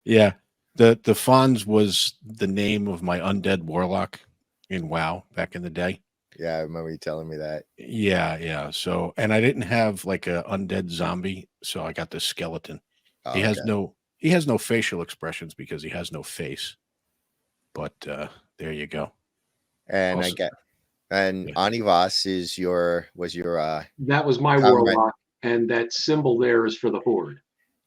Yeah. The Fonz was the name of my undead warlock in WoW back in the day. Yeah, I remember you telling me that. Yeah, yeah. So, and I didn't have like a undead zombie, so I got this skeleton. Oh, okay. He has no facial expressions because he has no face. But there you go. And I Also, get and yeah. Anivas was That was my comrade warlock, and that symbol there is for the Horde.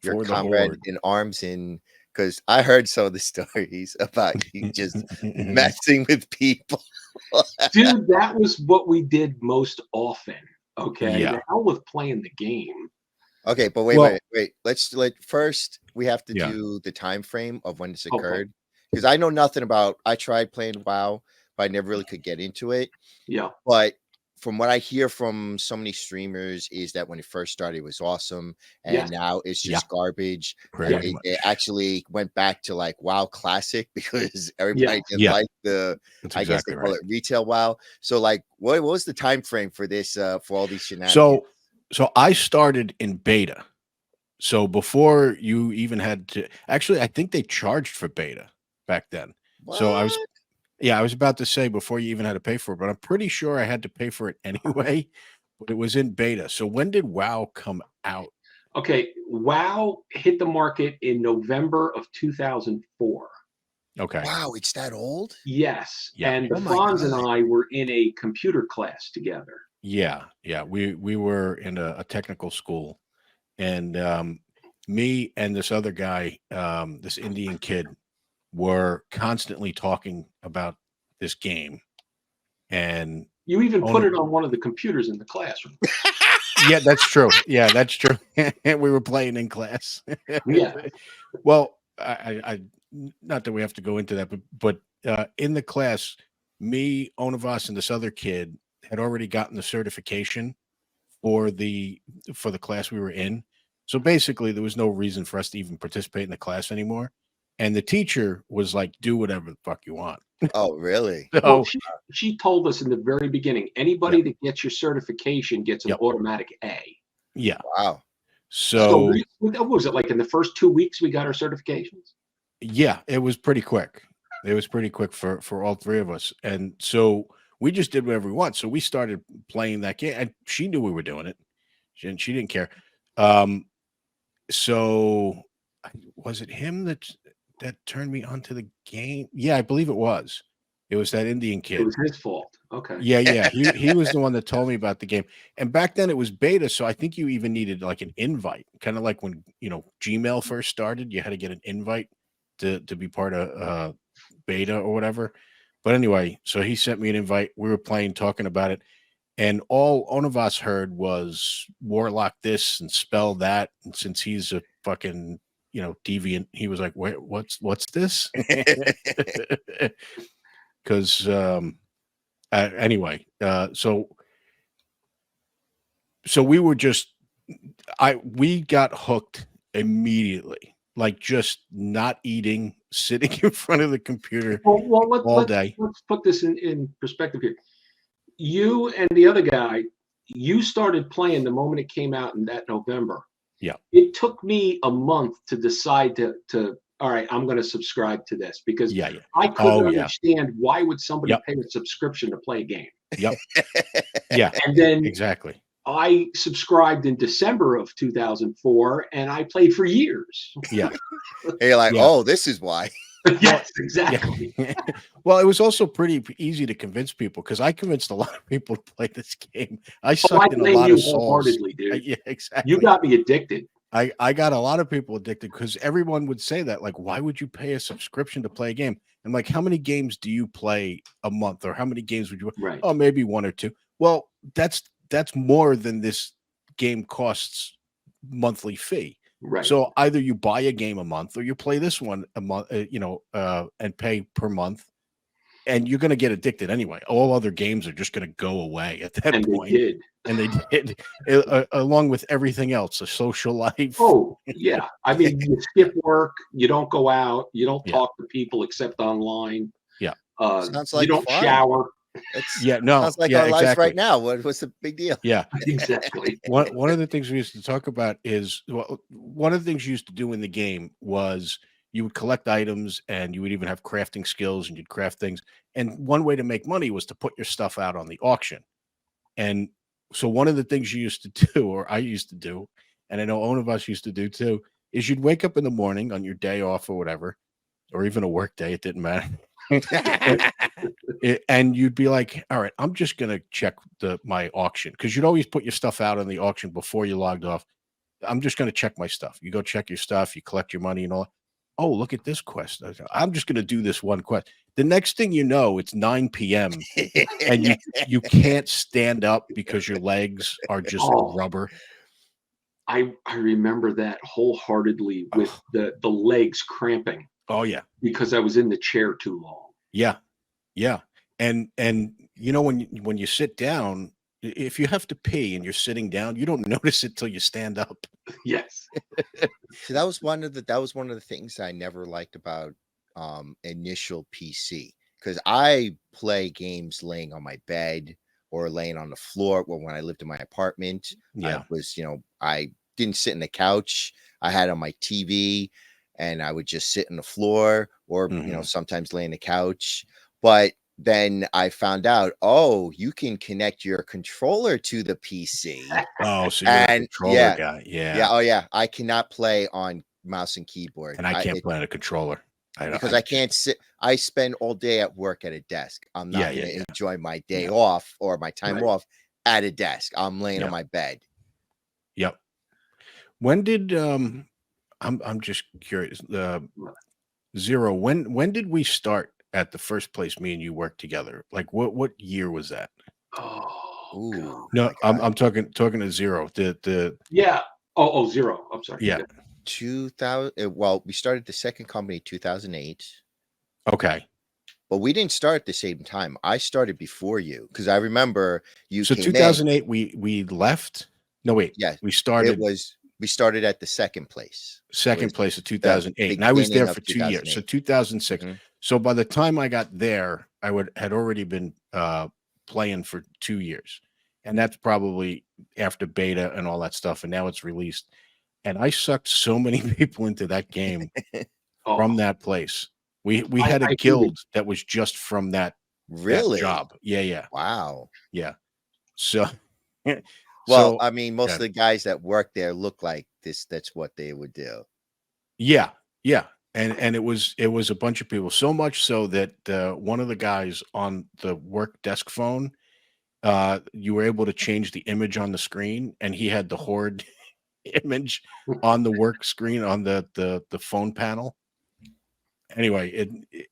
your For the comrade horde. in arms in because I heard some of the stories about you just messing with people. Dude, that was what we did most often. Okay, Yeah. the hell with playing the game. Okay, but Well, wait. Let's let first we have to yeah. do the time frame of when this Okay, occurred because I know nothing about. I tried playing WoW, but I never really could get into it. yeah, But from what I hear from so many streamers is that when it first started, it was awesome, yes, and now it's Yeah. just garbage. And Pretty they much. actually went back to like WoW Classic because yes. everybody didn't Yeah. like the. That's I guess they exactly call right. it retail WoW. So like, what was the time frame for this? For all these shenanigans? So I started in beta. So before you even had to actually, I think they charged for beta back then. So What? I was about to say before you even had to pay for it, but I'm pretty sure I had to pay for it anyway. But it was in beta. So when did WoW come out? Okay, WoW hit the market in November of 2004. Okay. Wow, it's that old? Yes, Yeah. and the Oh my Franz and god. I were in a computer class together. Yeah. Yeah. We were in a technical school, and me and this other guy, this Indian kid, were constantly talking about this game. And You even put only it on one of the computers in the classroom. yeah, that's true. Yeah, that's true. We were playing in class. Yeah, Well, not that we have to go into that, but in the class, me, Onivas, and this other kid had already gotten the certification for the class we were in. So basically, there was no reason for us to even participate in the class anymore. And the teacher was like, "Do whatever the fuck you want." Oh, really? well, So, she told us in the very beginning, yep, anybody that gets your certification gets an yep, automatic A. yeah. Wow. So So what was it like in the first 2 weeks we got our certifications? yeah, it was pretty quick. It was pretty quick for all three of us, and so we just did whatever we want. So we started playing that game, and she knew we were doing it, and she didn't care. Um, so was it him that turned me onto the game? Yeah, I believe it was. It was that Indian It kid. was his fault. Okay. Yeah, yeah. He was the one that told me about the game. And back then it was beta, so I think you even needed like an invite, kind of like when Gmail first started, you had to get an invite to be part of beta or whatever. But anyway, so he sent me an invite. We were playing, talking about it, and all Onivas heard was Warlock this and spell that. And since he's a fucking deviant, he was like, "Wait, what's this?" Because anyway, so we were just we got hooked immediately, like just not eating, sitting in front of the computer Well, all day. let's put this in perspective here. You and the other guy, you started playing the moment it came out in that November. Yeah, It took me a month to decide to all right, I'm going to subscribe to this because yeah, yeah. I couldn't Oh yeah, understand why would somebody yep, pay a subscription to play a game. yep, yeah, And then exactly. I subscribed in December of 2004 and I played for years. Yeah, And you're like, yeah. oh, this is why. Yes, Yeah. exactly. Well, it was also pretty easy to convince people because I convinced a lot of people to play this game. I Oh, I sucked in a blame lot you of souls. wholeheartedly, dude. Yeah, You exactly. got me addicted. I got a lot of people addicted because everyone would say that, like, why would you pay a subscription to play a game? And like, how many games do you play a month, or how many games would you? Right. Oh, maybe one or two. Well, that's more than this game costs monthly fee. Right. So either you buy a game a month, or you play this one a month, and pay per month, and you're going to get addicted anyway. All other games are just going to go away at that And they point. did. And they did, along with everything else, a social life. Oh, yeah. I mean, you Yeah, skip work, you don't go out, you don't yeah, talk to people except online. yeah, Sounds You like don't fun. shower. It's yeah. No, sounds like yeah, our lives right exactly. now. What's the big deal? Yeah. Exactly. One of the things we used to talk about is, well, one of the things you used to do in the game was you would collect items, and you would even have crafting skills, and you'd craft things. And one way to make money was to put your stuff out on the auction. And so one of the things you used to do, or I used to do, and I know one of us used to do too, is you'd wake up in the morning on your day off or whatever, or even a work day, it didn't matter. And you'd be like, all right, I'm just going to check my auction, because you'd always put your stuff out on the auction before you logged off. I'm just going to check my stuff. You go check your stuff, you collect your money and all. Oh, look at this quest. I'm just going to do this one quest. The next thing you know, it's 9 p.m. and you can't stand up because your legs are just rubber. I remember that wholeheartedly, with the legs cramping. Oh yeah, because I was in the chair too long. Yeah, yeah, and you know, when you sit down, if you have to pee and you're sitting down, you don't notice it till you stand up. Yes. So that was one of the things I never liked about initial PC, because I play games laying on my bed or laying on the floor. Well, when I lived in my apartment, Yeah. I was, I didn't sit in the couch. I had on my TV, and I would just sit on the floor, or sometimes lay on the couch. But then I found out, oh, you can connect your controller to the PC. Oh, so you're a controller guy. Yeah. Oh yeah. I cannot play on mouse and keyboard. And I can't play on a controller. Because I can't sit. I spend all day at work at a desk. I'm not going to enjoy my day off or my time off at a desk. I'm laying on my bed. Yep. When did I'm just curious. Zero. When did we start at the first place me and you worked together? Like what year was that? Oh no, I'm talking to Zero. Yeah. Oh, Zero. I'm sorry. Yeah. 2000. Well, we started the second company 2008. Okay. But we didn't start at the same time. I started before you, because I remember you. So 2008, we left. No, wait. Yeah, we started. We started at the second place. Second place of 2008, and I was there for 2 years. So 2006. Mm-hmm. So by the time I got there, I had already been playing for 2 years, and that's probably after beta and all that stuff. And now it's released, and I sucked so many people into that game from that place. We had a guild that was just from that job. Yeah. Wow. Yeah. So. Well, I mean, most of the guys that work there look like this. That's what they would do. Yeah. And it was a bunch of people, so much so that one of the guys on the work desk phone, you were able to change the image on the screen, and he had the Horde image on the work screen on the phone panel. Anyway,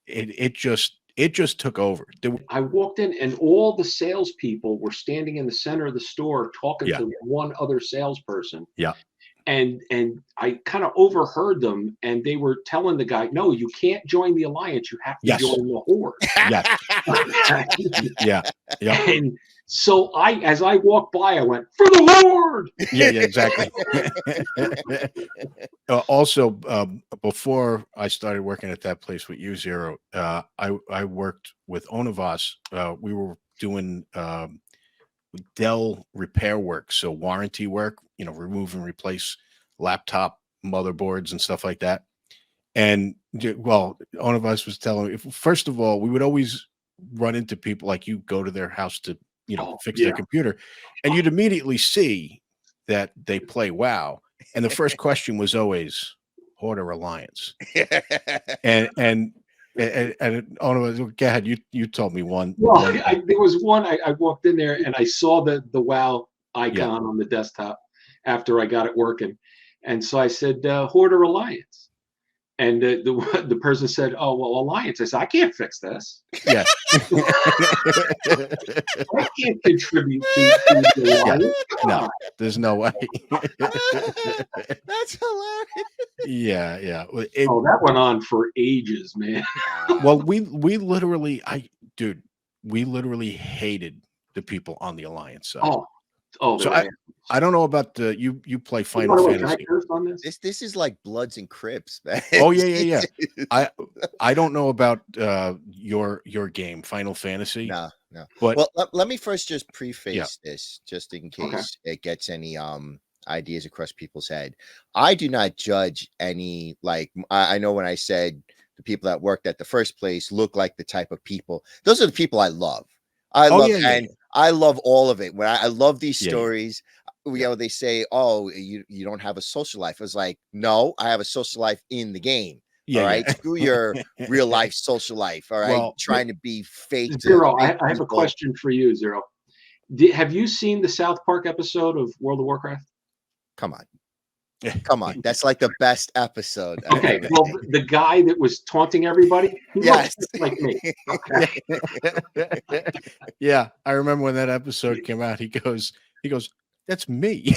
it just took over. I walked in, and all the salespeople were standing in the center of the store talking to one other salesperson. Yeah. And I kind of overheard them, and they were telling the guy, "No, you can't join the alliance. You have to join the Horde." Yeah. And so as I walked by, I went, "For the Horde!" Yeah, exactly. Also, before I started working at that place with you, Zero, I worked with Onivas. We were doing Dell repair work, so warranty work, remove and replace laptop motherboards and stuff like that. And well, Onivas was telling me, first of all, we would always run into people like you, go to their house to fix their computer, and you'd immediately see that they play WoW, and the first question was always Horde or Alliance. and go ahead. You told me one. Well, there was one. I walked in there and I saw the WoW icon on the desktop after I got it working, and so I said Horde or Alliance, and the person said, "Oh, well, Alliance." I said, "I can't fix this. Yeah, I can't contribute to the Alliance. No, there's no way." That's hilarious. Yeah. That went on for ages, man. Well, we literally, we literally hated the people on the Alliance side. So I don't know about you play Final Fantasy. This is like Bloods and Crips, man. Oh yeah. I don't know about your game, Final Fantasy. No. But well, let me first just preface this, just in case it gets any ideas across people's head. I do not judge any, like, I know when I said the people that worked at the first place look like the type of people, those are the people I love. I Oh love, yeah, yeah, and I love all of it. When I love these yeah, yeah, stories, you yeah, know, they say, "Oh, you don't have a social life." I was like, "No, I have a social life in the game." All yeah, right, yeah. screw your real life social life. All right, Well, trying to be fake to Zero, fake I have a people. question for you, Zero. Have you seen the South Park episode of World of Warcraft? Come on, come on. That's like the best episode I've Okay, ever well, seen. the guy that was taunting everybody, he looks Yes. just like me. yeah. Okay. Yeah, I remember when that episode came out. He goes, "That's me,"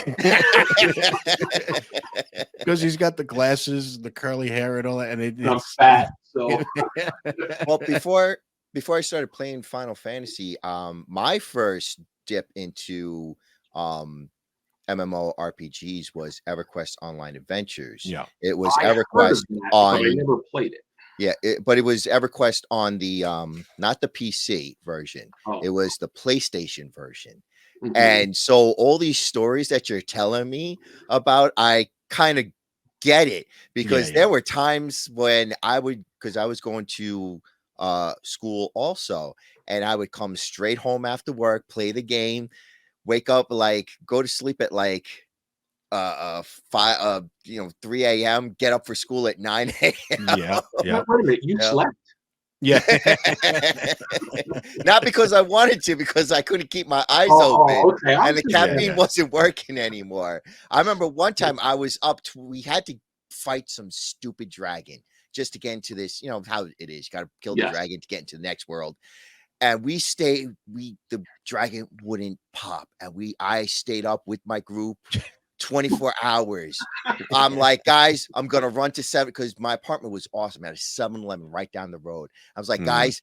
because he's got the glasses, the curly hair, and all that, and And I'm it's fat, so Well, before I started playing Final Fantasy, my first dip into um MMORPGs was EverQuest Online Adventures. yeah. It was I heard of EverQuest that, but I on, never played it. yeah, but it was EverQuest on the not the PC version. Oh, It was the PlayStation version. mhm. And so all these stories that you're telling me about, I kind of get it, Yeah, because yeah, there were times when I would, because I was going to school also, and I would come straight home after work, play the game, wake up, like go to sleep at like 3 a.m., get up for school at 9 a.m. yeah, Wait yeah, a minute, you Yeah. slept? yeah. Not because I wanted to, because I couldn't keep my eyes open, Okay. I and was the just Yeah, caffeine yeah. wasn't working anymore. I remember one time I was up to, we had to fight some stupid dragon just to get into this, you know how it is. You got to kill the yes. dragon to get into the next world. And the dragon wouldn't pop. And I stayed up with my group 24 hours. I'm like, guys, I'm gonna run to 7, because my apartment was awesome. I had a 7-Eleven right down the road. I was like, Mhm. guys,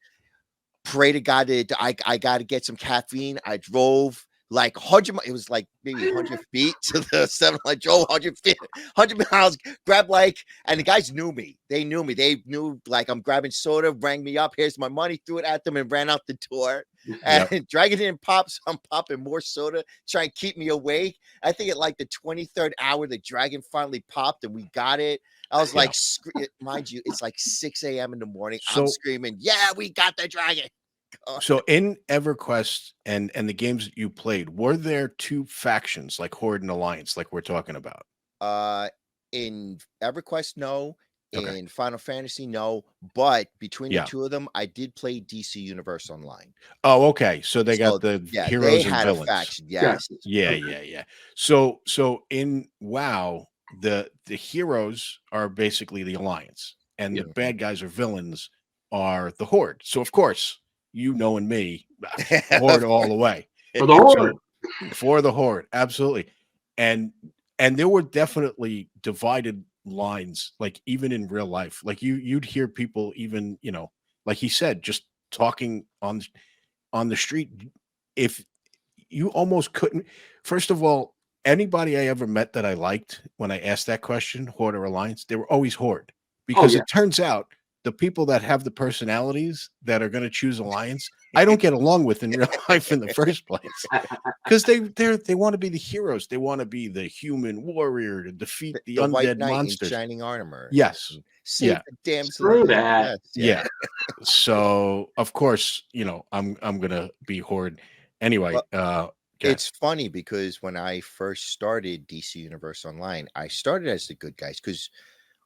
pray to God that I got to get some caffeine. I drove like 100 it was like maybe 100 feet to the 7. I drove 100 feet, 100 miles, grabbed like, and the guys knew me. They knew me. They knew, like, I'm grabbing soda, rang me up. Here's my money, threw it at them, and ran out the door. And Yep. Dragon didn't pop, so I'm popping more soda, trying to keep me awake. I think at like the 23rd hour, the dragon finally popped and we got it. I was Yeah. like, mind you, it's like 6 a.m. in the morning. I'm So screaming, yeah, we got the dragon. so in EverQuest and the games that you played, were there two factions like Horde and Alliance, like we're talking about? Uh, in EverQuest, no. Okay. In Final Fantasy, no. But between the Yeah. two of them, I did play DC Universe Online. Oh, okay. So they So got the yeah, they heroes and had a villains. faction. Yes. Yes. Yeah, Okay. yeah, yeah. So in WoW, the heroes are basically the Alliance, and the Yep. bad guys or villains are the Horde. So of course, you knowing me, Horde all the way. For the Horde. So for the Horde, absolutely. And there were definitely divided lines, like even in real life. Like you'd hear people even, like he said, just talking on the street. If you almost couldn't, first of all, anybody I ever met that I liked when I asked that question, Horde or Alliance, they were always Horde. Oh Because yeah. it turns out the people that have the personalities that are going to choose Alliance, I don't get along with in real life in the first place. Because they want to be the heroes. They want to be the human warrior to defeat the The White undead Knight in monsters. shining armor. Yes. Save Yeah. the damsel. Screw in that. distress. Yeah. So of course, I'm gonna be Horde. Anyway, Well, okay. it's funny because when I first started DC Universe Online, I started as the good guys, because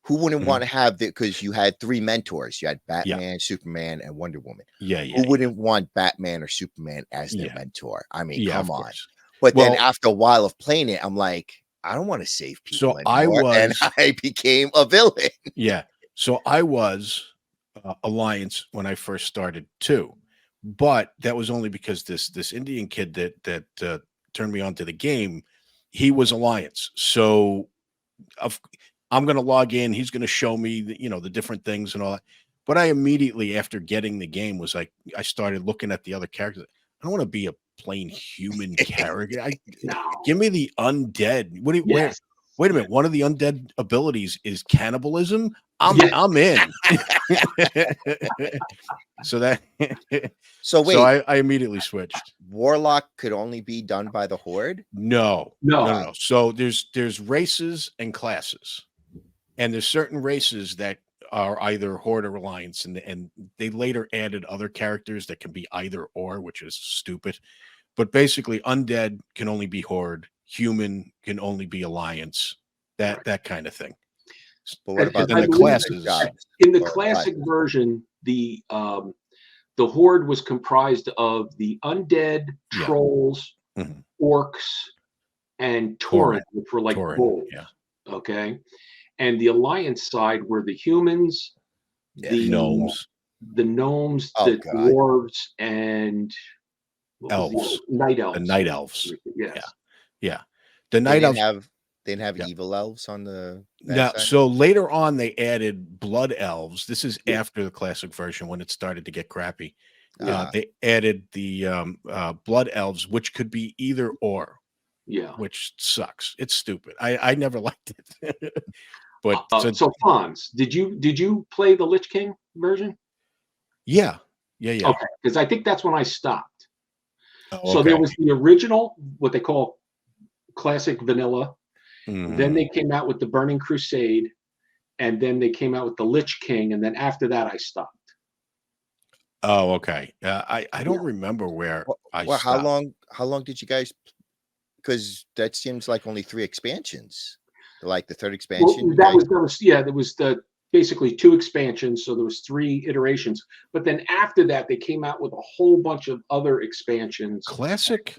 who wouldn't Mhm. want to have because you had 3 mentors. You had Yeah. Batman, Superman, and Wonder Woman. Yeah, yeah, Who yeah. wouldn't want Batman or Superman as their Yeah. mentor? I mean, Yeah, come of on. course. But then Well, after a while of playing it, I'm like, I don't want to save people so I anymore. And was I became a villain. yeah. So I was Alliance when I first started too. But that was only because this Indian kid that turned me on to the game, he was Alliance. So of I'm going to log in, he's going to show me the different things and all that. But I immediately after getting the game was like I started looking at the other characters. I don't want to be a plain human character. No. Give me the undead. What do you, Yes. wait a minute. One of the undead abilities is cannibalism. I'm Yes. I'm in. So that So wait, so I immediately switched. Warlock could only be done by the Horde? No, No. no. So there's races and classes, and there's certain races that are either Horde or Alliance, and they later added other characters that can be either or, which is stupid. But basically, undead can only be Horde, human can only be Alliance, that kind of thing. But what about then the classes? In the or classic classes? version, the Horde was comprised of the undead, Yeah. trolls, Mhm. orcs, and Tauren, which were like Tauren, bulls. yeah. Okay. And the Alliance side were the humans, the Gnomes, the gnomes, Oh, the God. dwarves, and what was the elves, other? Night the elves. night elves. Yes. Yeah. The They night didn't elves. have Yeah. evil elves on that Now, side? so later on, they added blood elves. This is Yeah. after the classic version when it started to get crappy. Ah. They added the blood elves, which could be either or, Yeah. which sucks. It's stupid. I never liked it. But So Fonz, did you play the Lich King version? yeah. Okay, because I think that's when I stopped. Oh, So okay. there was the original, what they call classic vanilla. Mhm. Then they came out with the Burning Crusade, and then they came out with the Lich King, and then after that, I stopped. Oh, okay. I don't remember where I Well, stopped. how long did you guys, because that seems like only 3 expansions. Like the third Well, expansion, you that guys. was there was the basically 2 expansions, so there was 3 iterations. But then after that, they came out with a whole bunch of other expansions. Classic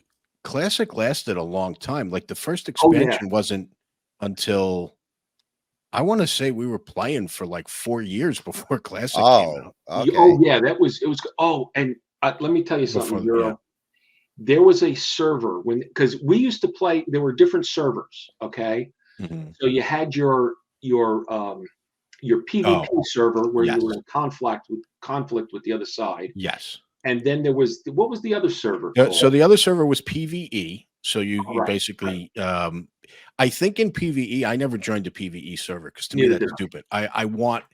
lasted a long time. Like the first Oh yeah, expansion wasn't until I want to say we were playing for like 4 years before classic came Oh, out. okay. oh yeah, that was it was. Oh, and let me tell you something, Before, yeah. Euro. There was a server because we used to play. There were different servers. Okay, Mhm. so you had your PvP Oh, server where yes. you were in conflict with the other side, Yes. and then there was what was the other server So called? the other server was PvE. So you Right, basically I think in PvE, I never joined a PvE server because to me neither that's did stupid. I want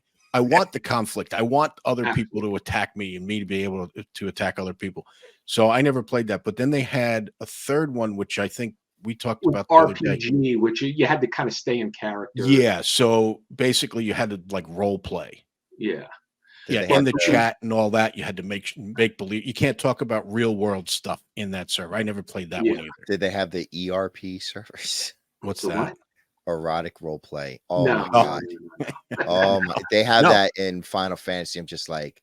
the conflict. I want other I. people to attack me and me to be able to attack other people. So I never played that. But then they had a third one, which I think we talked With about the other day. RPG, which you had to kind of stay in character. Yeah. So basically you had to like role play. Yeah. Did Yeah, they have in the the- chat and all that, you had to make believe. You can't talk about real world stuff in that server. I never played that one Yeah. either. Did they have the ERP servers? What's The that? what? Erotic role play. Oh No, my no, God. no. Oh my, they have No. that in Final Fantasy. I'm just like,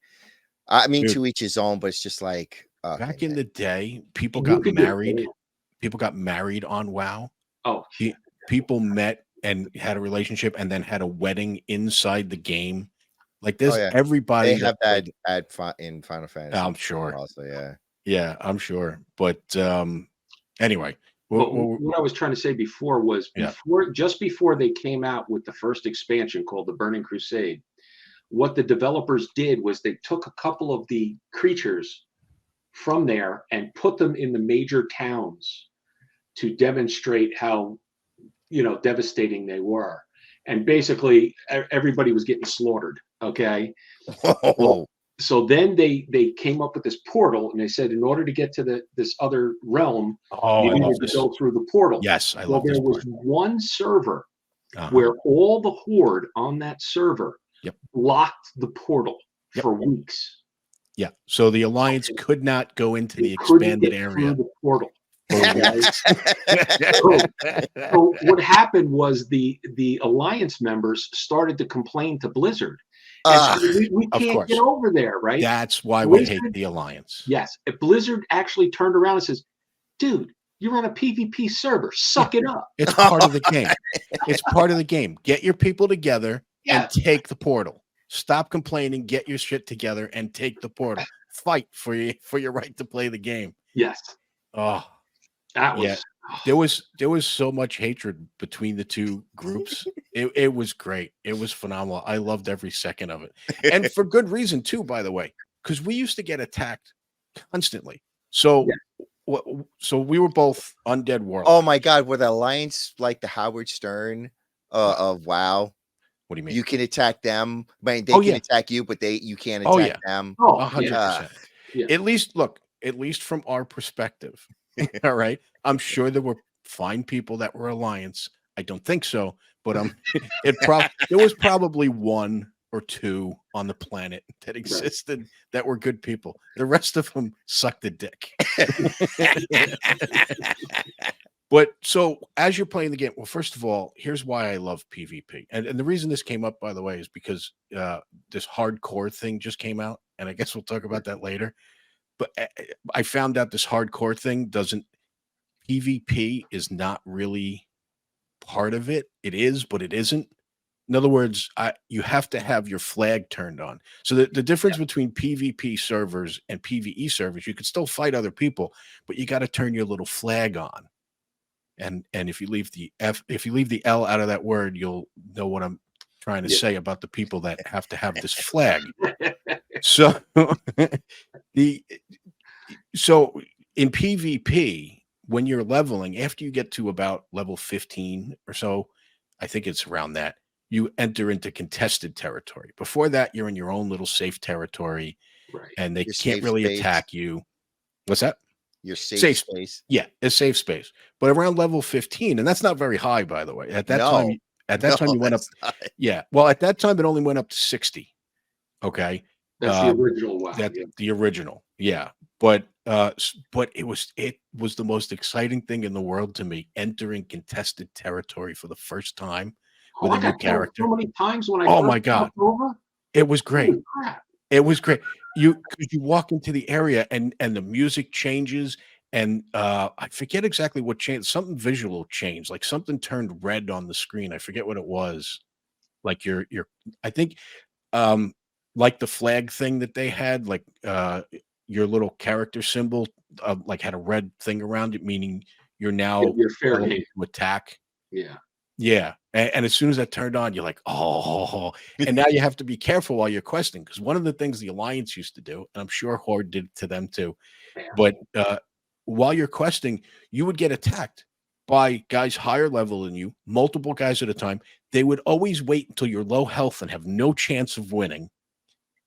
I mean, Dude. to each his own, but it's just like, okay, Back in man. the day, people You got could get married. banned. People got married on WoW. Oh, Pe- People met and had a relationship and then had a wedding inside the game. Like Oh there's yeah, everybody they have that that in Final Fantasy. I'm sure. Also, yeah. Yeah, I'm sure. But anyway, but what I was trying to say before was Yeah. just before they came out with the first expansion called the Burning Crusade, what the developers did was they took a couple of the creatures from there and put them in the major towns to demonstrate how devastating they were. And basically everybody was getting slaughtered. Okay. Well, so then they came up with this portal, and they said in order to get to this other realm, Oh, you I love needed to this. go through the portal. Yes, I Well, love this there was part. one server Uh-huh. where all the Horde on that server Yep. blocked the portal Yep. for weeks. Yeah. So the Alliance could not go into They the couldn't expanded get area. through the portal. Okay. So what happened was the Alliance members started to complain to Blizzard. And said, we Of can't course. get over there, right? That's why we hate Blizzard- the Alliance. Yes. Blizzard actually turned around and says, dude, you're on a PvP server. Suck it up. It's part of the game. It's part of the game. Get your people together Yeah. and take the portal. Stop complaining. Get your shit together and take the portal. Fight for your right to play the game. Yes. Oh, That was yeah. There was so much hatred between the two groups. It was great. It was phenomenal. I loved every second of it, and for good reason too. By the way, because we used to get attacked constantly. So, so we were both undead warlocks. Oh my God, were the Alliance like the Howard Stern of WoW? What do you mean? You can attack them, but they Oh, can yeah. attack you, but you can't Oh, attack yeah. them. Oh, yeah. 100%. Yeah. At least look, at least from our perspective. All right. I'm sure there were fine people that were Alliance. I don't think so, but there was probably one or two on the planet that existed that were good people. The rest of them sucked a dick. But so as you're playing the game, well, first of all, here's why I love PvP. And the reason this came up, by the way, is because this hardcore thing just came out. And I guess we'll talk about that later. But I found out this hardcore thing PvP is not really part of it. It is, but it isn't. In other words, you have to have your flag turned on. So the difference between PvP servers and PvE servers, you could still fight other people, but you got to turn your little flag on. And if you leave the L out of that word, you'll know what I'm trying to say about the people that have to have this flag. So so in PvP, when you're leveling, after you get to about level 15 or so, I think it's around that, you enter into contested territory. Before that, you're in your own little safe territory, and they can't really attack you. What's that? Your safe space. Yeah, a safe space. But around level 15, and that's not very high, by the way. At that time, you went up. Yeah. Well, at that time, it only went up to 60. Okay. That's the original WoW. The original. Yeah. But it was the most exciting thing in the world to me, entering contested territory for the first time with a new character. So many times when I oh my God. over. It was great. It was great. You walk into the area and the music changes, and I forget exactly what changed. Something visual changed, like something turned red on the screen. I forget what it was. Like I think like the flag thing that they had, like your little character symbol like had a red thing around it, meaning you're now you're fair game to attack. Yeah. Yeah. And as soon as that turned on, you're like, oh, and now you have to be careful while you're questing, because one of the things the Alliance used to do, and I'm sure Horde did to them too, but while you're questing, you would get attacked by guys higher level than you, multiple guys at a time. They would always wait until you're low health and have no chance of winning.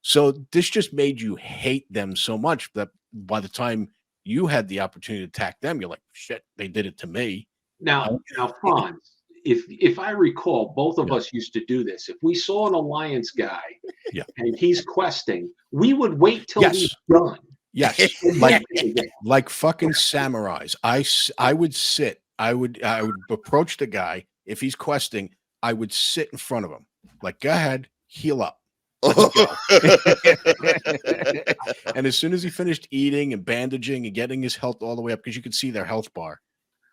So this just made you hate them so much that by the time you had the opportunity to attack them, you're like, shit, they did it to me. Now, Franz, if I recall, both of us used to do this. If we saw an Alliance guy and he's questing, we would wait till he's done. Yes. like fucking samurais. I would sit. I would approach the guy. If he's questing, I would sit in front of him. Like, go ahead, heal up. And as soon as he finished eating and bandaging and getting his health all the way up, because you could see their health bar,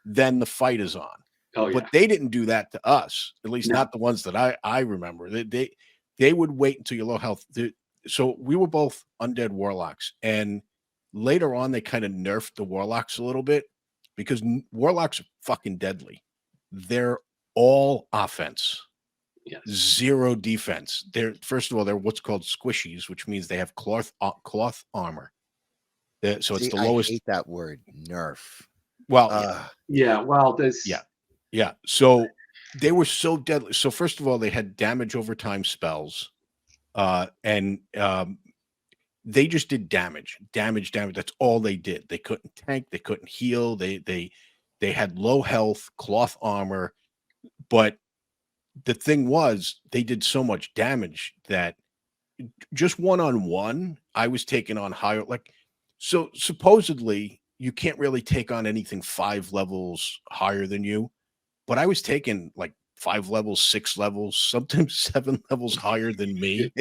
then the fight is on. But they didn't do that to us, at least not the ones that I remember. They would wait until you're low health. So we were both undead warlocks, and later on they kind of nerfed the warlocks a little bit, because warlocks are fucking deadly. They're all offense. Zero defense. First of all, they're what's called squishies, which means they have cloth armor. So it's the lowest. I hate that word, nerf. Well, yeah. So they were so deadly. So first of all, they had damage over time spells, and they just did damage. That's all they did. They couldn't tank. They couldn't heal. They had low health, cloth armor, but the thing was, they did so much damage that just one-on-one, I was taking on higher. So supposedly you can't really take on anything 5 levels higher than you, but I was taking like 5 levels, 6 levels, sometimes 7 levels higher than me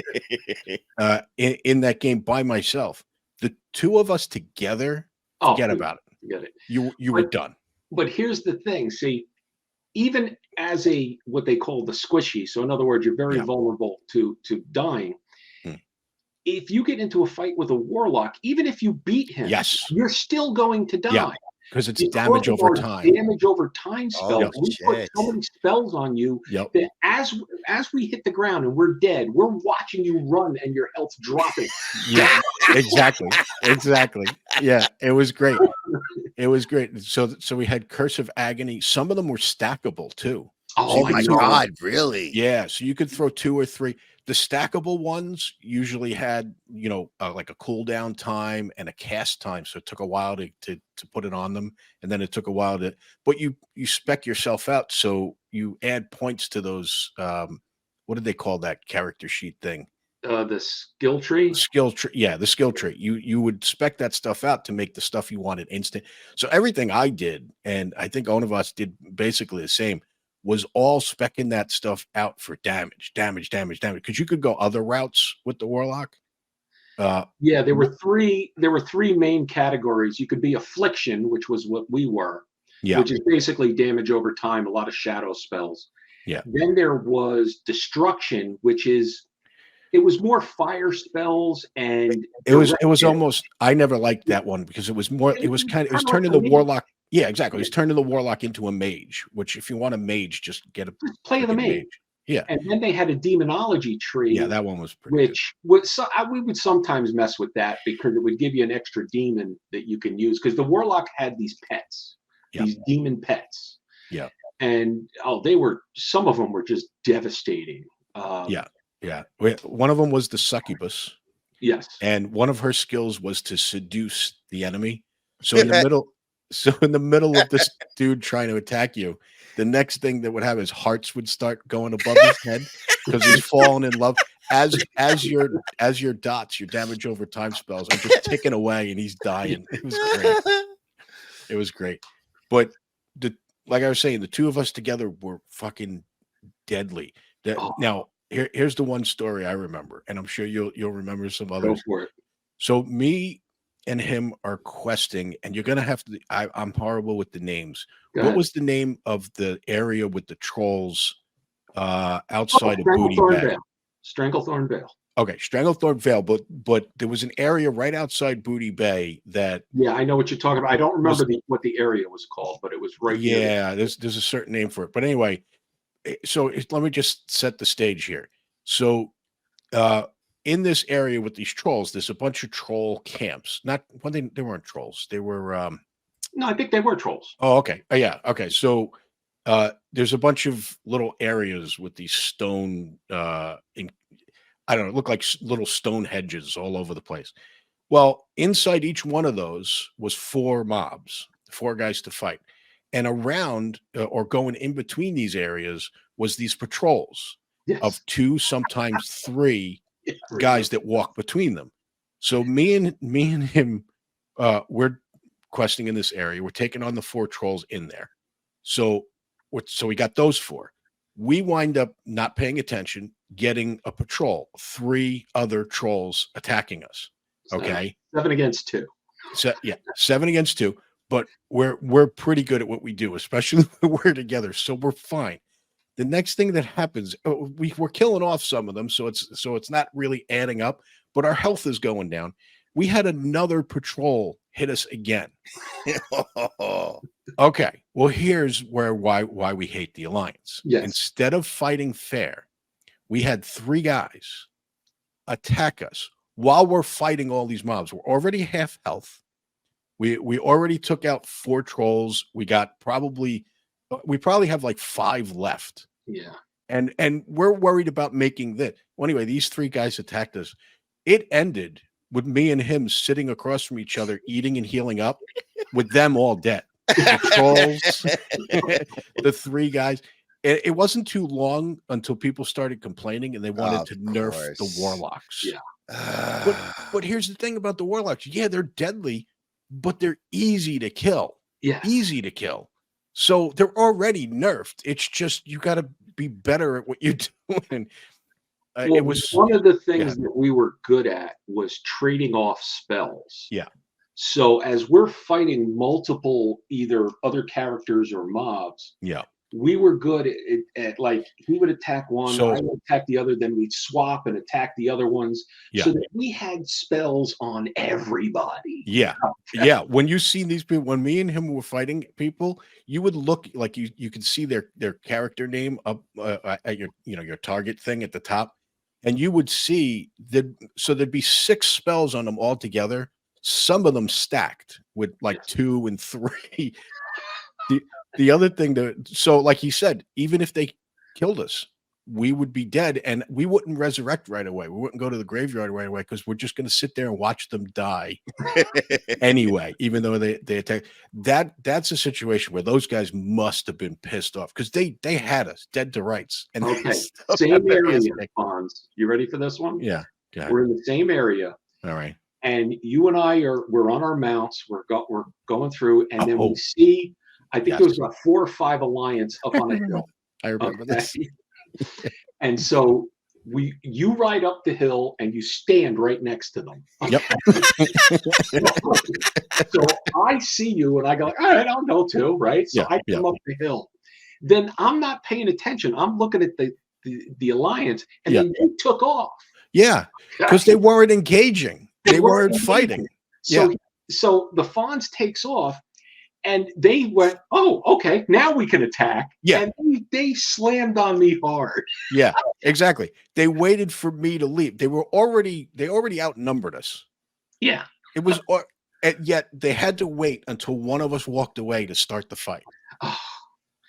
in that game by myself. The two of us together, forget about it. Forget it. You were done. But here's the thing. See, even as what they call the squishy, so in other words, you're very vulnerable to dying. If you get into a fight with a warlock, even if you beat him, you're still going to die. Because it's damage over time. Damage over time spell. We put so many spells on you that as we hit the ground and we're dead, we're watching you run and your health's dropping. Yeah, exactly. Yeah, it was great. So we had Curse of Agony. Some of them were stackable too. Oh my God. God, really? Yeah, so you could throw 2 or 3. The stackable ones usually had, like a cooldown time and a cast time, so it took a while to put it on them, and then it took a while to. But you spec yourself out, so you add points to those. What did they call that character sheet thing? The skill tree. Skill tree, yeah, the skill tree. You would spec that stuff out to make the stuff you wanted instant. So everything I did, and I think one of us did basically the same, was all specking that stuff out for damage. Because you could go other routes with the Warlock. Yeah, there were three. There were three main categories. You could be affliction, which was what we were, Yeah, which is basically damage over time, a lot of shadow spells. yeah. Then there was destruction, which is it was more fire spells and It was direct hit. almost. I never liked that one because it was more. It was Kinda like turning the the mage. Warlock. Yeah, exactly. It was turning the Warlock into a mage. Which, if you want a mage, just get a Just play the freaking mage. mage. Yeah, And then they had a demonology tree, yeah. That one was pretty good. which was we would sometimes mess with that because it would give you an extra demon that you can use. Because the warlock had these pets, Yeah. these demon pets, Yeah, and some of them were just devastating. yeah, yeah. One of them was the succubus. Yes. And one of her skills was to seduce the enemy. So in the middle of this dude trying to attack you, the next thing that would happen is hearts would start going above his head because he's fallen in love. As your dots, your damage over time spells are just ticking away and he's dying. It was great. It was great. But like I was saying, the two of us together were fucking deadly. Now here's the one story I remember, and I'm sure you'll remember some Go others. for it. So me and him are questing, and you're gonna have to. I'm horrible with the names. Go What ahead. was the name of the area with the trolls outside of Booty Stranglethorn Bay? Vale. Stranglethorn Vale. Okay, Stranglethorn Vale, but there was an area right outside Booty Bay that. Yeah, I know what you're talking about. I don't remember what the area was called, but it was right near there. Yeah, there's a certain name for it, but anyway. So let me just set the stage here. So in this area with these trolls, there's a bunch of troll camps. Not when they weren't trolls. They were No, I think they were trolls. oh, okay. Yeah, okay. So there's a bunch of little areas with these stone I don't know, look like little stone hedges all over the place. Well, inside each one of those was 4 mobs, 4 guys to fight. And around or going in between these areas was these patrols Yes. of 2, sometimes 3 Yeah, guys that walk between them. So me and him, we're questing in this area. We're taking on the 4 trolls in there. So we got those 4. We wind up not paying attention, getting a patrol, 3 other trolls attacking us. Okay, 7 against 2. So yeah, 7 against 2. But we're pretty good at what we do, especially when we're together. So we're fine. The next thing that happens, we're killing off some of them, so it's not really adding up. But our health is going down. We had another patrol hit us again. Okay, well here's why we hate the Alliance. Yes. Instead of fighting fair, we had 3 guys attack us while we're fighting all these mobs. We're already half health. We already took out 4 trolls. We probably have like 5 left. Yeah. And we're worried about making that. Well, anyway, these 3 guys attacked us. It ended with me and him sitting across from each other, eating and healing up, with them all dead. The trolls, the 3 guys. It wasn't too long until people started complaining and they wanted to nerf the warlocks. Yeah. But here's the thing about the warlocks. Yeah, they're deadly, but they're easy to kill. Yeah. Easy to kill. So they're already nerfed. It's just you got to be better at what you're doing. It was one of the things that we were good at was trading off spells. Yeah. So as we're fighting multiple either other characters or mobs, yeah. we were good at like he would attack one, So- I would attack the other, then we'd swap and attack the other ones. Yeah. So that we had spells on everybody. Yeah. Yeah. When you see these people, when me and him were fighting people, you would look like you could see their character name up at your target thing at the top. And you would see so there'd be 6 spells on them all together. Some of them stacked with like 2 and 3. the other thing so like he said, even if they killed us, we would be dead and we wouldn't resurrect right away. We wouldn't go to the graveyard right away because we're just going to sit there and watch them die anyway, even though they attack. That's a situation where those guys must have been pissed off because they had us dead to rights. And Okay, same area, Fonz. You ready for this one? Yeah. We're in the same area. All right. And you and I we're on our mounts. We're going through, and then we see. I think there was about 4 or 5 alliance up on a hill. I remember this. And so you ride up the hill and you stand right next to them. Yep. So I see you and I go, all right, I'll go too, right? So I come up the hill. Then I'm not paying attention. I'm looking at the alliance, and then you took off. Yeah, because they weren't engaging. They weren't fighting. So the Fonz takes off. And they went, oh, okay, now we can attack. Yeah. And they slammed on me hard. Yeah, exactly. They waited for me to leave. They already outnumbered us. Yeah. It was, yet they had to wait until one of us walked away to start the fight. Oh.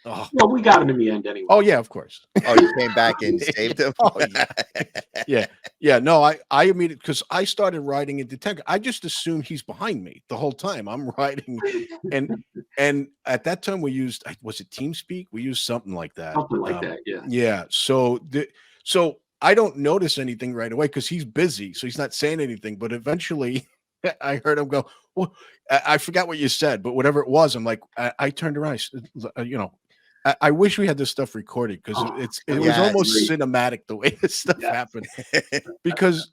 Well, we got him in the end anyway. Oh, yeah, of course. Oh, you came back and saved him? Oh, yeah. Yeah. No, I immediately, because I started riding into tank. I just assumed he's behind me the whole time. I'm riding. And at that time we used, was it TeamSpeak? We used something like that. Something like that, yeah. Yeah. So I don't notice anything right away because he's busy. So he's not saying anything. But eventually I heard him go, well, I forgot what you said, but whatever it was, I'm like, I turned around, I wish we had this stuff recorded because it was almost cinematic the way this stuff happened. Because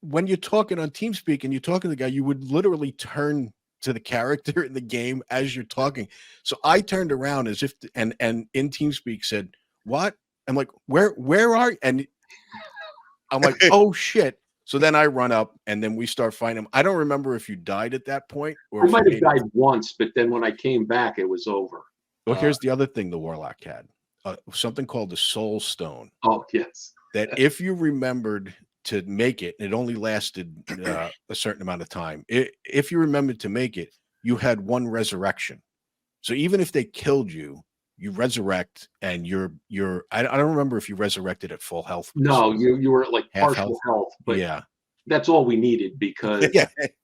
when you're talking on TeamSpeak and you're talking to the guy, you would literally turn to the character in the game as you're talking. So I turned around as if, and in TeamSpeak said, "What?" I'm like, "Where are you?" And I'm like, "Oh shit." So then I run up and then we start fighting him. I don't remember if you died at that point or I might have died once, but then when I came back, it was over. Well, here's the other thing the Warlock had, something called the Soul Stone. Oh, yes. That if you remembered to make it, it only lasted a certain amount of time. If you remembered to make it, you had one resurrection. So even if they killed you, you resurrect and you're I don't remember if you resurrected at full health. No, you were at like partial health, but yeah. That's all we needed because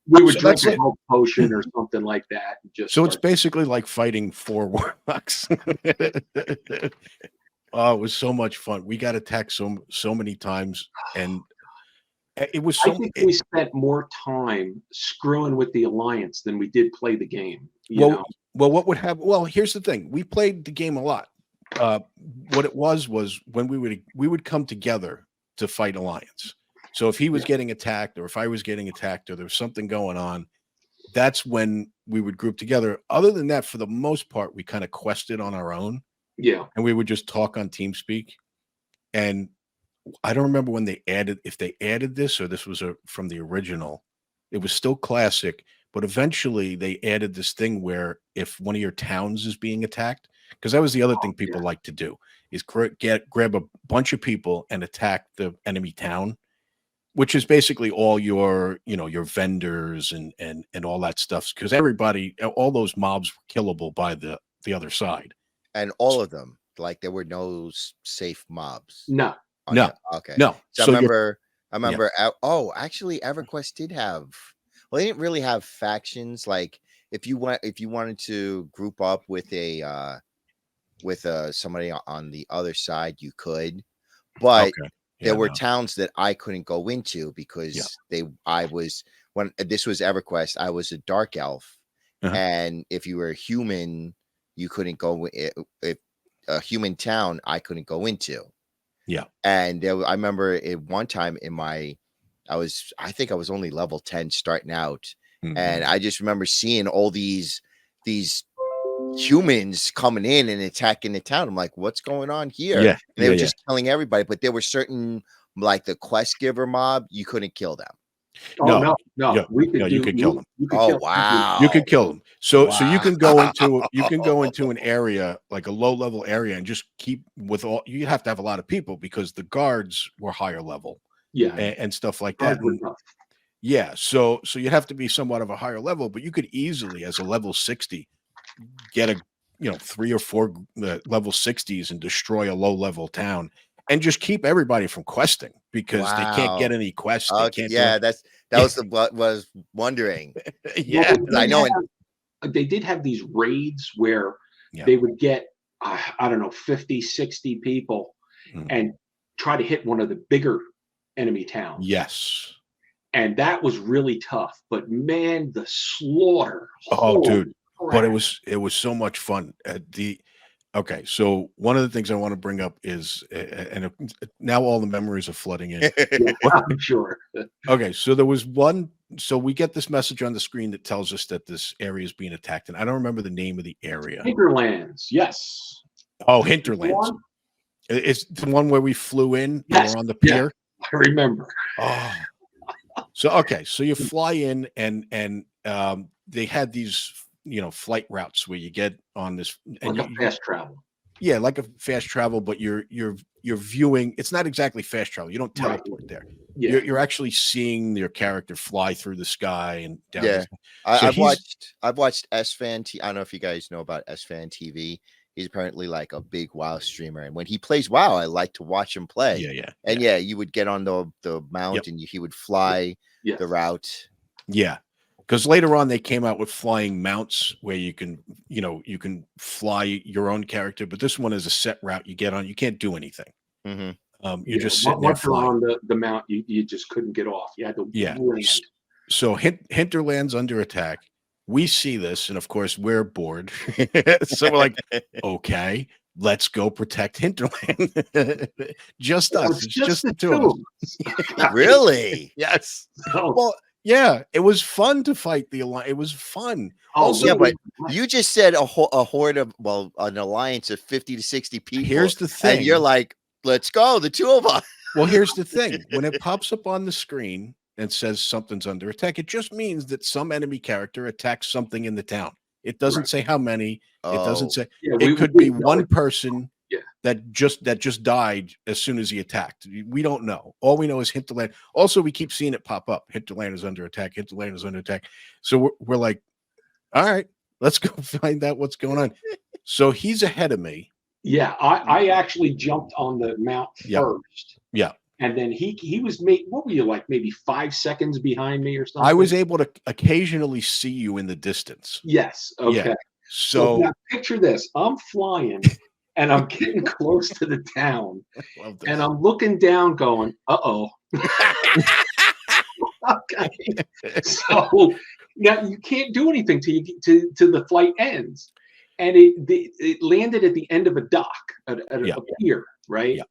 we would drink a health potion or something like that. It's basically like fighting 4 Warlocks. Oh, it was so much fun. We got attacked so many times, and it was. I think we spent more time screwing with the Alliance than we did play the game. Well, what would happen? Well, here's the thing: we played the game a lot. What it was when we would come together to fight Alliance. So if he was getting attacked or if I was getting attacked or there was something going on, that's when we would group together. Other than that, for the most part, we kind of quested on our own. Yeah. And we would just talk on TeamSpeak. And I don't remember when if they added this or this was from the original. It was still classic, but eventually they added this thing where if one of your towns is being attacked, because that was the other thing people like to do, is grab a bunch of people and attack the enemy town. Which is basically all your vendors and all that stuff, because all those mobs were killable by the other side, and all of them, like there were no safe mobs. No. Okay. No. So I remember. Actually, EverQuest did have. Well, they didn't really have factions. Like if you wanted to group up with somebody on the other side, you could, but. Okay. There were towns that I couldn't go into because when this was EverQuest, I was a dark elf. And if you were a human, you couldn't go. If a human town, I couldn't go into. Yeah. And I remember at one time I think I was only level 10 starting out. Mm-hmm. And I just remember seeing all these humans coming in and attacking the town. I'm like, what's going on here? Yeah. And they were just killing everybody, but there were certain, like the quest giver mob, you couldn't kill them. No. You could kill them. Wow. You could kill them. So you can go into an area, like a low level area, and just keep with all. You have to have a lot of people because the guards were higher level. Yeah. And stuff like that. Yeah. So you have to be somewhat of a higher level, but you could easily, as a level 60, get a 3 or 4 level 60s and destroy a low level town and just keep everybody from questing because they can't get Wow. any quests. They Okay, can't do yeah, it. that was what was wondering. Well, Yeah. I know they did have these raids where Yeah. they would get, I don't know, 50, 60 people and try to hit one of the bigger enemy towns. Yes. And that was really tough. But man, the slaughter. Oh, dude. But crap. it was so much fun. Okay, so one of the things I want to bring up is, and now all the memories are flooding in. Yeah, I'm sure. Okay, so there was one. So we get this message on the screen that tells us that this area is being attacked, and I don't remember the name of the area. Hinterlands, yes. Oh, Hinterlands. One? It's the one where we flew in and Yes, we're on the yeah. pier. I remember. Oh, so okay, so you fly in, and they had these flight routes where you get on this and Like a fast travel. yeah, like a fast travel, but you're viewing. It's not exactly fast travel. You don't teleport there. Yeah. You're actually seeing your character fly through the sky and down. Yeah, So I've watched S-Fan. I don't know if you guys know about S-Fan TV. He's apparently like a big WoW streamer, and when he plays WoW, I like to watch him play. Yeah. And yeah, you would get on the mount and he would fly the route. Yeah, because later on they came out with flying mounts where you can fly your own character, but this one is a set route you get on. You can't do anything. You're just sitting there once you're flying. on the mount, you just couldn't get off. You had to land. So Hinterland's under attack. We see this, and of course we're bored. So we're like, okay, let's go protect Hinterland. Just us. It's just the two of us. Really? Yes. Oh. Well, yeah, it was fun to fight the alliance. It was fun. Also, yeah, but you just said a horde of, an alliance of 50 to 60 people. Here's the thing. And you're like, let's go, the two of us. Well, here's the thing. When it pops up on the screen and says something's under attack, it just means that some enemy character attacks something in the town. It doesn't say how many. It doesn't say. It could be one person that just died as soon as he attacked. We don't know. All we know is Hinterland. Also, we keep seeing it pop up. Hinterland is under attack. Hinterland is under attack. So we're like, all right, let's go find out what's going on. So he's ahead of me. Yeah, I actually jumped on the mount first. Yeah. And then he was what were you, like maybe 5 seconds behind me or something? I was able to occasionally see you in the distance. Yes. Okay. Yeah. So now picture this. I'm flying and I'm getting close to the town. And I'm looking down going, uh-oh. Okay. So now you can't do anything till the flight ends. And it landed at the end of a dock at a pier, right? Yeah.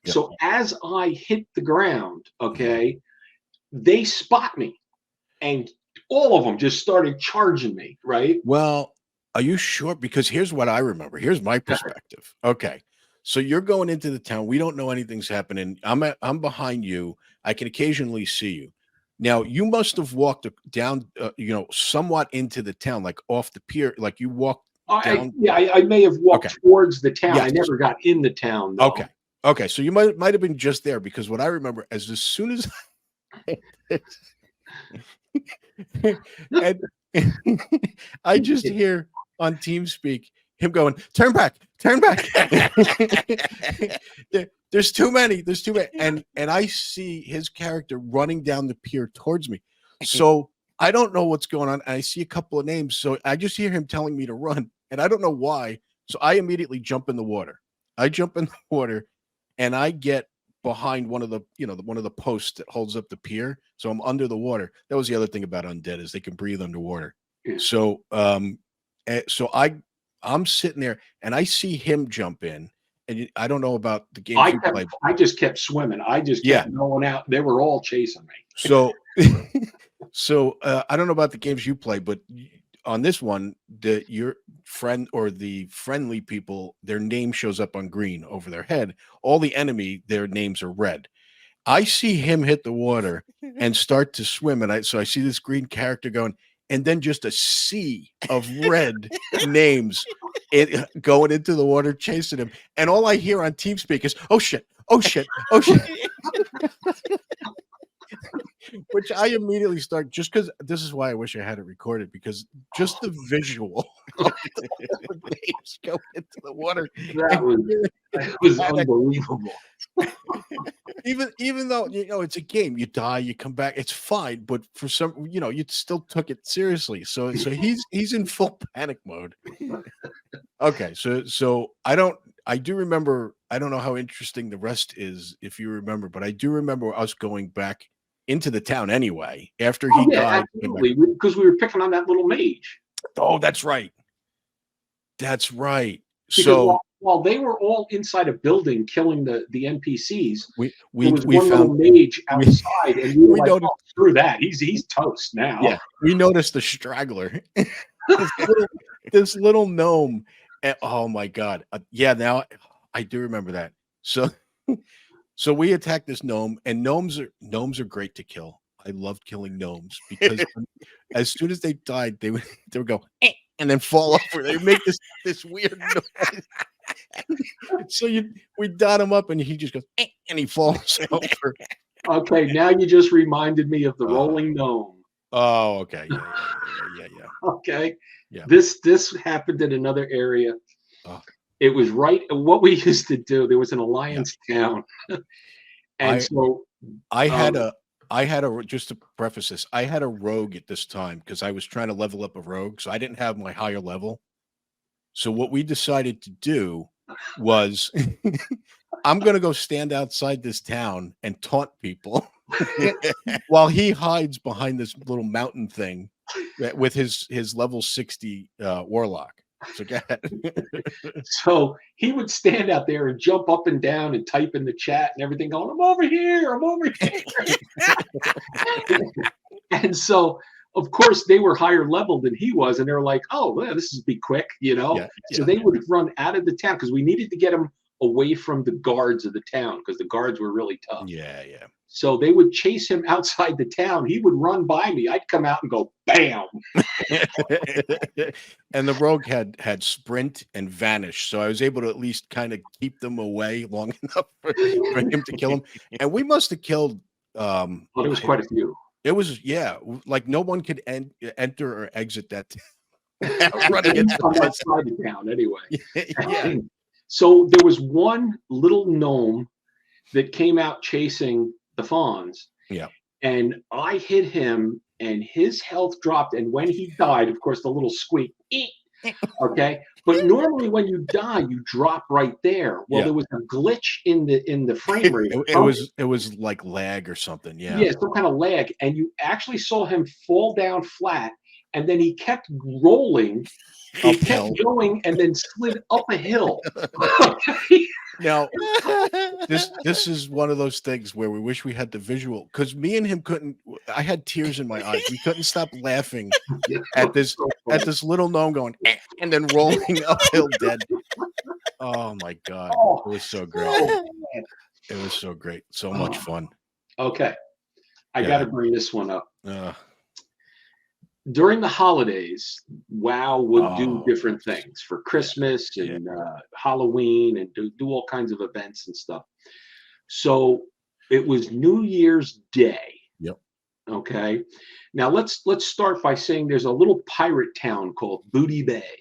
So as I hit the ground, okay, they spot me, and all of them just started charging me, right? Well, are you sure? Because here's what I remember. Here's my perspective. Okay, so you're going into the town. We don't know anything's happening. I'm behind you. I can occasionally see you. Now you must have walked down, somewhat into the town, like off the pier, like you walked down. I may have walked towards the town. Yes. I never got in the town, though. Okay, so you might have been just there, because what I remember as soon as and I just hear on TeamSpeak him going, turn back. There's too many. And I see his character running down the pier towards me. So I don't know what's going on. I see a couple of names. So I just hear him telling me to run, and I don't know why. So I immediately jump in the water. And I get behind one of the posts that holds up the pier. So I'm under the water. That was the other thing about undead, is they can breathe underwater. Yeah. So I'm sitting there and I see him jump in, and I don't know about the game. I just kept swimming. I just kept going out. They were all chasing me. So, I don't know about the games you play, but on this one, your friend or the friendly people, their name shows up on green over their head. All the enemy, their names are red. I see him hit the water and start to swim, and I see this green character going, and then just a sea of red names going into the water, chasing him. And all I hear on TeamSpeak is, oh shit. Which I immediately start, just because this is why I wish I had it recorded, because just the visual names going into the water. That was unbelievable. Even though it's a game, you die, you come back, it's fine. But for some, you still took it seriously. So he's in full panic mode. Okay, so I do remember. I don't know how interesting the rest is if you remember, but I do remember us going back into the town anyway after he died. Absolutely, because we were picking on that little mage. Oh, that's right. That's right. Because so while they were all inside a building killing the NPCs, we found little mage outside, and we were like, noticed, oh, screw that. He's toast now. Yeah, we noticed the straggler, this little gnome. And, oh my god, yeah. Now I do remember that. So we attacked this gnome, and gnomes are great to kill. I loved killing gnomes because as soon as they died, they would go and then fall over. They make this weird noise. So we dot him up, and he just goes and he falls over. Okay, now you just reminded me of the rolling gnome. Oh, okay, yeah. Okay, yeah. This happened in another area. It was right. What we used to do. There was an alliance town, and I had a just to preface this. I had a rogue at this time because I was trying to level up a rogue, so I didn't have my higher level. So what we decided to do was, I'm going to go stand outside this town and taunt people while he hides behind this little mountain thing with his level 60 warlock. So go ahead. So he would stand out there and jump up and down and type in the chat and everything, going, "I'm over here, I'm over here." And so, of course, they were higher level than he was, and they were like, "Oh, well, this is be quick," So they would run out of the town because we needed to get him away from the guards of the town because the guards were really tough. Yeah. So they would chase him outside the town. He would run by me. I'd come out and go, bam. And the rogue had sprint and vanish. So I was able to at least kind of keep them away long enough for him to kill him. And we must have killed. Well, there was quite a few. It was, like no one could enter or exit that running into on that side of town anyway. Yeah. So there was one little gnome that came out chasing the fawns. Yeah. And I hit him and his health dropped. And when he died, of course, the little squeak, okay. But normally when you die, you drop right there. Well, there was a glitch in the frame rate. It was like lag or something. Yeah. Yeah, some kind of lag. And you actually saw him fall down flat. And then he kept rolling. He kept going and then slid up a hill. Now, this is one of those things where we wish we had the visual, because me and him couldn't. I had tears in my eyes. We couldn't stop laughing at this little gnome going and then rolling uphill dead. Oh my god, it was so great. It was so great. So much fun. Okay, I got to bring this one up. During the holidays, WoW would do different things for Christmas and Halloween and do all kinds of events and stuff. So it was New Year's Day. Yep. Okay. Now let's start by saying there's a little pirate town called Booty Bay,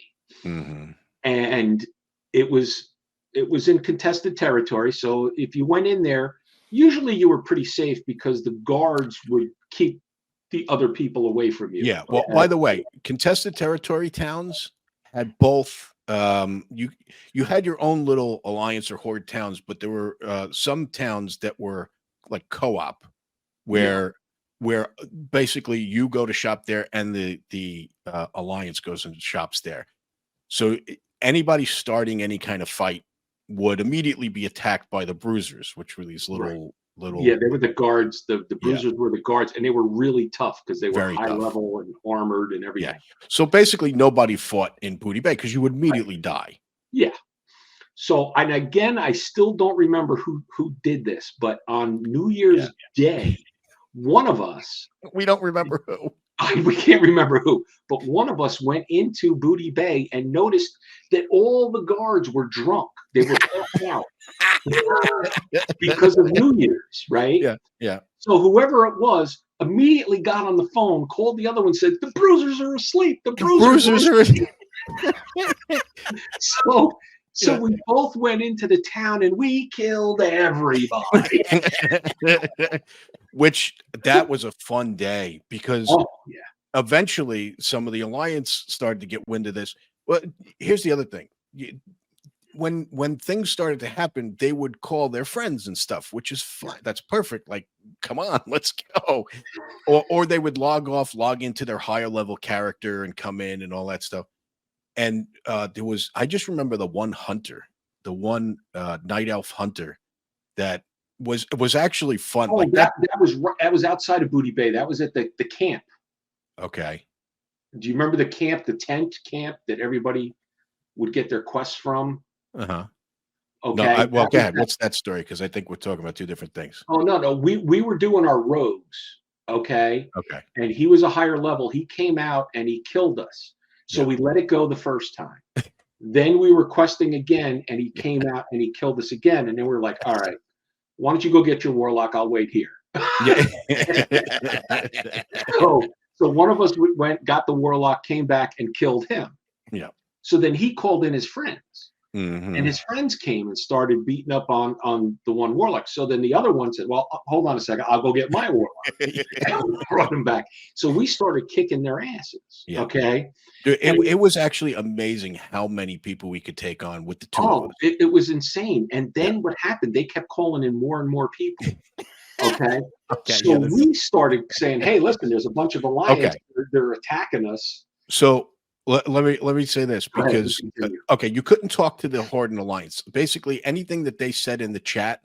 and it was in contested territory. So if you went in there, usually you were pretty safe because the guards would keep the other people away from you. Yeah. Well, by the way, contested territory towns had both. You had your own little alliance or horde towns, but there were some towns that were like co-op, where basically you go to shop there and the alliance goes and shops there. So anybody starting any kind of fight would immediately be attacked by the bruisers, which were these little. Yeah, they were the guards. The bruisers were the guards, and they were really tough because they were very high tough. level and armored and everything. Yeah. So basically, nobody fought in Booty Bay because you would immediately die. Yeah. So, and again, I still don't remember who did this, but on New Year's Day, one of us. We don't remember who. We can't remember who, but one of us went into Booty Bay and noticed that all the guards were drunk. They were passed out because of New Year's, right? Yeah. So whoever it was immediately got on the phone, called the other one, said, "The bruisers are asleep. The bruisers are asleep." So Yeah. we both went into the town and we killed everybody. Which that was a fun day because Oh, yeah. eventually some of the alliance started to get wind of this. Well, here's the other thing. When things started to happen, they would call their friends and stuff, which is fine. That's perfect. Like, come on, let's go. Or they would log off, log into their higher level character and come in and all that stuff. And I just remember the one hunter, the one night elf hunter that was actually fun. Oh, Like that was outside of Booty Bay. That was at the camp. Okay. Do you remember the camp, the tent camp that everybody would get their quests from? Uh-huh. Okay. Well, go ahead. What's that story? Because I think we're talking about two different things. Oh, no. We were doing our rogues. Okay. Okay. And he was a higher level. He came out and he killed us. So we let it go the first time. Then we were questing again, and he came out and he killed us again. And then we were like, all right, why don't you go get your warlock? I'll wait here. Yeah. So one of us went, got the warlock, came back and killed him. Yeah. So then he called in his friends. Mm-hmm. And his friends came and started beating up on the one warlock. So then the other one said, well, hold on a second. I'll go get my warlock. And we brought him back. So we started kicking their asses. Yeah. Okay. Dude, it was actually amazing how many people we could take on with the two of us. It was insane. And then what happened? They kept calling in more and more people. Okay. So we started saying, hey, listen, there's a bunch of alliance. They're attacking us. So let me say this, because you couldn't talk to the Horde and Alliance. Basically, anything that they said in the chat,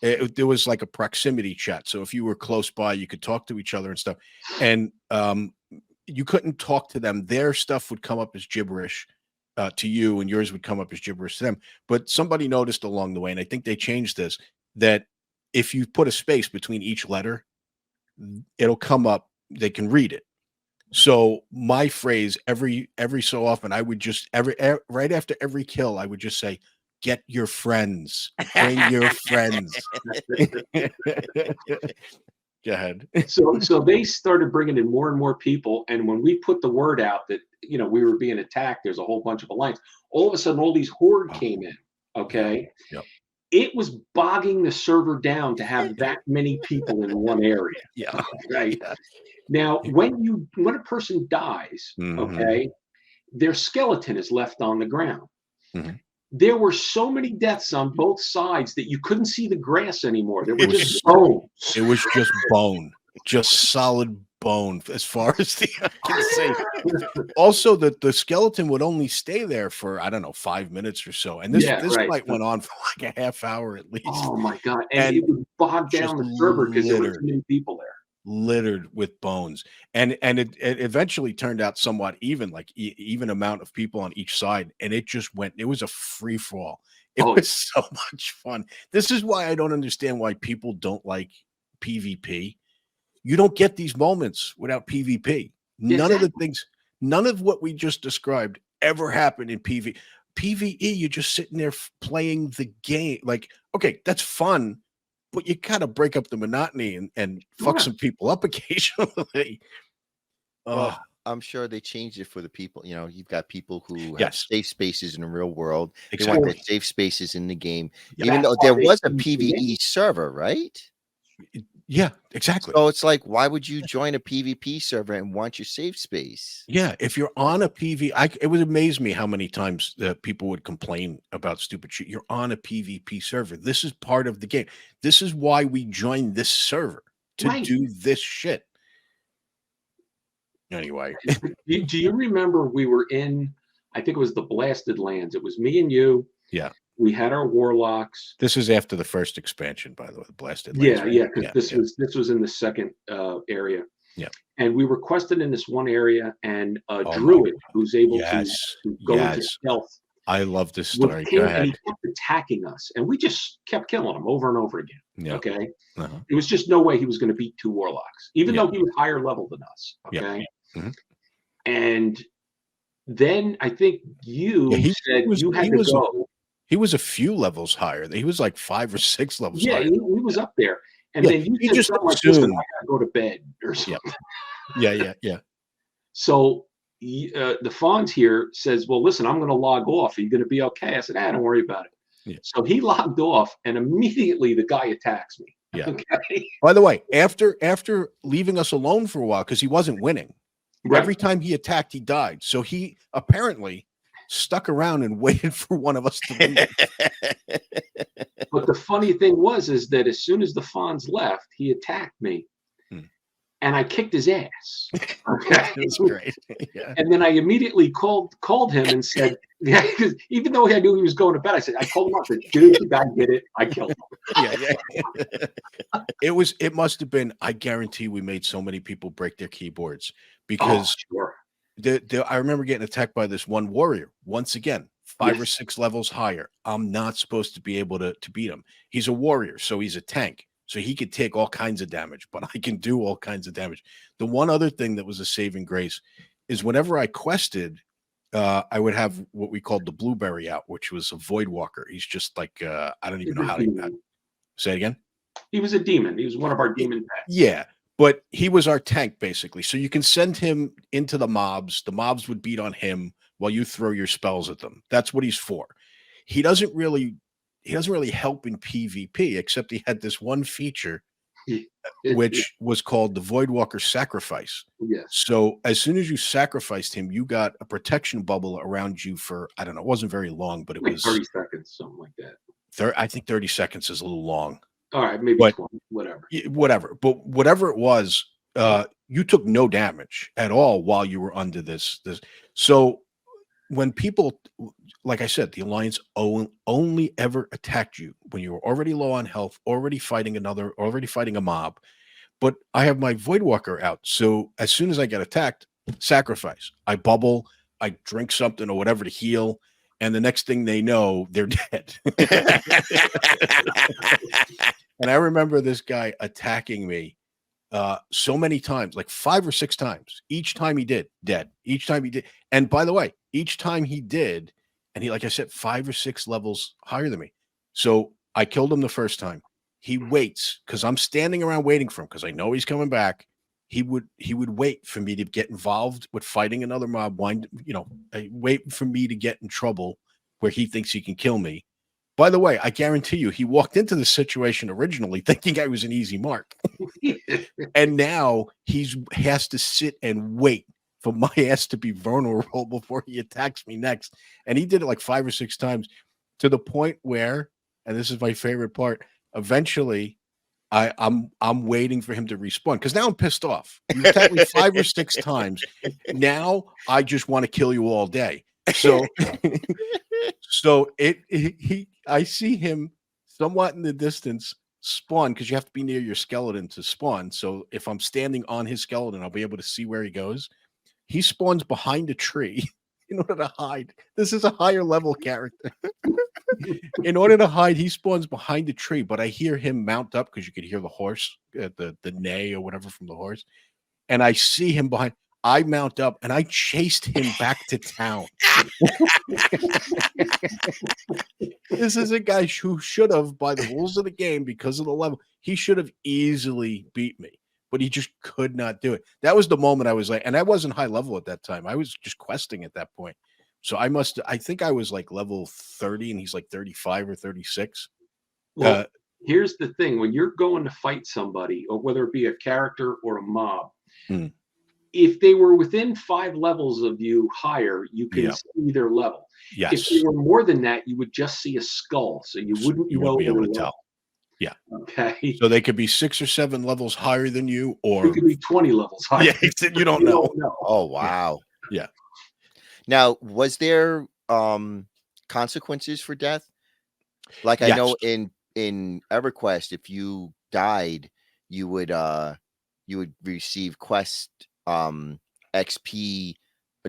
there was like a proximity chat. So if you were close by, you could talk to each other and stuff. And you couldn't talk to them. Their stuff would come up as gibberish to you, and yours would come up as gibberish to them. But somebody noticed along the way, and I think they changed this, that if you put a space between each letter, it'll come up. They can read it. So my phrase every so often, I would just right after every kill, I would just say, "Get your friends, bring your friends." Go ahead. So they started bringing in more and more people, and when we put the word out that we were being attacked, there's a whole bunch of alliance. All of a sudden, all these Horde came in. Okay. Yep. It was bogging the server down to have that many people in one area. Yeah. Right. Yeah. Now, when a person dies, okay, their skeleton is left on the ground. Mm-hmm. There were so many deaths on both sides that you couldn't see the grass anymore. There were just bones. It was just bone, just solid bone, as far as the eye can see. Also, the skeleton would only stay there for, I don't know, 5 minutes or so. And this fight went on for like a half hour at least. Oh my God. And it would bog down the server because there were too many people there. Littered with bones, and it eventually turned out somewhat even, like even amount of people on each side, and it just went. It was a free fall. It was so much fun. This is why I don't understand why people don't like PvP. You don't get these moments without PvP. None of the things, none of what we just described ever happened in PvE. You're just sitting there playing the game. Like, okay, that's fun, but you kind of break up the monotony and fuck some people up occasionally. Well, I'm sure they changed it for the people. You've got people who have safe spaces in the real world. Exactly. They want their safe spaces in the game, even though there was a PvE server, right? Yeah, exactly. So it's like, why would you join a PvP server and want your safe space? Yeah, if you're on a it would amaze me how many times people would complain about stupid shit. You're on a PvP server. This is part of the game. This is why we joined this server, to do this shit. Anyway. Do you remember we were in, I think it was the Blasted Lands. It was me and you. Yeah. We had our warlocks. This is after the first expansion, by the way, the Blasted Lands. Yeah, because this was in the second area. Yeah. And we were quested in this one area, and a druid who's able to go into stealth. I love this story. Go ahead. And he kept attacking us, and we just kept killing him over and over again. Yeah. Okay. It was just no way he was going to beat two warlocks, even though he was higher level than us. Okay. Yeah. Mm-hmm. And then I think you said you had to go. He was a few levels higher. He was like 5 or 6 levels higher. Yeah, he was up there. And then you just like, listen, I gotta go to bed or something. Yeah. So the Fonz here says, well, listen, I'm going to log off. Are you going to be okay? I said, don't worry about it. Yeah. So he logged off, and immediately the guy attacks me. Yeah. Okay. By the way, after leaving us alone for a while, because he wasn't winning, Right. every time he attacked, he died. So he apparently stuck around and waited for one of us to leave. But the funny thing is that as soon as the Fonz left, he attacked me. And I kicked his ass. Okay. That's great. Yeah. And then I immediately called him and said, yeah, because even though I knew he was going to bed, I called him up and said, dude, the guy did it. I killed him. Yeah. It must have been, I guarantee we made so many people break their keyboards because sure. I remember getting attacked by this one warrior once again, 5 or 6 levels higher. I'm not supposed to be able to beat him. He's a warrior, so he's a tank. So he could take all kinds of damage, but I can do all kinds of damage. The one other thing that was a saving grace is whenever I quested, I would have what we called the blueberry out, which was a void walker. He's just like, I don't even know how to say it again. He was a demon. He was one of our demon pets. Yeah, but he was our tank basically. So you can send him into the mobs. The mobs would beat on him while you throw your spells at them. That's what he's for. He doesn't really help in PvP, except he had this one feature, which was called the Voidwalker Sacrifice. Yes. So as soon as you sacrificed him, you got a protection bubble around you for, I don't know, it wasn't very long, but it was 30 seconds, something like that. I think 30 seconds is a little long. All right, maybe 20, whatever. Whatever. But whatever it was, you took no damage at all while you were under this. So when people, like I said, the Alliance only ever attacked you when you were already low on health, already fighting a mob. But I have my Voidwalker out. So as soon as I get attacked, sacrifice. I bubble, I drink something or whatever to heal. And the next thing they know, they're dead. And I remember this guy attacking me so many times, like 5 or 6 times. Each time he did, dead. Each time he did. And by the way, each time he did, and he, like I said, 5 or 6 levels higher than me. So I killed him the first time. He waits because I'm standing around waiting for him because I know he's coming back. He would wait for me to get involved with fighting another mob. Wait for me to get in trouble where he thinks he can kill me. By the way, I guarantee you, he walked into the situation originally thinking I was an easy mark. And now he has to sit and wait for my ass to be vulnerable before he attacks me next. And he did it like 5 or 6 times to the point where, and this is my favorite part, eventually I'm waiting for him to respawn because now I'm pissed off. You attacked me 5 or 6 times. Now I just want to kill you all day. So I see him somewhat in the distance spawn because you have to be near your skeleton to spawn. So if I'm standing on his skeleton, I'll be able to see where he goes. He spawns behind a tree in order to hide. This is a higher level character. In order to hide, he spawns behind a tree, but I hear him mount up because you could hear the horse, the neigh or whatever from the horse. And I see him behind. I mount up and I chased him back to town. This is a guy who should have, by the rules of the game, because of the level, he should have easily beat me, but he just could not do it. That was the moment I was like, and I wasn't high level at that time. I was just questing at that point. So I think I was like level 30 and he's like 35 or 36. Well, here's the thing. When you're going to fight somebody, or whether it be a character or a mob, if they were within 5 levels of you higher, you can see their level. Yes. If they were more than that, you would just see a skull. So you wouldn't be able to tell. Yeah. Okay. So they could be 6 or 7 levels higher than you, or it could be 20 levels higher. Yeah, you don't know. Oh, wow. Yeah. Now, was there consequences for death? Like I know in EverQuest, if you died, you would receive quest XP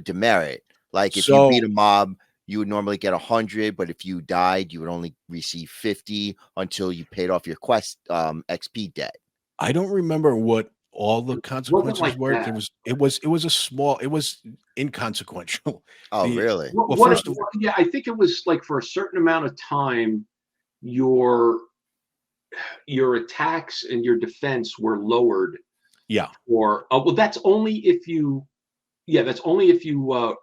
demerit. Like if you beat a mob, you would normally get 100, but if you died, you would only receive 50 until you paid off your quest XP debt. I don't remember what all the consequences were. It was inconsequential. Oh, really? Well, yeah, I think it was like for a certain amount of time, your attacks and your defense were lowered. Yeah. Or well, that's only if you Yeah, that's only if you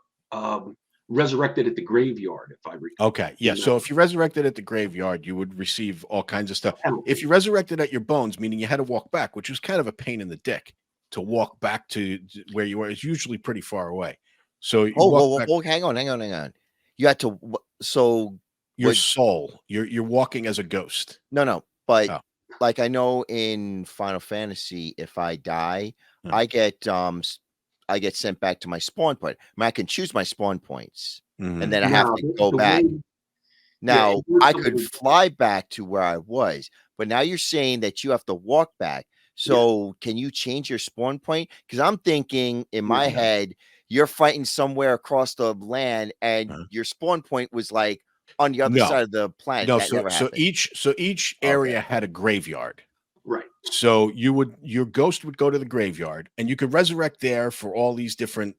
resurrected at the graveyard, if I recall. Okay, yeah. So if you resurrected at the graveyard, you would receive all kinds of stuff. If you resurrected at your bones, meaning you had to walk back, which was kind of a pain in the dick to walk back to where you were, it's usually pretty far away. So you Oh, walk whoa, back. whoa, hang on, hang on, hang on. You had to. So Your would soul, you're walking as a ghost. no, but Oh, like I know in Final Fantasy, if I die, yeah. I get I get sent back to my spawn point. I mean, I can choose my spawn points, and then I have Now, to go the back. way, yeah, Now, I could fly back to where I was, but now you're saying that you have to walk back. yeah, So, can you change your spawn point? Because I'm thinking in my no, head, you're fighting somewhere across the land, and Uh-huh. your spawn point was like on the other No, side of the planet. no. That So never so happened. each Okay. area had a graveyard. right. So your ghost would go to the graveyard, and you could resurrect there for all these different,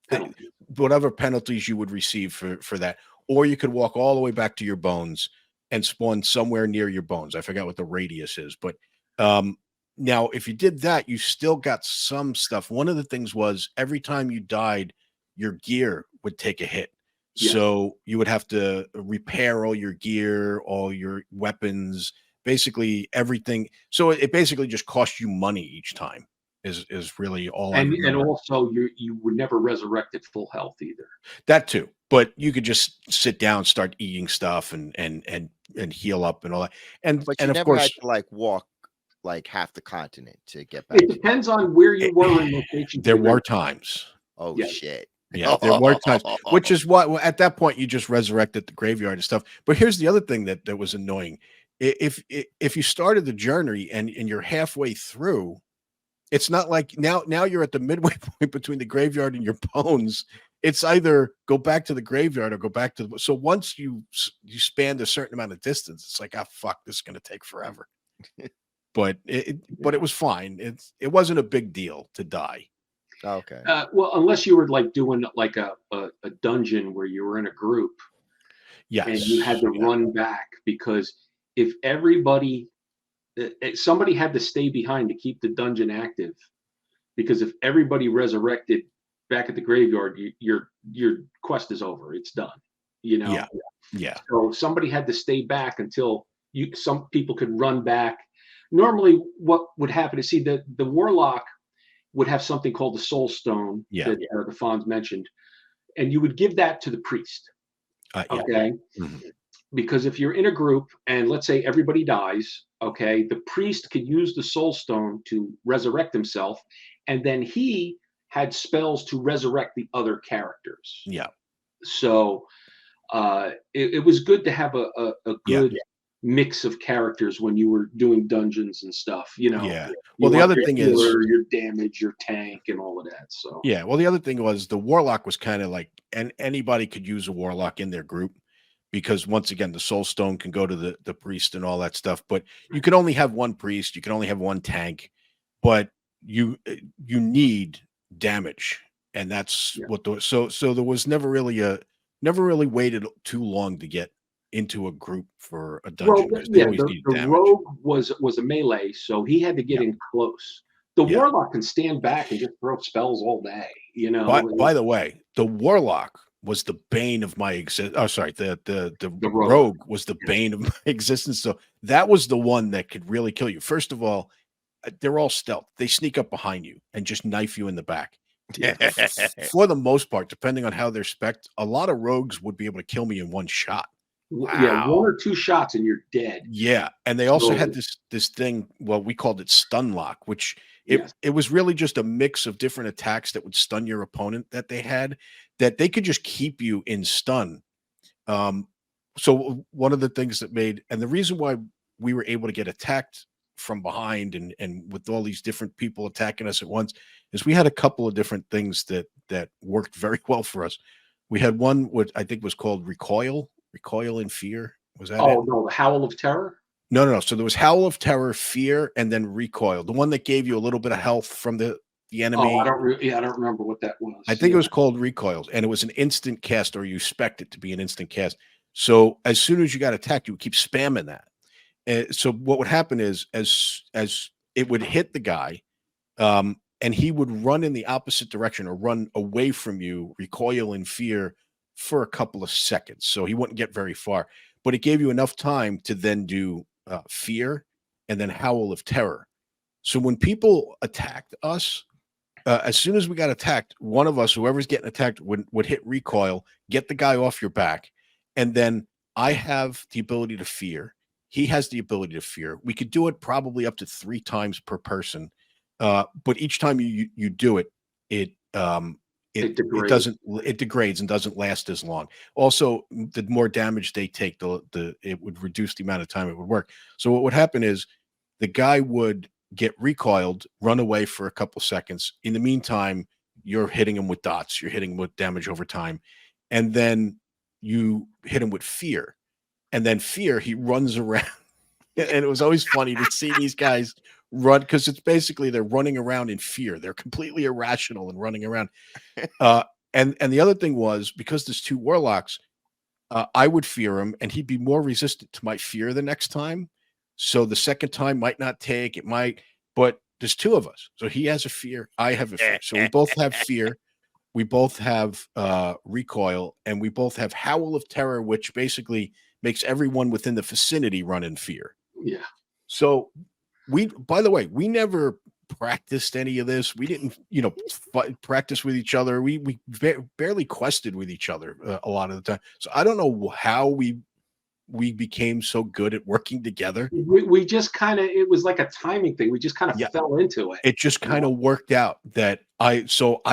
Penalty. whatever penalties you would receive for that, or you could walk all the way back to your bones and spawn somewhere near your bones. I forgot what the radius is, but um, now if you did that, you still got some stuff. One of the things was every time you died, your gear would take a hit. Yes. So you would have to repair all your gear, all your weapons, basically everything. So it basically just costs you money each time. Is really all I And remember. also you would never resurrect at full health either. That too, but you could just sit down, start eating stuff, and heal up and all that. But And you of never had course, to like walk like half the continent to get It back to your. depends on where you it, were in location to there the were graveyard. times. Oh Yeah. shit. Yeah, there were times, which is what at that point you just resurrected the graveyard and stuff. But here's the other thing that was annoying: if you started the journey and you're halfway through, it's not like now you're at the midway point between the graveyard and your bones. It's either go back to the graveyard or go back to the. So once you spanned a certain amount of distance, it's like, ah, fuck, this is going to take forever. But it was fine. It wasn't a big deal to die. Okay. Well, unless you were like doing like a dungeon where you were in a group and you had Yes. to Yeah. run back, because if somebody had to stay behind to keep the dungeon active, because if everybody resurrected back at the graveyard, your quest is over. It's done. You know. Yeah. Yeah. So somebody had to stay back until some people could run back. Normally, what would happen is, see, the warlock would have something called the soul stone Yeah. that the Fonz mentioned, and you would give that to the priest. Yeah. Okay. Mhm. Because if you're in a group and let's say everybody dies, okay, the priest could use the soul stone to resurrect himself, and then he had spells to resurrect the other characters. Yeah. So it was good to have a Yeah. good mix of characters when you were doing dungeons and stuff. You know, Yeah. you Well, the want other your thing is, healer, your damage, your tank, and all of that. So yeah. Well, the other thing was the warlock was kind of like, and anybody could use a warlock in their group because once again, the soul stone can go to the priest and all that stuff. But you can only have one priest. You can only have one tank. But you need damage, and that's yeah. what the so there was never really waited too long to get into a group for a Well, dungeon because they always needed the damage. rogue was a melee, so he had to get Yeah. in close. The Yeah. warlock can stand back and just throw spells all day. You know, By the way, the warlock was the bane of my existence. Oh, sorry, the the rogue. rogue was the bane of my existence. So that was the one that could really kill you. First of all, they're all stealth. They sneak up behind you and just knife you in the back. Yeah. For the most part, depending on how they're spec'd, a lot of rogues would be able to kill me in one shot. Yeah, one Wow. or two shots and you're dead. Yeah, and they also had So this thing. Well, we called it stun lock, which yes, it was really just a mix of different attacks that would stun your opponent that they had that they could just keep you in stun. Um, so one of the things that made and the reason why we were able to get attacked from behind and with all these different people attacking us at once is we had a couple of different things that worked very well for us. We had one what I think was called recoil and fear. Was that it? oh no, the howl of terror. No, no, no. So there was Howl of Terror, Fear, and then Recoil. The one that gave you a little bit of health from the Oh, enemy. I don't remember what that was. I think it Yeah. was called Recoil, and it was an instant cast, or you expect it to be an instant cast. So as soon as you got attacked, you would keep spamming that. And so what would happen is, as it would hit the guy, and he would run in the opposite direction or run away from you, recoil in fear for a couple of seconds. So he wouldn't get very far, but it gave you enough time to then do fear and then howl of terror. So when people attacked us, as soon as we got attacked, one of us, whoever's getting attacked, would hit recoil, get the guy off your back, and then I have the ability to fear. He has the ability to fear. We could do it probably up to 3 times per person, but each time you do it, it degrades and doesn't last as long. Also, the more damage they take, it would reduce the amount of time it would work. So what would happen is the guy would get recoiled, run away for a couple seconds. In the meantime, you're hitting him with dots, you're hitting him with damage over time, and then you hit him with fear. And then fear, he runs around. And it was always funny to see these guys run, because it's basically they're running around in fear. They're completely irrational and running around. And the other thing was, because there's 2 warlocks, I would fear him, and he'd be more resistant to my fear the next time. So the second time might not take, it might, but there's 2 of us. So he has a fear, I have a fear. So we both have fear. We both have recoil, and we both have howl of terror, which basically makes everyone within the vicinity run in fear. Yeah. So by the way, we never practiced any of this. We didn't, practice with each other. We barely quested with each other a lot of the time. So I don't know how we became so good at working together. We just kind of, it was like a timing thing. We just kind of fell into it. It just kind of worked out that I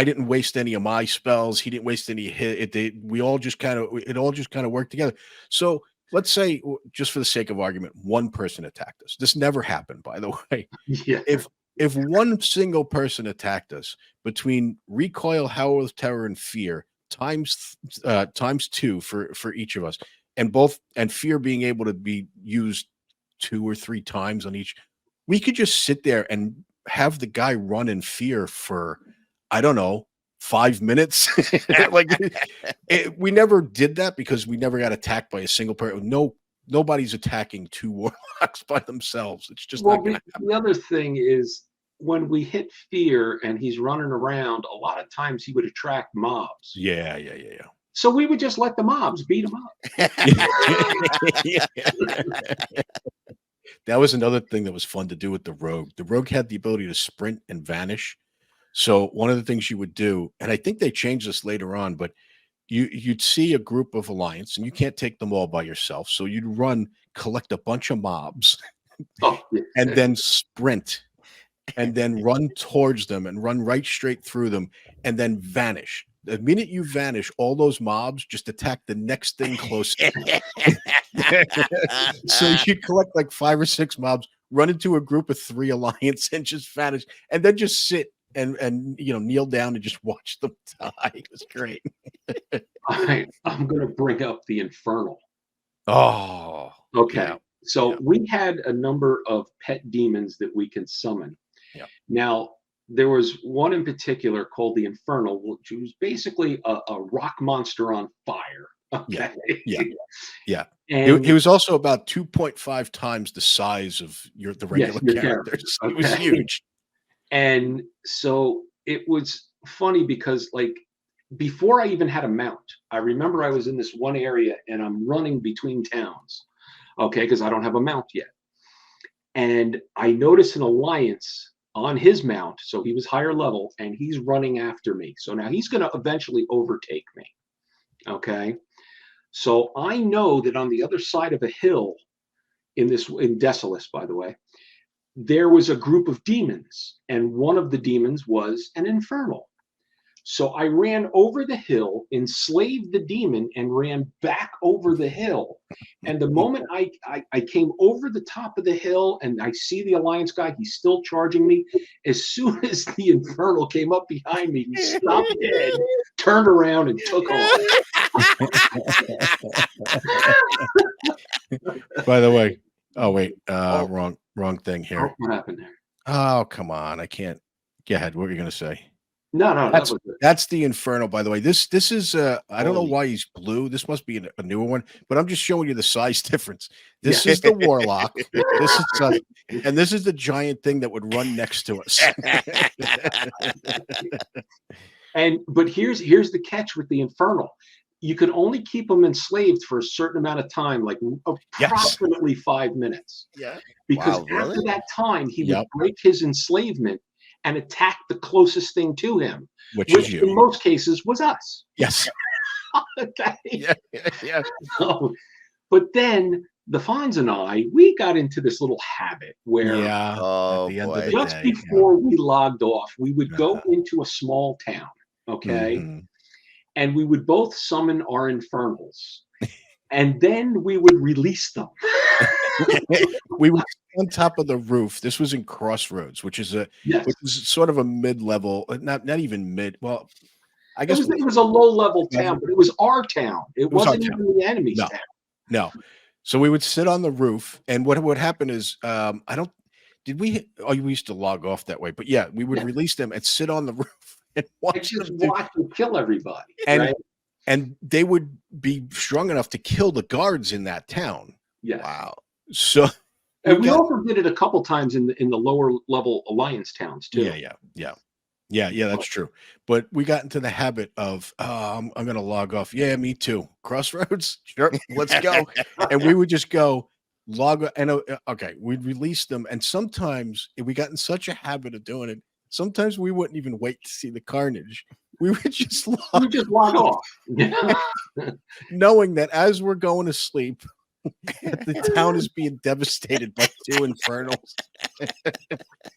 didn't waste any of my spells. He didn't waste any hit. It all just kind of worked together. So let's say, just for the sake of argument, one person attacked us. This never happened, by the way. Yeah. If one single person attacked us, between recoil, howl of terror, and fear, times 2 for each of us, and fear being able to be used 2 or 3 times on each, we could just sit there and have the guy run in fear for, I don't know, 5 minutes. We never did that because we never got attacked by a single person. Nobody's attacking 2 warlocks by themselves. It's just not going to happen. The other thing is, when we hit fear and he's running around, a lot of times he would attract mobs. Yeah. So we would just let the mobs beat him up. That was another thing that was fun to do with the rogue. The rogue had the ability to sprint and vanish. So one of the things you would do, and I think they changed this later on, but you'd see a group of alliance, and you can't take them all by yourself. So you'd collect a bunch of mobs, and then sprint, and then run towards them and run right straight through them, and then vanish. The minute you vanish, all those mobs just attack the next thing closer. So you collect like 5 or 6 mobs, run into a group of 3 alliance, and just vanish, and then just sit and kneel down and just watch them die. It was great. I'm going to bring up the Infernal. Oh, okay. Yeah. So we had a number of pet demons that we can summon. Yeah. Now, there was one in particular called the Infernal, which was basically a rock monster on fire. Okay. Yeah. And he was also about 2.5 times the size of the regular characters. Okay. It was huge. And so it was funny because, like, before I even had a mount, I remember I was in this one area and I'm running between towns, okay, because I don't have a mount yet. And I noticed an alliance on his mount, so he was higher level, and he's running after me. So now he's going to eventually overtake me, okay? So I know that on the other side of a hill, in Desolus, by the way, there was a group of demons, and one of the demons was an Infernal. So I ran over the hill, enslaved the demon, and ran back over the hill. And the moment I came over the top of the hill and I see the Alliance guy, he's still charging me. As soon as the Infernal came up behind me, he stopped dead, turned around, and took off. By the way, wrong thing here. What happened there? Oh, come on. I can't. Go ahead. What were you going to say? No, no, That's that was it. that's the Infernal, by the way. This is I don't know Holy- why he's blue. This must be a newer one, but I'm just showing you the size difference. This Yeah. is the Warlock. This is us, and this is the giant thing that would run next to us. But here's the catch with the Infernal. You could only keep them enslaved for a certain amount of time, like Yes. approximately 5 minutes. Yeah. Because Wow, really? after that time, he would Yep. break his enslavement and attack the closest thing to him, Which is which you. in most cases was us. Yes. Okay. Yeah. Yeah. So, but then the Fonz and I, we got into this little habit where Yeah. At Oh the end of the boy. just day. before we logged off, we would go Uh-huh. into a small town, okay? Mhm. And we would both summon our infernals. And then we would release them. We were on top of the roof. This was in Crossroads, which is Yes. sort of a mid-level, not even mid. Well, I It guess was a low level town, but it was our town. It was our wasn't town. even the enemy's No. town. No. So we would sit on the roof, and what would happen is, I don't did we oh, we used to log off that way, but yeah, we would Yeah. release them and sit on the roof and And watch just them do, watch them kill everybody. and right? and they would be strong enough to kill the guards in that town. Yes. Wow. So And we got- also did it a couple times in the lower level alliance towns too. yeah, that's true. But we got into the habit of, I'm going to log off. Yeah, me too. Crossroads, sure, let's go. And we would just go log and okay, we'd release them. And sometimes we got in such a habit of doing it. Sometimes we wouldn't even wait to see the carnage. We would just We log, just log off. knowing that as we're going to sleep, the town is being devastated by 2 infernals. But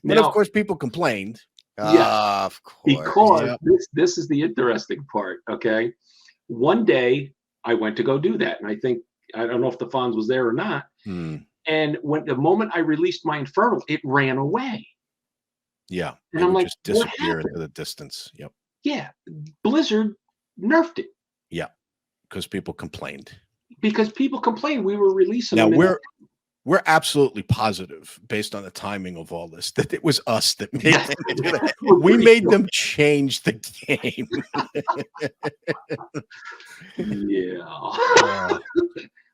Now, of course, people complained. Ah, of course. because Yeah. this is the interesting part. Okay, one day I went to go do that, and I don't know if the Fonz was there or not. Hmm. And when the moment I released my infernal, it ran away. Yeah, And it I'm would like, just "What disappear happened?" into the distance. Yep. Yeah, Blizzard nerfed it Yeah, because people complained. because people complained we were releasing Now them. we're absolutely positive, based on the timing of all this, that it was us that made them do that. We're We pretty made sure. them change the game. Yeah,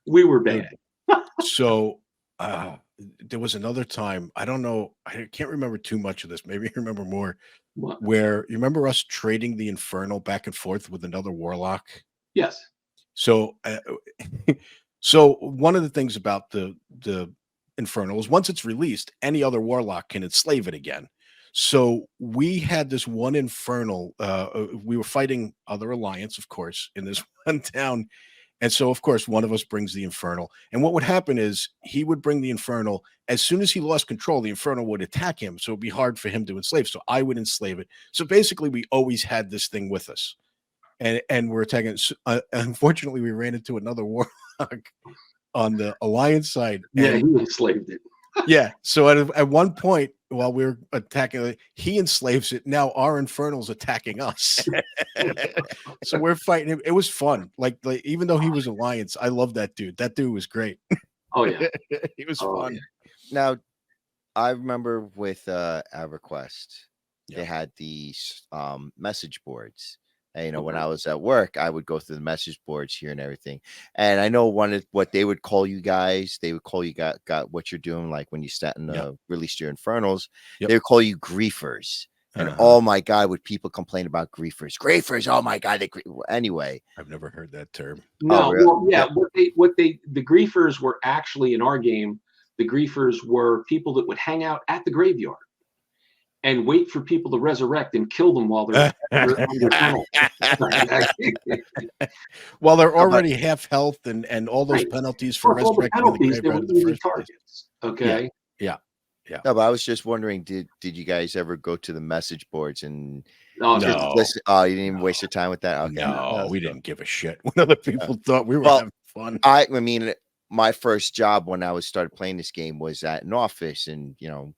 we were bad. So there was another time. I don't know. I can't remember too much of this. Maybe you remember more. What? Where you remember us trading the Infernal back and forth with another Warlock. Yes. So, so one of the things about the Infernal is once it's released, any other Warlock can enslave it again. So we had this one Infernal. We were fighting other Alliance, of course, in this one town, and so of course one of us brings the Infernal. And what would happen is he would bring the Infernal. As soon as he lost control, the Infernal would attack him. So it'd be hard for him to enslave. So I would enslave it. So basically, we always had this thing with us. And we're attacking. Unfortunately, we ran into another Warlock on the Alliance side. Yeah, And, he enslaved it. yeah. So at one point, while we were attacking, he enslaves it. Now our Infernal's attacking us. So we're fighting him. It was fun. Like even though he was Alliance, I love that dude. That dude was great. Oh yeah. He was Oh, fun. yeah. Now, I remember with EverQuest, Yeah. they had these message boards. And, when Okay. I was at work, I would go through the message boards here and everything. And I know what they would call you guys. They would call you got what you're doing, like when you start and released your Infernals. Yep. They would call you griefers. And Uh-huh. oh my God, would people complain about griefers? Griefers, oh my God. Anyway. I've never heard that term. No, really? well, yeah. The griefers were actually in our game. The griefers were people that would hang out at the graveyard and wait for people to resurrect and kill them while they're on their tunnel. Well, they're already half health and all those Right. penalties for For all the resurrecting in the penalties, they graveyard were in the easy first place. targets. Okay. No, but I was just wondering, did you guys ever go to the message boards and No, just No. listen? Oh, you didn't even waste your time with that? Okay. No, we cool. didn't give a shit what other people thought. We were Well, having fun. I mean, my first job when I started playing this game was at an office, and your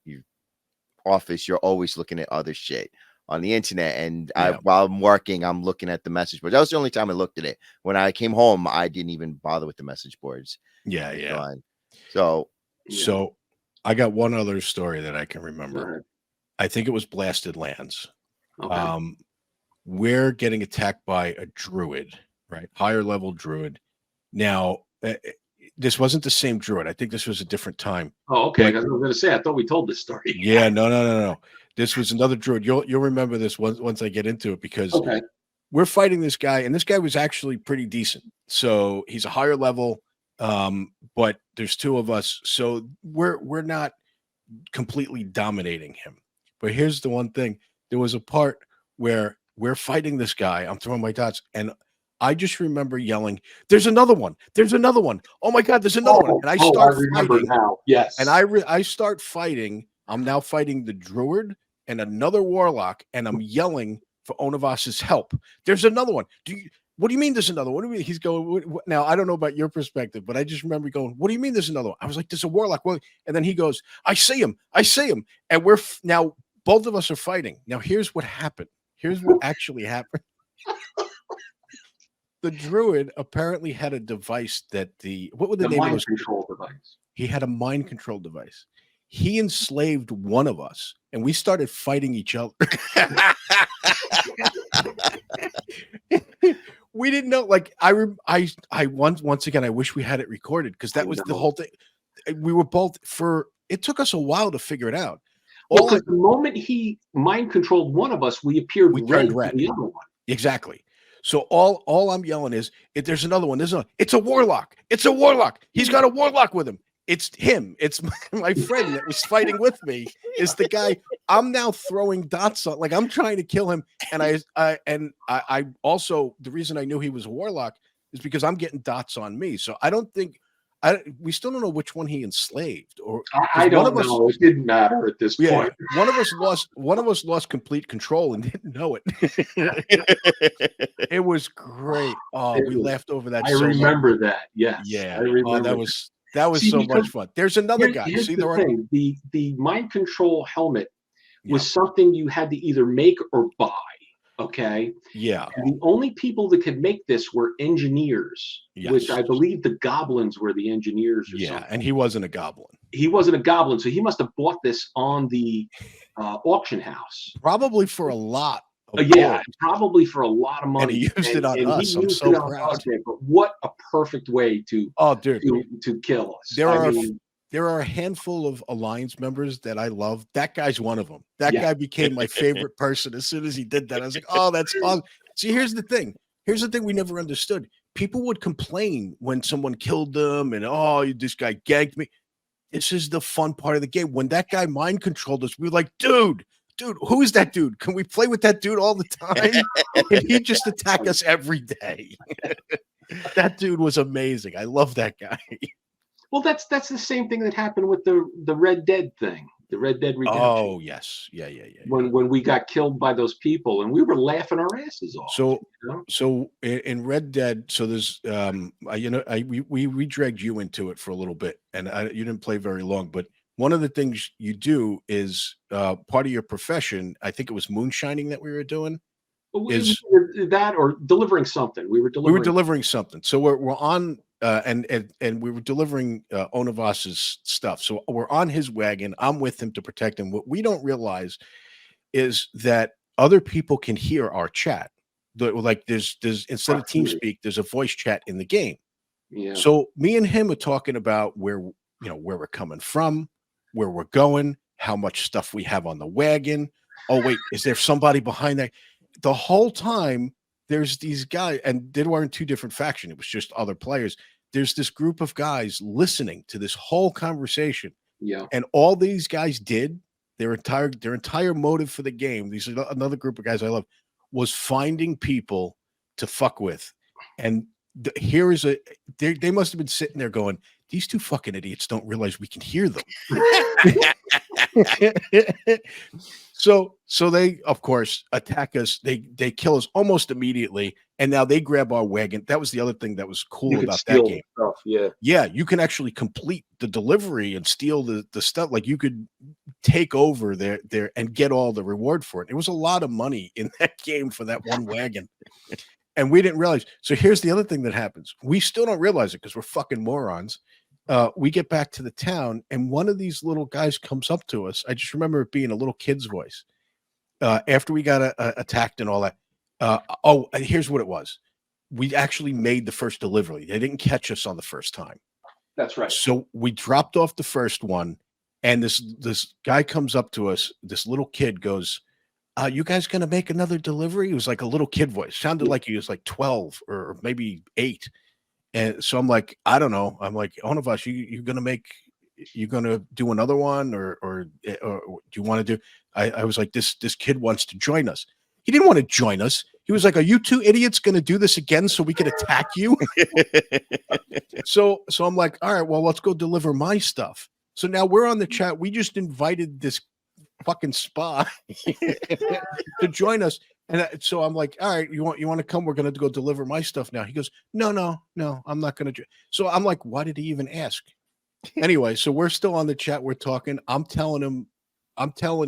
office, you're always looking at other shit on the internet. And Yeah. while I'm working, I'm looking at the message boards. That was the only time I looked at it. When I came home, I didn't even bother with the message boards. Yeah, yeah. Gone. So Yeah. So I got one other story that I can remember. Right. I think it was Blasted Lands. Okay. we're getting attacked by a druid, right? Higher level druid. Now, this wasn't the same druid. I think this was a different time. Oh, okay. But, I was going to say, I thought we told this story. Yeah, no. This was another druid. You'll remember this once I get into it, because we're fighting this guy, and this guy was actually pretty decent. So he's a higher level, but there's two of us, so we're not completely dominating him. But here's the one thing: there was a part where we're fighting this guy. I'm throwing my dots, and I just remember yelling, "There's another one! There's another one! Oh my God, there's another one!" And I start fighting. Now. Yes, and I start fighting. I'm now fighting the druid and another warlock, and I'm yelling for Onavas's help. There's another one. What do you mean there's another one? What do you mean? He's going, what? Now, I don't know about your perspective, but I just remember going, what do you mean there's another one? I was like, there's a warlock. And then he goes, I see him. And we're now, both of us are fighting. Now, here's what happened. Here's what actually happened. The druid apparently had a device that what would the name of mind control device? He had a mind control device. He enslaved one of us, and we started fighting each other. We didn't know. Like I once again, I wish we had it recorded, because that was the whole thing. We were both it took us a while to figure it out. Well, because the moment he mind controlled one of us, we appeared red. The other one. Exactly. So all I'm yelling is, if there's another one, it's a warlock. It's a warlock. He's got a warlock with him. It's him. It's my friend that was fighting with me is the guy. I'm now throwing dots on, like I'm trying to kill him. And I also, the reason I knew he was a warlock is because I'm getting dots on me. So I don't think we still don't know which one he enslaved, or I don't know. It didn't matter at this point. One of us lost complete control and didn't know it. It was great. Oh, we laughed over that. I remember that. Yes. Yeah. I remember that was so much fun. There's another guy. See, the mind control helmet was something you had to either make or buy. Okay. Yeah. And the only people that could make this were engineers, which I believe the goblins were the engineers. Or something. And he wasn't a goblin. He wasn't a goblin, so he must have bought this on the auction house. Probably for a lot. Probably for a lot of money. And he used it on us. I'm so proud. But what a perfect way to kill us. There are a handful of Alliance members that I love. That guy's one of them. That guy became my favorite person as soon as he did that. I was like, oh, that's awesome. See, here's the thing. Here's the thing we never understood. People would complain when someone killed them and, oh, this guy ganked me. This is the fun part of the game. When that guy mind controlled us, we were like, dude, who is that dude? Can we play with that dude all the time? And he'd just attack us every day. That dude was amazing. I love that guy. Well, that's the same thing that happened with the Red Dead thing, the Red Dead Redemption. Oh yes, yeah. When we got killed by those people, and we were laughing our asses off. So in Red Dead, so there's we dragged you into it for a little bit, and you didn't play very long, but one of the things you do is part of your profession. I think it was moonshining that we were doing. Is that or delivering something? We were delivering something. So we're on. And we were delivering Onavas's stuff. So we're on his wagon. I'm with him to protect him. What we don't realize is that other people can hear our chat. Like there's instead of TeamSpeak, there's a voice chat in the game. Yeah. So me and him are talking about where we're coming from, where we're going, how much stuff we have on the wagon. Oh wait, is there somebody behind that? The whole time. There's these guys, and they weren't two different factions. It was just other players. There's this group of guys listening to this whole conversation. Yeah. And all these guys did, their entire motive for the game, these are another group of guys I love, was finding people to fuck with. And here is they must have been sitting there going, these two fucking idiots don't realize we can hear them. So they, of course, attack us. They kill us almost immediately, and now they grab our wagon. That was the other thing that was cool about that game. Stuff, yeah, you can actually complete the delivery and steal the stuff. Like you could take over there and get all the reward for it. It was a lot of money in that game for that one wagon. And we didn't realize. So here's the other thing that happens. We still don't realize it because we're fucking morons. We get back to the town, and one of these little guys comes up to us. I just remember it being a little kid's voice. After we got attacked and all that, Here's what it was. We actually made the first delivery. They didn't catch us on the first time. That's right. So we dropped off the first one, and this guy comes up to us. This little kid goes, "You guys gonna make another delivery?" It was like a little kid voice. Sounded like he was like 12 or maybe 8. And so I'm like, I don't know. I'm like, one of us, you gonna do another one, or do you want to do? I was like, this kid wants to join us. He didn't want to join us. He was like, "Are you two idiots going to do this again so we can attack you?" So I'm like, "All right, well, let's go deliver my stuff." So now we're on the chat. We just invited this fucking spa to join us. And so I'm like, "All right, you want to come? We're going to go deliver my stuff now." He goes, No, I'm not going to." So I'm like, why did he even ask? Anyway, so we're still on the chat. We're talking. I'm telling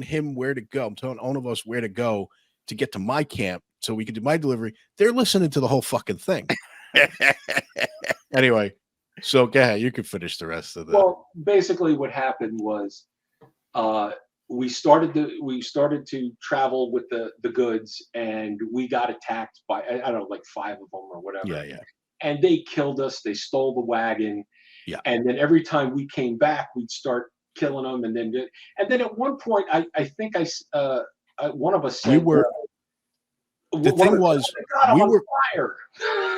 him where to go. I'm telling all of us where to go to get to my camp so we can do my delivery. They're listening to the whole fucking thing. Anyway, so go ahead. You can finish the rest of the. Well, basically, what happened was, we started to travel with the goods, and we got attacked by, I don't know, like 5 of them or whatever. Yeah. And they killed us. They stole the wagon. Yeah. And then every time we came back, we'd start killing them, and then at one point, I think one of us said, we were. The thing was, we were fire.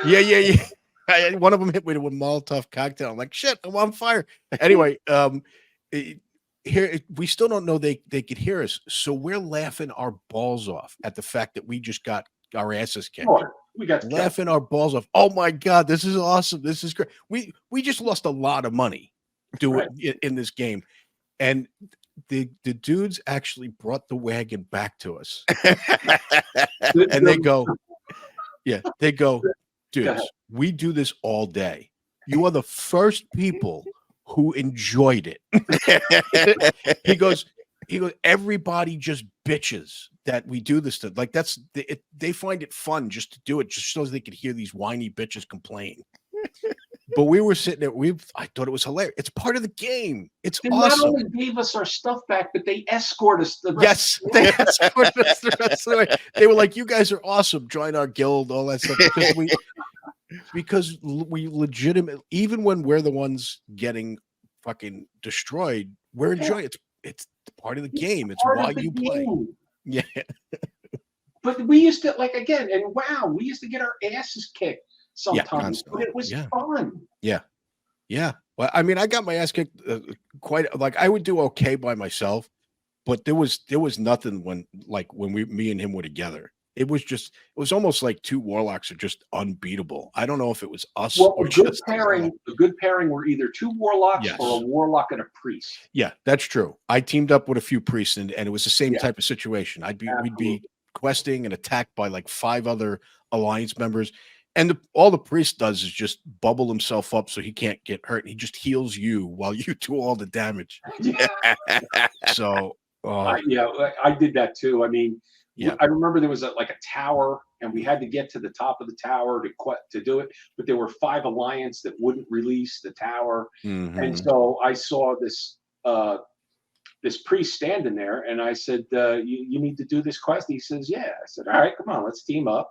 Yeah. One of them hit me with a Molotov cocktail. I'm like, shit, I'm on fire. Anyway, here we still don't know they could hear us, so we're laughing our balls off at the fact that we just got our asses kicked. We got laughing our balls off. Oh my god, this is awesome! This is great. We just lost a lot of money doing it in this game, and the dudes actually brought the wagon back to us, and they go, dudes, we do this all day. You are the first people who enjoyed it. He goes, everybody just bitches that we do this stuff. Like they find it fun just to do it, just so they could hear these whiny bitches complain. But we were sitting there. I thought it was hilarious. It's part of the game. It's they awesome. Not only gave us our stuff back, but they escorted us. Yes, they escorted us the rest of the way. They were like, "You guys are awesome. Join our guild." All that stuff because we legitimately, even when we're the ones getting fucking destroyed, we're enjoying it. It's part of the game. It's why you play. Yeah. But we used to, like, again, and wow, we used to get our asses kicked sometimes, but it was fun. Yeah. Well, I mean, I got my ass kicked quite. Like, I would do okay by myself, but there was nothing when me and him were together. It was almost like 2 warlocks are just unbeatable. I don't know if it was us. Well, a good pairing were either 2 warlocks or a warlock and a priest. Yeah, that's true. I teamed up with a few priests, and it was the same type of situation. We'd be questing and attacked by like 5 other alliance members, and all the priest does is just bubble himself up so he can't get hurt. He just heals you while you do all the damage. So I did that too. I mean, I remember there was a tower, and we had to get to the top of the tower to do it, but there were 5 alliance that wouldn't release the tower. And so I saw this priest standing there, and I said, you need to do this quest. He says, yeah. I said, all right, come on, let's team up.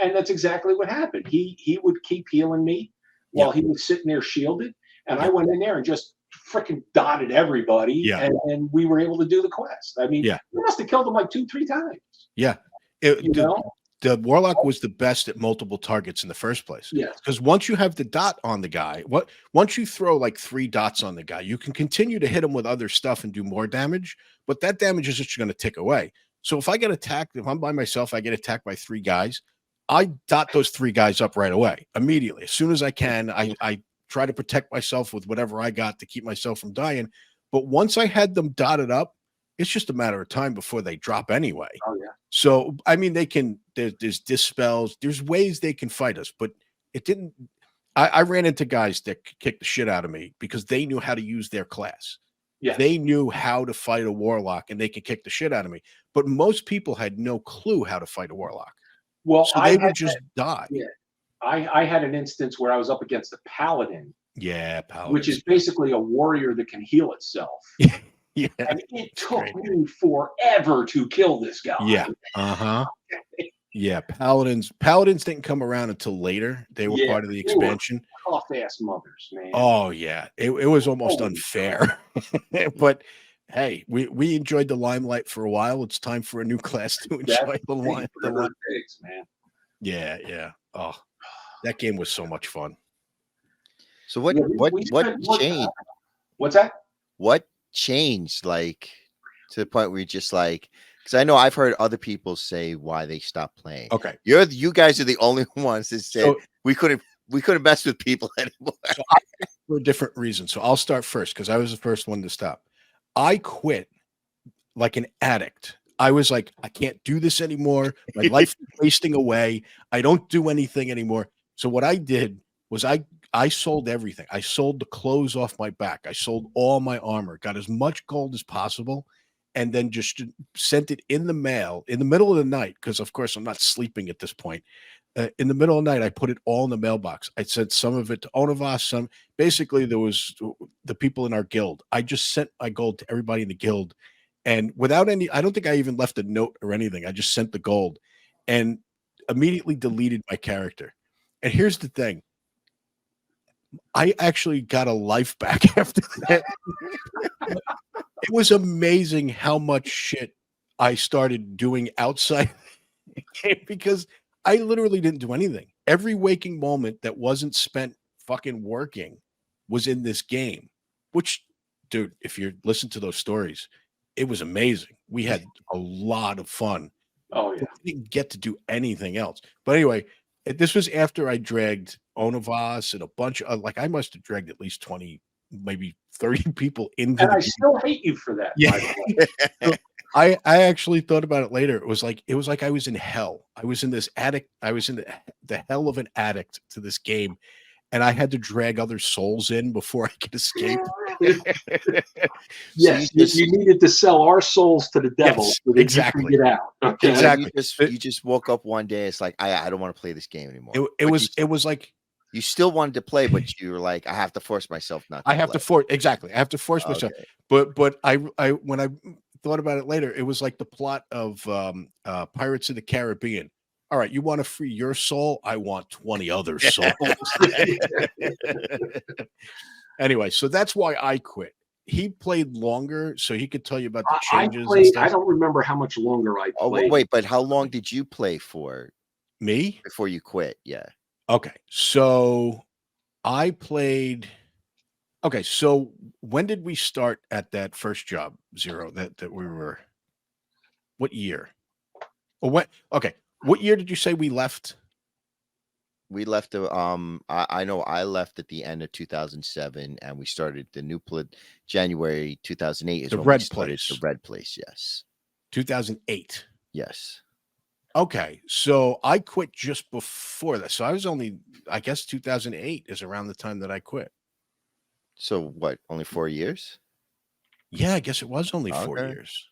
And that's exactly what happened. He would keep healing me while he was sitting there shielded, and I went in there and just freaking dotted everybody, and we were able to do the quest. I mean, we must have killed him like 2-3 times. Yeah. The warlock was the best at multiple targets in the first place. Yeah. Because once you have the dot on the guy, once you throw like 3 dots on the guy, you can continue to hit him with other stuff and do more damage, but that damage is just going to tick away. So if I get attacked, if I'm by myself, I get attacked by 3 guys, I dot those 3 guys up right away, immediately. As soon as I can, I try to protect myself with whatever I got to keep myself from dying. But once I had them dotted up, it's just a matter of time before they drop anyway. Oh, yeah. So, I mean, there's dispels, there's ways they can fight us, but it didn't. I ran into guys that kicked the shit out of me because they knew how to use their class. Yeah. They knew how to fight a warlock, and they could kick the shit out of me. But most people had no clue how to fight a warlock. Well, so they would just die. Yeah. I had an instance where I was up against a paladin. Yeah, paladin. Which is basically a warrior that can heal itself. Yeah. And it took me forever to kill this guy. Yeah. Yeah, Paladins didn't come around until later. They were part of the expansion. Tough-ass mothers, man. Oh yeah, it was almost unfair. But hey, we enjoyed the limelight for a while. It's time for a new class to enjoy the line. Pigs, man. Yeah. Oh, that game was so much fun. So what changed? What's that? What changed, like, to the point where you're just like, because I know I've heard other people say why they stopped playing. Okay, you guys are the only ones that said we couldn't mess with people anymore. So for a different reason. So I'll start first because I was the first one to stop. I quit like an addict. I was like, I can't do this anymore. My life is wasting away. I don't do anything anymore. So what I did was I sold everything. I sold the clothes off my back. I sold all my armor, got as much gold as possible, and then just sent it in the mail in the middle of the night. Because of course I'm not sleeping at this point. In the middle of the night, I put it all in the mailbox. I sent some of it to Onavas. Basically, there was the people in our guild. I just sent my gold to everybody in the guild. And without any, I don't think I even left a note or anything. I just sent the gold and immediately deleted my character. And here's the thing. I actually got a life back after that. It was amazing how much shit I started doing outside the game because I literally didn't do anything. Every waking moment that wasn't spent fucking working was in this game, which, dude, if you listen to those stories, it was amazing. We had a lot of fun. Oh, yeah. We didn't get to do anything else. But anyway, this was after I dragged Onavas and a bunch of, like, I must have dragged at least 20, maybe 30 people into and the I game. still hate you for that. Yeah. So I actually thought about it later. It was like I was in hell. I was in this attic. I was in the hell of an addict to this game, and I had to drag other souls in before I could escape. Yes, you needed to sell our souls to the devil so that exactly. you could get out. Okay? Exactly. You just woke up one day. It's like I don't want to play this game anymore. It was like you still wanted to play, but you were like, I have to force myself not to I have to force myself. But I when I thought about it later, it was like the plot of Pirates of the Caribbean. All right, you want to free your soul? I want 20 other souls. Anyway, so that's why I quit. He played longer, so he could tell you about the changes. I don't remember how much longer I played. Oh, wait, but how long did you play for? Me? Before you quit, yeah. Okay, so I played. Okay, so when did we start at that first job, Zero? That we were. What year? Or what? Okay, what year did you say we left? We left. I know I left at the end of 2007, and we started the new January 2008. Is the when Red we started Place. The Red Place, yes. 2008. Yes. Okay, so I quit just before that. So I was only, I guess 2008 is around the time that I quit. So what, only 4 years? Yeah, I guess it was only 4 years.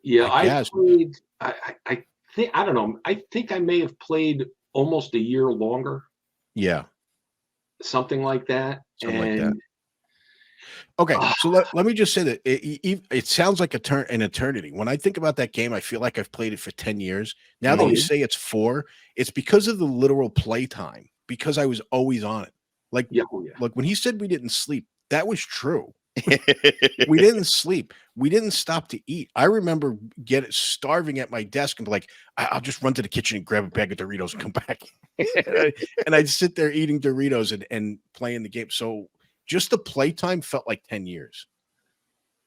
Yeah, I played, I think, I don't know. I think I may have played almost a year longer. Yeah. Something like that. Like that. Okay, so let me just say that it sounds like an eternity. When I think about that game, I feel like I've played it for 10 years. Now that you say it's 4, it's because of the literal play time, because I was always on it. Like, Look, when he said we didn't sleep, that was true. We didn't sleep. We didn't stop to eat. I remember starving at my desk and be like, I'll just run to the kitchen and grab a bag of Doritos and come back. And I'd sit there eating Doritos and playing the game. So just the playtime felt like 10 years.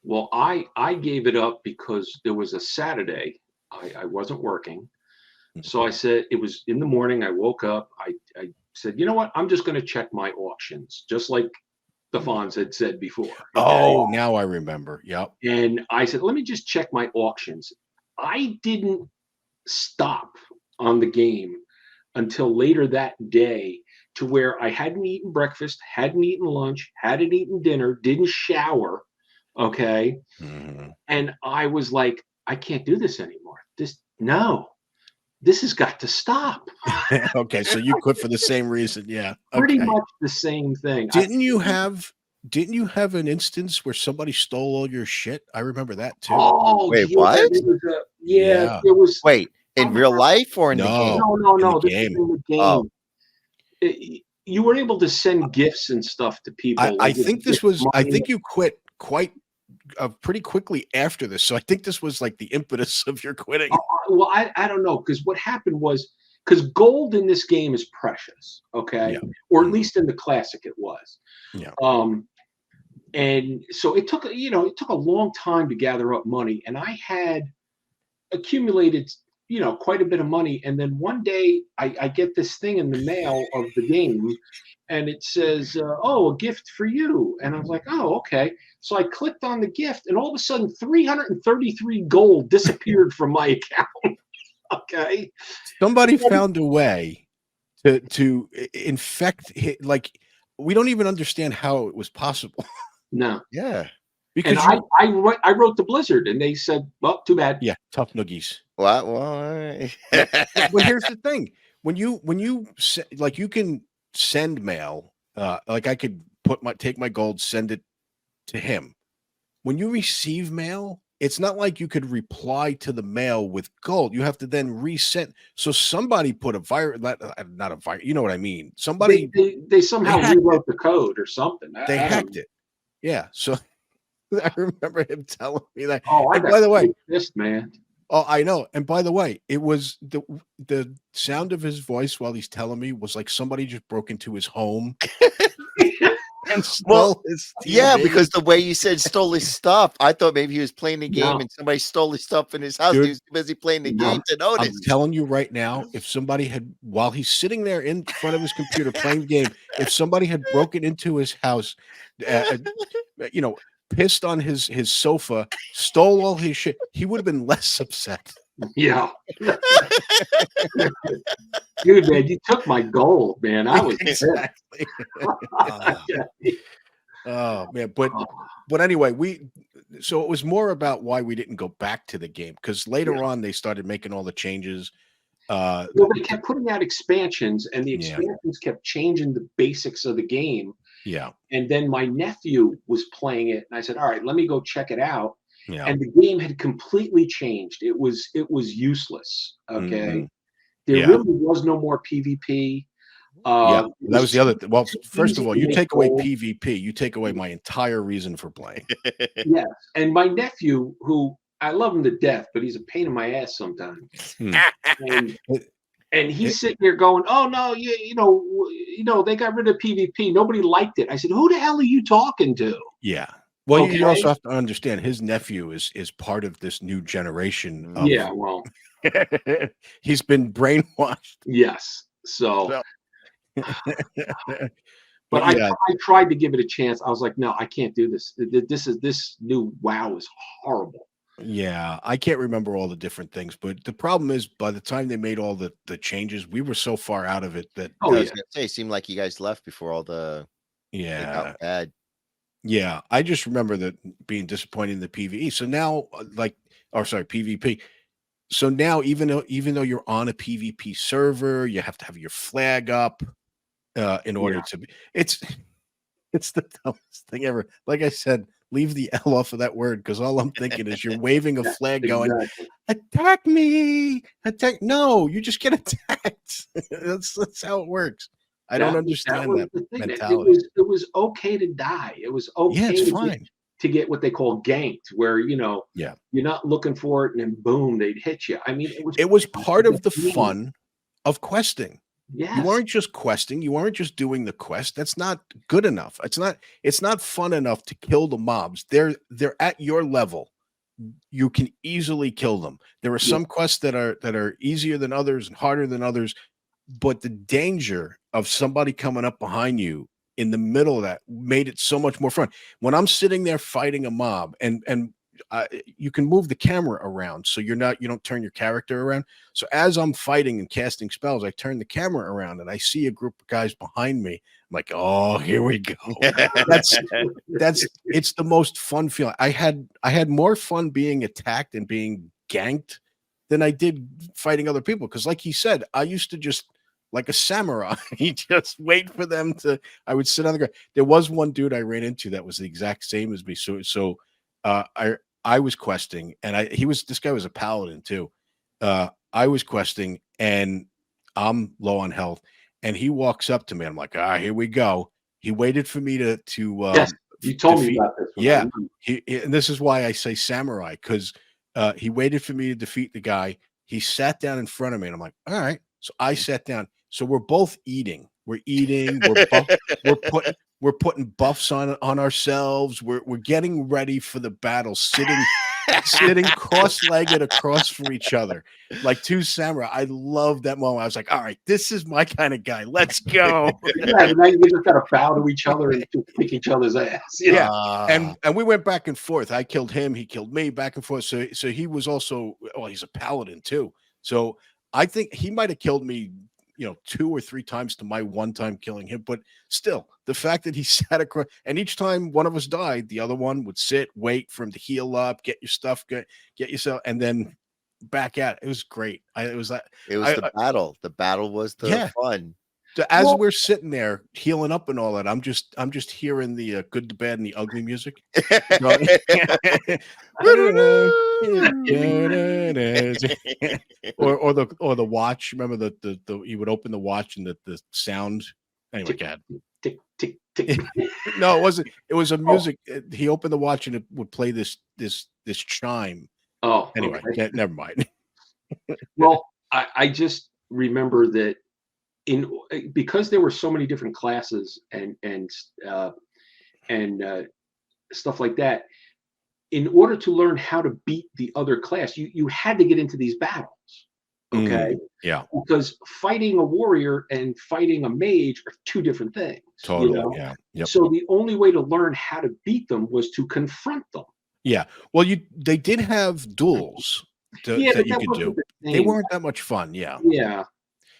Well, I gave it up because there was a Saturday. I wasn't working. So I said, it was in the morning. I woke up. I said, you know what? I'm just going to check my auctions, just like the Fonz had said before. Okay? Oh, now I remember. Yep. And I said, let me just check my auctions. I didn't stop on the game until later that day, to where I hadn't eaten breakfast, hadn't eaten lunch, hadn't eaten dinner, didn't shower. Okay. Mm-hmm. And I was like, I can't do this anymore. This has got to stop. Okay, so you quit for the same reason. Yeah. Pretty much the same thing. Didn't you have an instance where somebody stole all your shit? I remember that too. Oh, wait, yeah, what? there was. In real life or in the game? No. the This is game. in the Oh. game. You were able to send gifts and stuff to people. I like with think this gift was. I money. think you quit quite pretty quickly after this. So I think this was like the impetus of your quitting. Well, I don't know, because what happened was, because gold in this game is precious, okay, Yeah. or at least in the classic it was. Yeah. And so it took a long time to gather up money, and I had accumulated quite a bit of money, and then one day I get this thing in the mail of the game, and it says, oh, a gift for you. And I was like, oh, okay. So I clicked on the gift, and all of a sudden 333 gold disappeared from my account. Okay. Somebody found a way to infect, like, we don't even understand how it was possible. No. Yeah. And I wrote to Blizzard, and they said, well, too bad. Yeah, tough noogies. Well, But here's the thing: when you like, you can send mail. Like, I could take my gold, send it to him. When you receive mail, it's not like you could reply to the mail with gold. You have to then resend. So somebody put a virus, not a virus. You know what I mean? Somebody they somehow rewrote the code or something. They hacked it. Yeah. So I remember him telling me that. Oh, and by the way, pissed, man. Oh, I know. And by the way, it was the sound of his voice while he's telling me was like somebody just broke into his home and stole his TV. Yeah, because the way you said stole his stuff, I thought maybe he was playing the game and somebody stole his stuff in his house. Dude, he was too busy playing the game to notice. I'm telling you right now, if somebody had, while he's sitting there in front of his computer playing the game, if somebody had broken into his house, pissed on his sofa, stole all his shit, he would have been less upset. Yeah. Dude, man, you took my gold, man. I was exactly. Oh man, but anyway, so it was more about why we didn't go back to the game, because later on they started making all the changes. Well, they kept putting out expansions, and the expansions kept changing the basics of the game. Yeah. And then my nephew was playing it, and I said, all right, let me go check it out. Yeah. And the game had completely changed. It was useless. Okay. There really was no more PvP. Yeah, that was the other thing. Well, first of all, you take away PvP, you take away my entire reason for playing. Yes. And my nephew, who I love him to death, but he's a pain in my ass sometimes. And he's sitting there going, "Oh no, you know, they got rid of PvP. Nobody liked it." I said, "Who the hell are you talking to?" Yeah. Well, you also have to understand his nephew is part of this new generation. Yeah. Well, he's been brainwashed. Yes. So. But I tried to give it a chance. I was like, no, I can't do this. This new WoW is horrible. Yeah, I can't remember all the different things, but the problem is, by the time they made all the changes, we were so far out of it that I was gonna say, it seemed like you guys left before all the got bad. Yeah, I just remember that being disappointed in the PvE. So now, PvP. So now, even though you're on a PvP server, you have to have your flag up in order to be. It's the dumbest thing ever. Like I said, leave the L off of that word, because all I'm thinking is you're waving a flag going, attack me, attack. No, you just get attacked. That's how it works. I don't understand that mentality. It was okay to die. It was okay to get what they call ganked, where you're not looking for it and then boom, they'd hit you. I mean, it was part of the fun of questing. Yes. You weren't just questing. You weren't just doing the quest. That's not good enough. It's not fun enough to kill the mobs. They're at your level. You can easily kill them. There are some quests that are easier than others and harder than others, but the danger of somebody coming up behind you in the middle of that made it so much more fun. When I'm sitting there fighting a mob, and you can move the camera around, so you don't turn your character around. So as I'm fighting and casting spells, I turn the camera around and I see a group of guys behind me. I'm like, oh, here we go. It's the most fun feeling. I had more fun being attacked and being ganked than I did fighting other people. Because like he said, I used to just, like a samurai, just wait for them to. I would sit on the ground. There was one dude I ran into that was the exact same as me. So I was questing, and this guy was a paladin too. I was questing and I'm low on health, and he walks up to me. I'm like, here we go. He waited for me to Yes, you told me defeat. about this one. I Yeah, remember. and this is why I say samurai, because he waited for me to defeat the guy. He sat down in front of me, and I'm like, all right. So I sat down. So we're both eating. We're eating. We're putting we're putting buffs on ourselves. We're getting ready for the battle, sitting cross-legged across from each other like two samurai. I love that moment. I was like, all right, this is my kind of guy. Let's go. Yeah, and now you just got to bow to each other and just kick each other's ass. You know? Yeah. Ah, And we went back and forth. I killed him, he killed me, back and forth. So he was also, well, he's a paladin too. So I think he might have killed me, 2 or 3 times to my one time killing him. But still, the fact that he sat across, and each time one of us died, the other one would sit, wait for him to heal up, get your stuff, get yourself, and then back at it. It was great. It was like, it was the battle. The battle was the yeah. fun. So as Well, we're sitting there healing up and all that, I'm just hearing the good, the bad, and the ugly music. Going- or the watch. Remember the you would open the watch and the sound. Anyway, tick, God. tick, tick, tick. No, it wasn't. It was a Oh, music. He opened the watch and it would play this chime. oh, Anyway, okay. never mind. Well, I just remember that because there were so many different classes and stuff like that. In order to learn how to beat the other class, you had to get into these battles. Okay, Yeah, because fighting a warrior and fighting a mage are two different things. totally. Yeah, yep. So the only way to learn how to beat them was to confront them. Yeah. Well, they did have duels Yeah, that but you that could wasn't do. the They same. weren't that much fun. Yeah. Yeah,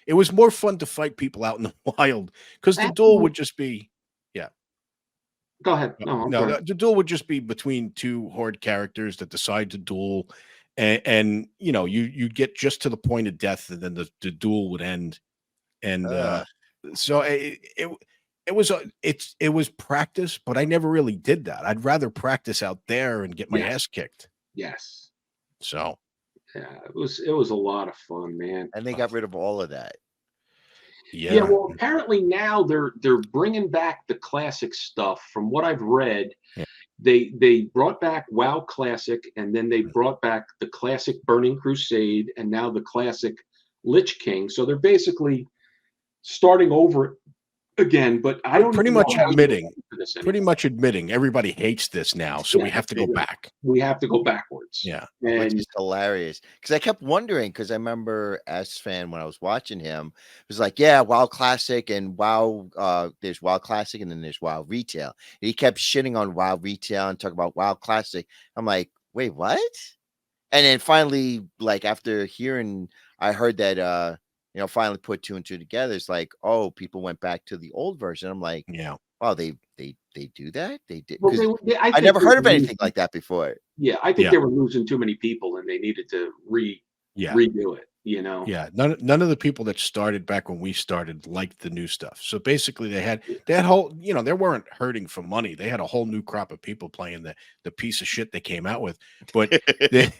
It was more fun to fight people out in the wild because the duel absolutely. would just be, yeah. Go ahead. No, I'm No, sorry. the duel would just be between two horde characters that decide to duel, and you get just to the point of death, and then the duel would end, and Uh, so it was practice, but I never really did that. I'd rather practice out there and get my Yes, ass kicked. yes. So Yeah, it was a lot of fun, man. and they got rid of all of that. Yeah, yeah, well, apparently now they're bringing back the classic stuff. From what I've read, yeah. they brought back WoW Classic, and then they brought back the classic Burning Crusade, and now the classic Lich King. So they're basically starting over again. But I don't Pretty even know much how you get admitting into this pretty anymore. much admitting everybody hates this now, so Yeah, we have to go back. we have to go backwards. Yeah. Which And is hilarious because I kept wondering because I remember S fan when I was watching him was like, yeah, WoW Classic and WoW. There's WoW Classic and then there's WoW Retail. And he kept shitting on WoW Retail and talking about WoW Classic. I'm like, wait, what? And then finally, like after hearing, I heard that finally put two and two together. It's like, oh, people went back to the old version. I'm like, Yeah. wow, they do that? They did well, because I I think never heard of anything like that before. yeah, I think Yeah. they were losing too many people, and they needed to Yeah. redo it. You know. Yeah. None of the people that started back when we started liked the new stuff. So basically they had whole, they weren't hurting for money. They had a whole new crop of people playing the piece of shit they came out with. But they,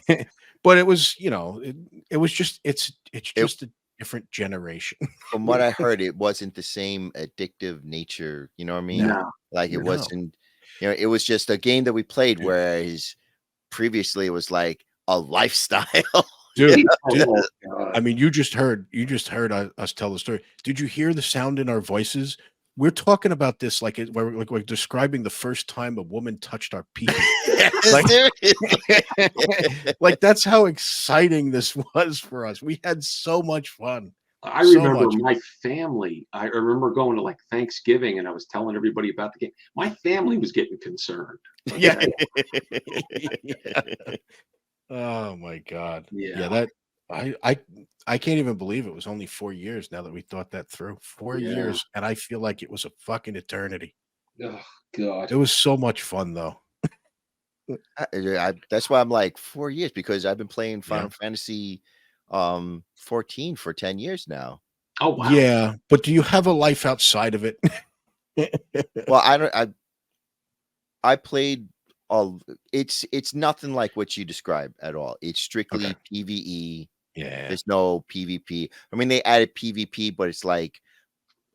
but it was, it was just it's It, just a different generation. from what I heard, it wasn't the same addictive nature. You know what I mean? No. No. Like it No. wasn't. It was just a game that we played. Whereas previously, it was like a lifestyle. Dude, Oh, God. I mean, you just heard us tell the story. Did you hear the sound in our voices? We're talking about this like we're describing the first time a woman touched our pee. Like, like that's how exciting this was for us. We had so much fun. I So remember much. my family. I remember going to like Thanksgiving, and I was telling everybody about the game. My family was getting concerned. Yeah. Yeah. Oh my God. Yeah, Yeah. that I can't even believe it was only 4 years now that we thought that through. 4 Yeah. years, and I feel like it was a fucking eternity. Oh, God. It was so much fun though. That's why I'm like 4 years because I've been playing Yeah. Final Fantasy 14 for 10 years now. Oh, wow. Yeah, but do you have a life outside of it? Well, I played all. It's nothing like what you described at all. It's strictly Okay. PvE. Yeah. There's no PvP. I mean, they added PvP, but it's like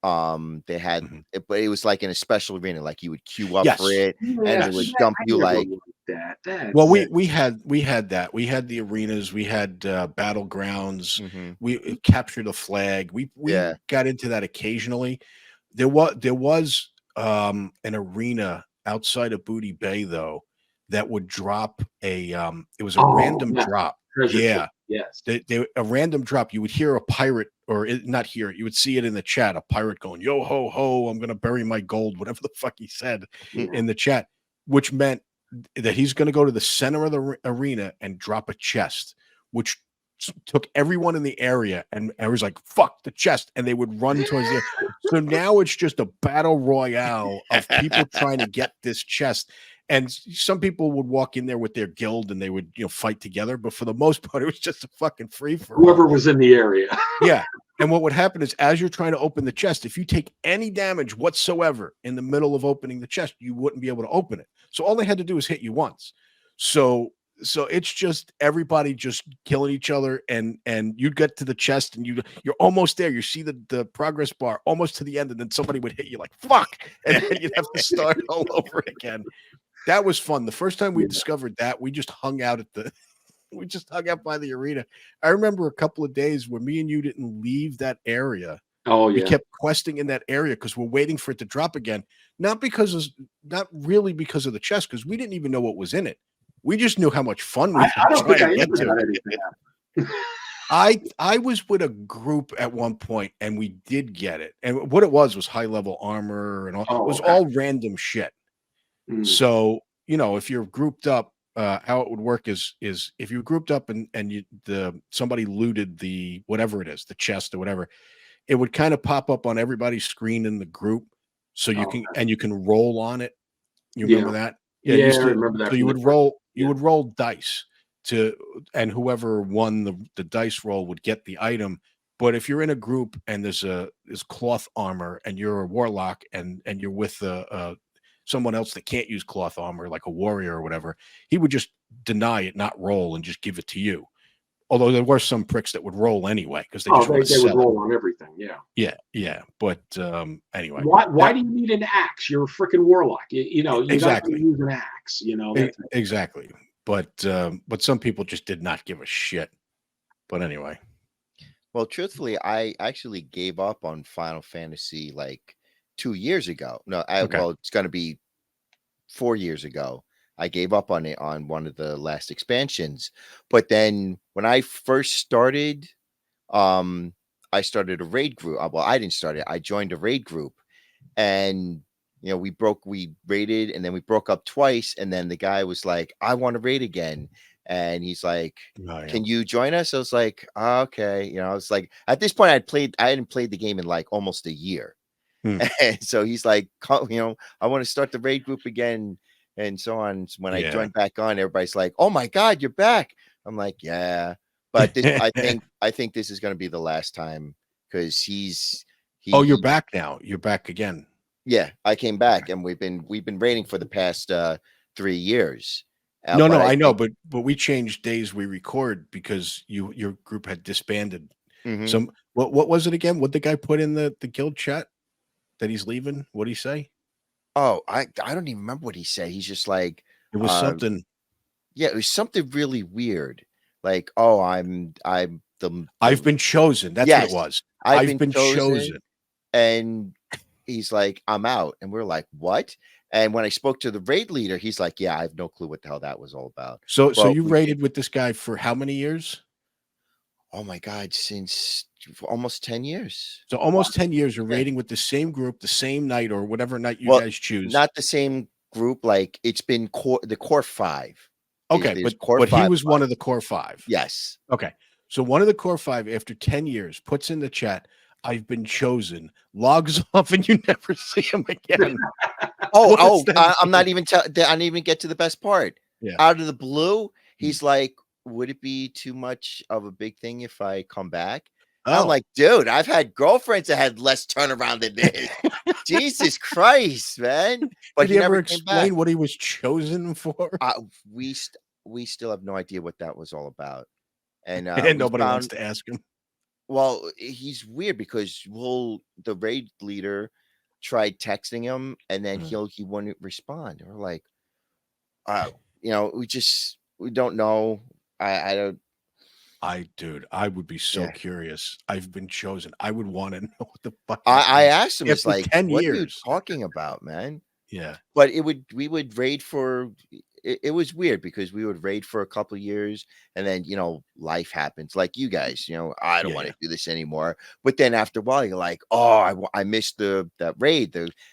they had it, but it was like in a special arena, like you would queue up for Yes. it, and Yeah, they would see, dump I you never like, liked that. Well, That's we had that. We had the arenas. We had battlegrounds. mhm, We captured a flag. We yeah. got into that occasionally. There was an arena outside of Booty Bay though that would drop it was a oh random yeah, drop. treasure trove. Yeah. Yes. A random drop. You would hear a pirate, or not hear it. You would see it in the chat. A pirate going, "Yo ho ho! I'm gonna bury my gold." Whatever the fuck he said Yeah. in the chat, which meant that he's going to go to the center of the arena and drop a chest, which took everyone in the area, and I was like, "Fuck the chest!" And they would run towards the. So now it's just a battle royale of people trying to get this chest. And some people would walk in there with their guild and they would, fight together. But for the most part, it was just a fucking free for all. Whoever was in the area. Yeah. And what would happen is, as you're trying to open the chest, if you take any damage whatsoever in the middle of opening the chest, you wouldn't be able to open it. So all they had to do is hit you once. So it's just everybody just killing each other, and you'd get to the chest and you're almost there. You see the progress bar almost to the end, and then somebody would hit you like fuck, and then you'd have to start all over again. That was fun. The first time we discovered that, we just hung out we just hung out by the arena. I remember a couple of days where me and you didn't leave that area. Oh We yeah. kept questing in that area because we're waiting for it to drop again. Not really because of the chest, because we didn't even know what was in it. We just knew how much fun we I don't think I get ever to. got anything out. I was with a group at one point and we did get it. And what it was high level armor and all. Oh, It was okay. all random shit. So, if you're grouped up, how it would work is if you grouped up and somebody looted the whatever it is, the chest or whatever, it would kind of pop up on everybody's screen in the group. So you can roll on it. You remember that? Yeah, Yeah, I remember that. so you would roll dice and whoever won the dice roll would get the item. But if you're in a group and there's cloth armor and you're a warlock and you're with someone else that can't use cloth armor, like a warrior or whatever, he would just deny it, not roll, and just give it to you. Although there were some pricks that would roll anyway because they just want to they would sell roll on everything. Yeah. Yeah. But anyway, Why do you need an axe? You're a freaking warlock. You exactly. got to use an axe. Exactly. But some people just did not give a shit. But anyway. Well, truthfully, I actually gave up on Final Fantasy like 2 years ago. No, well, it's going to be 4 years ago. I gave up on it on one of the last expansions. But then when I first started, I started a raid group. Well, I didn't start it. I joined a raid group, and we raided, and then we broke up twice. And then the guy was like, "I want to raid again." And he's like, "Can you join us?" I was like, oh, "Okay." I was like, at this point, I hadn't played the game in like almost a year. And so he's like, I want to start the raid group again, and so on. So when I joined back on, everybody's like, "Oh my God, you're back!" I'm like, "Yeah," but I think this is going to be the last time because you're back now. You're back again. Yeah, I came back, and we've been raiding for the past 3 years. No, I know, but we changed days we record because your group had disbanded. Some what was it again? What the guy put in the guild chat that he's leaving? What'd he say? Oh, I don't even remember what he said. He's just like, it was something. Yeah, it was something really weird. Like, oh, I've been chosen. That's what it was. I've been chosen. And he's like, "I'm out." And we're like, "What?" And when I spoke to the raid leader, he's like, "Yeah, I have no clue what the hell that was all about." So you raided with this guy for how many years? Oh my God, since almost 10 years. So almost 10 years you're raiding with the same group, the same night or whatever night you guys choose. Not the same group. Like it's been the core 5. Okay, but he was one of the core 5. Yes. Okay. So one of the core 5 after 10 years puts in the chat, "I've been chosen," logs off, and you never see him again. I'm not even I didn't even get to the best part. Yeah. Out of the blue, he's like, "Would it be too much of a big thing if I come back?" I'm like, "Dude, I've had girlfriends that had less turnaround than this." Jesus Christ, man! But did he never explain what he was chosen for? We still have no idea what that was all about. and And we nobody wants found. to ask him. Well, he's weird because the raid leader tried texting him, and then Mm. he wouldn't respond. We're like, we don't know. I don't. Dude, I would be so Yeah. curious. I've been chosen. I would want to know what the fuck I happened asked him, it's after like, 10 what are you years. talking about, man? Yeah. But we would raid for it was weird because we would raid for a couple of years, and then life happens like you guys, I don't want Yeah. to do this anymore. But then after a while you're like, oh, I missed that raid,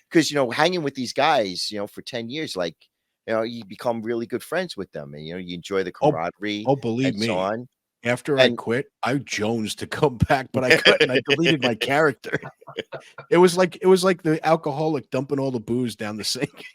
because hanging with these guys for 10 years, like you become really good friends with them, and you enjoy the Oh, camaraderie believe and so me. on. After I And quit, I jonesed to come back, but I couldn't. I deleted my character. It was like the alcoholic dumping all the booze down the sink.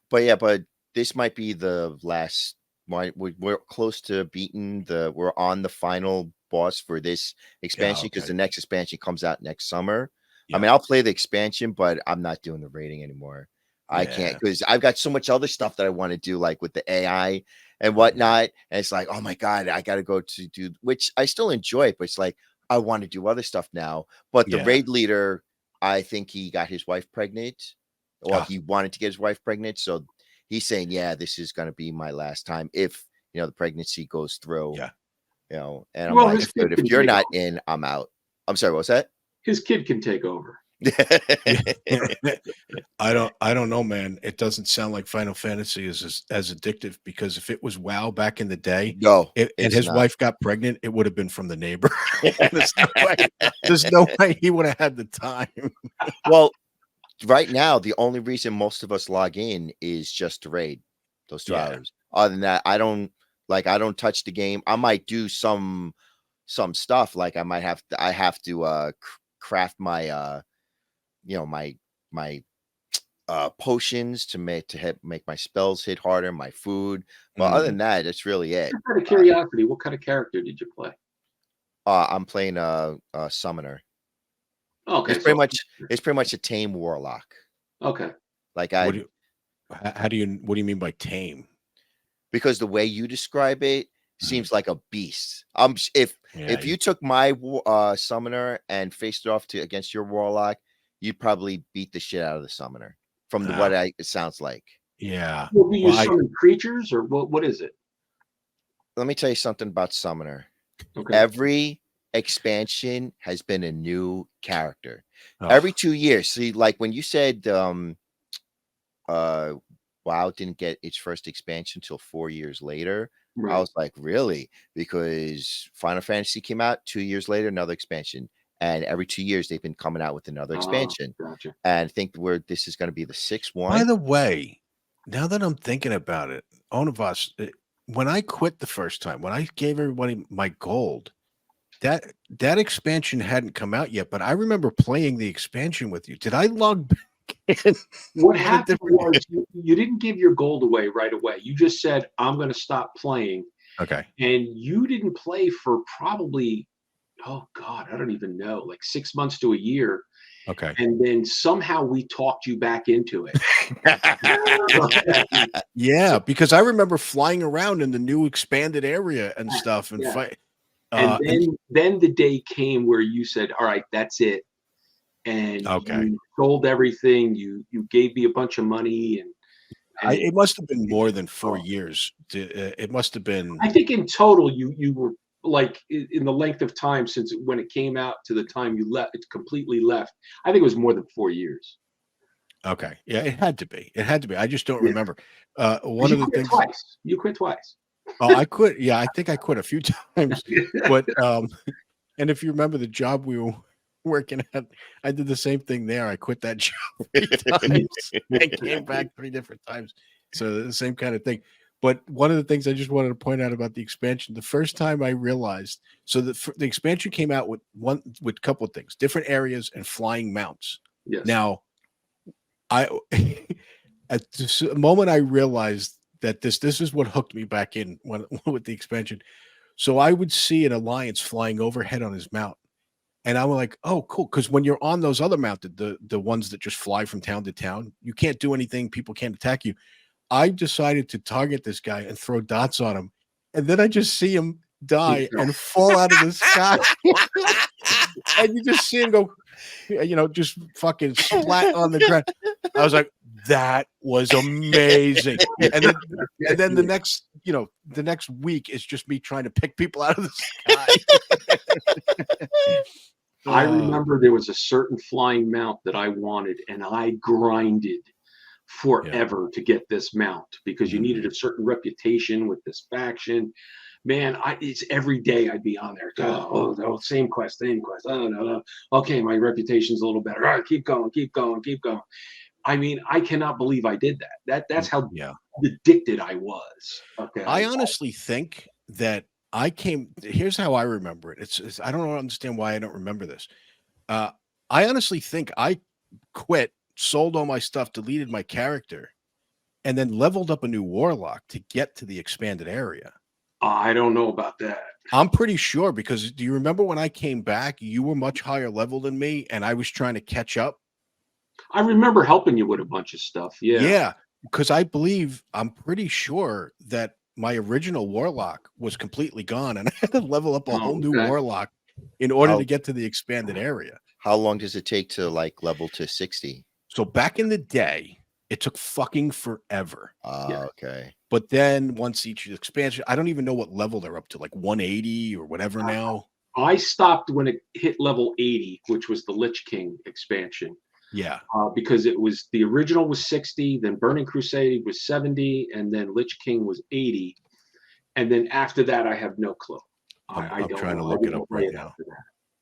but this might be the last one. We're close to beating we're on the final boss for this Yeah, expansion, because okay. the next expansion comes out next summer. I Yeah. mean, I'll play the expansion, but I'm not doing the rating anymore. I can't, Yeah. because I've got so much other stuff that I want to do, like with the AI and Mhm. whatnot. And it's like, oh my God, I got to go to do, which I still enjoy, but it's like, I want to do other stuff now. But the Yeah. raid leader, I think he got his wife pregnant, or Ah. he wanted to get his wife pregnant. So he's saying, yeah, this is going to be my last time if, the pregnancy goes through, Yeah. and I'm Well, like, his kid dude, if can you're take not over. in, I'm out. I'm sorry, what was that? His kid can take over. Yeah. I don't know, man. It doesn't sound like Final Fantasy is as addictive, because if it was WoW back in the day, No, and it's his not. wife got pregnant, it would have been from the neighbor. There's no way. There's no way he would have had the time. Well, right now, the only reason most of us log in is just to raid those 2 hours. Other than that, I don't touch the game. I might do some stuff, like I have to craft my my potions to make my spells hit harder, my food. But other than that, that's really it. Just out of curiosity, what kind of character did you play? I'm playing a summoner. Okay, It's pretty much a tame warlock. okay. Like What do you mean by tame? because the way you describe it seems like a beast. If Yeah, you took my summoner and faced it off against your warlock, you'd probably beat the shit out of the summoner from what it sounds like. yeah. Well, do you Well, summon creatures, or what is it? Let me tell you something about summoner. Okay. Every expansion has been a new character. oh, Every 2 years. See, like when you said WoW didn't get its first expansion until 4 years later. I Right. was like, really? Because Final Fantasy came out 2 years later, another expansion. And every 2 years they've been coming out with another expansion. Gotcha. And I think this is going to be the sixth by one. the way, now that I'm thinking about it, when I quit the first time, when I gave everybody my gold, that expansion hadn't come out yet, but I remember playing the expansion with you. Did I log back in? What at a happened different- was you didn't give your gold away right away. You just said, I'm going to stop playing. Okay. And you didn't play for probably, oh God, I don't even know, like 6 months to a year. Okay. And then somehow we talked you back into it. Yeah, because I remember flying around in the new expanded area and stuff and Yeah. fight. And then the day came where you said, all right, that's it. And Okay. you sold everything. You gave me a bunch of money, and It must have been more than 4 years. It must have been. I think in total you were like in the length of time since when it came out to the time you left, it completely left. I think it was more than 4 years. Okay. Yeah, it had to be. It had to be. I just don't Yeah. remember. One of the things. Twice. You quit twice. Oh, I quit. Yeah, I think I quit a few times. But and if you remember the job we were working at, I did the same thing there. I quit that job 3 times and came back 3 different times. So the same kind of thing. But one of the things I just wanted to point out about the expansion, the first time I realized, so the expansion came out with a couple of things, different areas and flying mounts. Yes. Now, at the moment I realized that this is what hooked me back in with the expansion. So I would see an alliance flying overhead on his mount, and I'm like, oh, cool. Because when you're on those other mounted, the ones that just fly from town to town, you can't do anything. People can't attack you. I decided to target this guy and throw dots on him, and then I just see him die and fall out of the sky. And you just see him go, just fucking splat on the ground. I was like, that was amazing. And then the next week is just me trying to pick people out of the sky. I remember there was a certain flying mount that I wanted, and I grinded forever to get this mount because you needed a certain reputation with this faction. Man, it's every day I'd be on there. Oh, same quest. Oh, no. Okay, my reputation's a little better. All right, keep going. I mean, I cannot believe I did that. That's how addicted I was. Okay. I honestly think that here's how I remember it. It's I don't understand why I don't remember this. I honestly think I quit, sold all my stuff, deleted my character, and then leveled up a new Warlock to get to the expanded area. I don't know about that. I'm pretty sure, because do you remember when I came back, you were much higher level than me, and I was trying to catch up? I remember helping you with a bunch of stuff. Yeah. Yeah, because I'm pretty sure that my original Warlock was completely gone, and I had to level up a whole new Warlock in order to get to the expanded area. How long does it take to like level to 60? So back in the day, it took fucking forever. Okay. But then once each expansion, I don't even know what level they're up to, like 180 or whatever now. I stopped when it hit level 80, which was the Lich King expansion. Yeah. Because it was the original was 60, then Burning Crusade was 70, and then Lich King was 80. And then after that, I have no clue. I'm trying to look it up right now.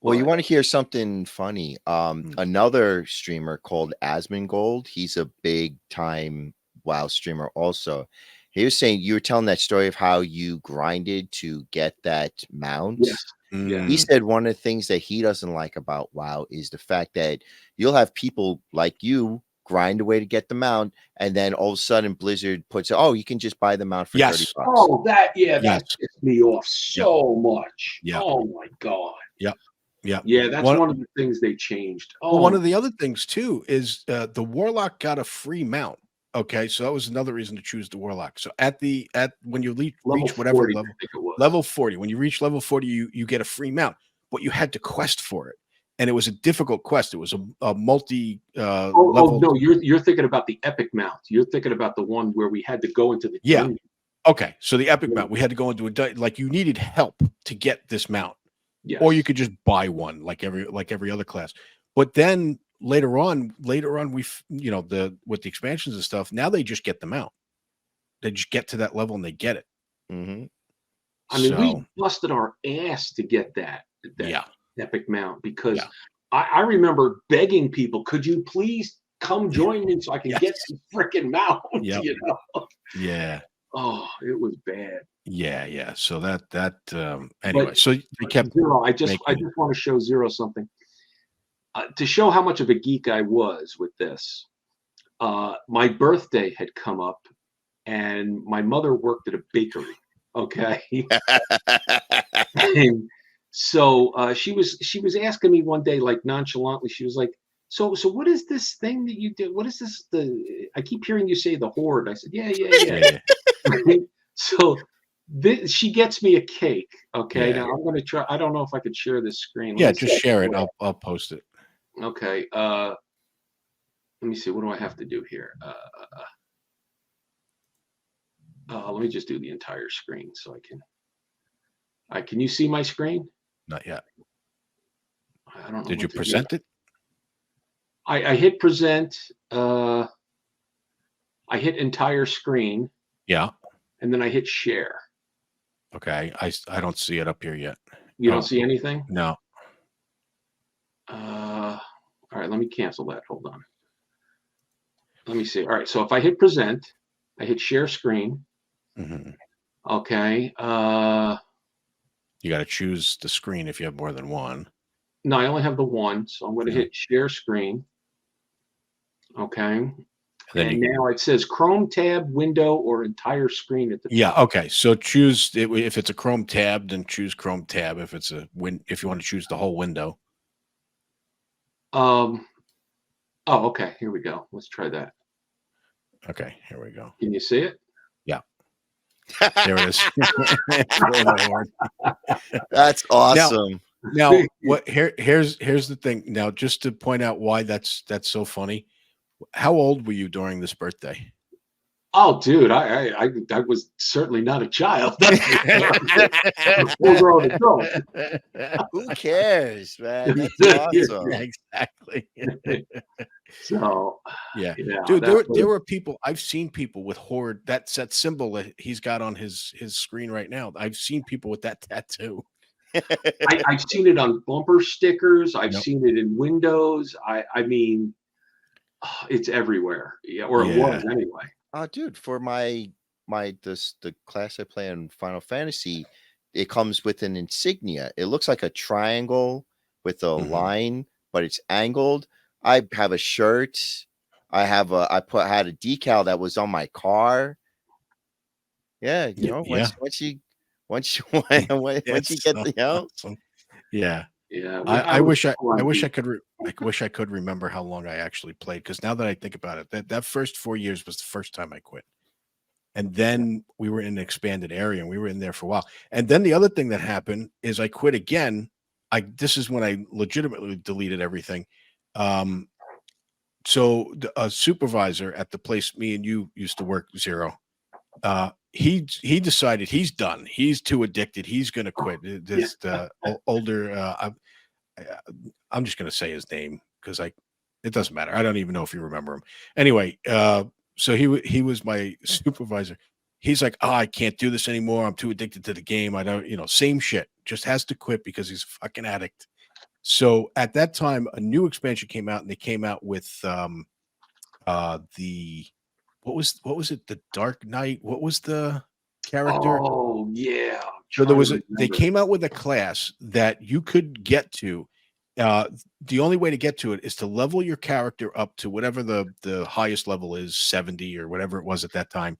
Well, you want to hear something funny? Another streamer called Asmongold, he's a big time WoW streamer also. He was saying, you were telling that story of how you grinded to get that mount. Yes. Yeah. He said one of the things that he doesn't like about WoW is the fact that you'll have people like you grind away to get the mount, and then all of a sudden Blizzard puts, you can just buy the mount for $30. Oh, that pissed me off so much. Yeah. Oh my God. Yep. Yeah. Yeah, that's one of the things they changed. Well, one of the other things too is the Warlock got a free mount. Okay, so that was another reason to choose the Warlock. So when you reach whatever 40, level 40, when you reach level 40, you get a free mount, but you had to quest for it, and it was a difficult quest. It was a multi level. No, you're thinking about the epic mount. You're thinking about the one where we had to go into the dungeon. Okay, so the epic mount, we had to go into like you needed help to get this mount. Yes. Or you could just buy one like every other class. But then later on, with the expansions and stuff, now they just get them out. They just get to that level and they get it. Mm-hmm. I mean, we busted our ass to get that epic mount because I remember begging people, could you please come join me so I can get some freaking mount? Yep. Yeah. Oh, it was bad. Yeah. So anyway, so they kept Zero. I just want to show Zero something to show how much of a geek I was with this. My birthday had come up, and my mother worked at a bakery. Okay, and so she was asking me one day, like nonchalantly, she was like, So what is this thing that you do? What is this? I keep hearing you say the Horde. I said, yeah. So she gets me a cake. Okay. Yeah. Now I'm going to try. I don't know if I could share this screen. Yeah, just share it. I'll post it. Okay. Let me see. What do I have to do here? Let me just do the entire screen so I can. Can you see my screen? Not yet. I don't know. Did you present it? I hit present. I hit entire screen. Yeah. And then I hit share. Okay. I don't see it up here yet. You don't see anything? No. All right. Let me cancel that. Hold on. Let me see. All right. So if I hit present, I hit share screen. Mm-hmm. Okay. You got to choose the screen if you have more than one. No, I only have the one. So I'm going to hit share screen. Okay. And now it says Chrome tab, window, or entire screen at the top. Yeah. Okay. So choose if it's a Chrome tab, then choose Chrome tab. If it's if you want to choose the whole window. Oh, okay. Here we go. Let's try that. Okay. Here we go. Can you see it? Yeah. There it is. For the Horde. That's awesome. Now, here's the thing. Now, just to point out why that's so funny. How old were you during this birthday? Oh, dude, I was certainly not a child. Full-grown adult. Who cares, man? That's awesome. Exactly. So, Yeah, yeah, dude, that there was, were people. I've seen people with Horde. That's that symbol that he's got on his screen right now. I've seen people with that tattoo. I've seen it on bumper stickers. I've Yep. seen it in windows. I mean, it's everywhere. Yeah, or it Yeah. was anyway. Dude, for the class I play in Final Fantasy, it comes with an insignia. It looks like a triangle with a Mhm. line, but it's angled. I have a shirt. I had a decal that was on my car. Yeah, you know, Yeah. once you once you get the awesome. Yeah. Yeah, I wish I was could remember how long I actually played, because now that I think about it, that first 4 years was the first time I quit. And then we were in an expanded area and we were in there for a while. And then the other thing that happened is I quit again. This is when I legitimately deleted everything. So a supervisor at the place me and you used to work, Zero, he decided he's done. He's too addicted. He's going to quit. This older I'm just going to say his name because it doesn't matter. I don't even know if you remember him. Anyway, so he was my supervisor. He's like, oh, I can't do this anymore. I'm too addicted to the game. I don't, same shit. Just has to quit because he's a fucking addict. So at that time, a new expansion came out, and they came out with the what was it? The Dark Knight. What was the character? Oh yeah. So they came out with a class that you could get to. The only way to get to it is to level your character up to whatever the highest level is, 70 or whatever it was at that time,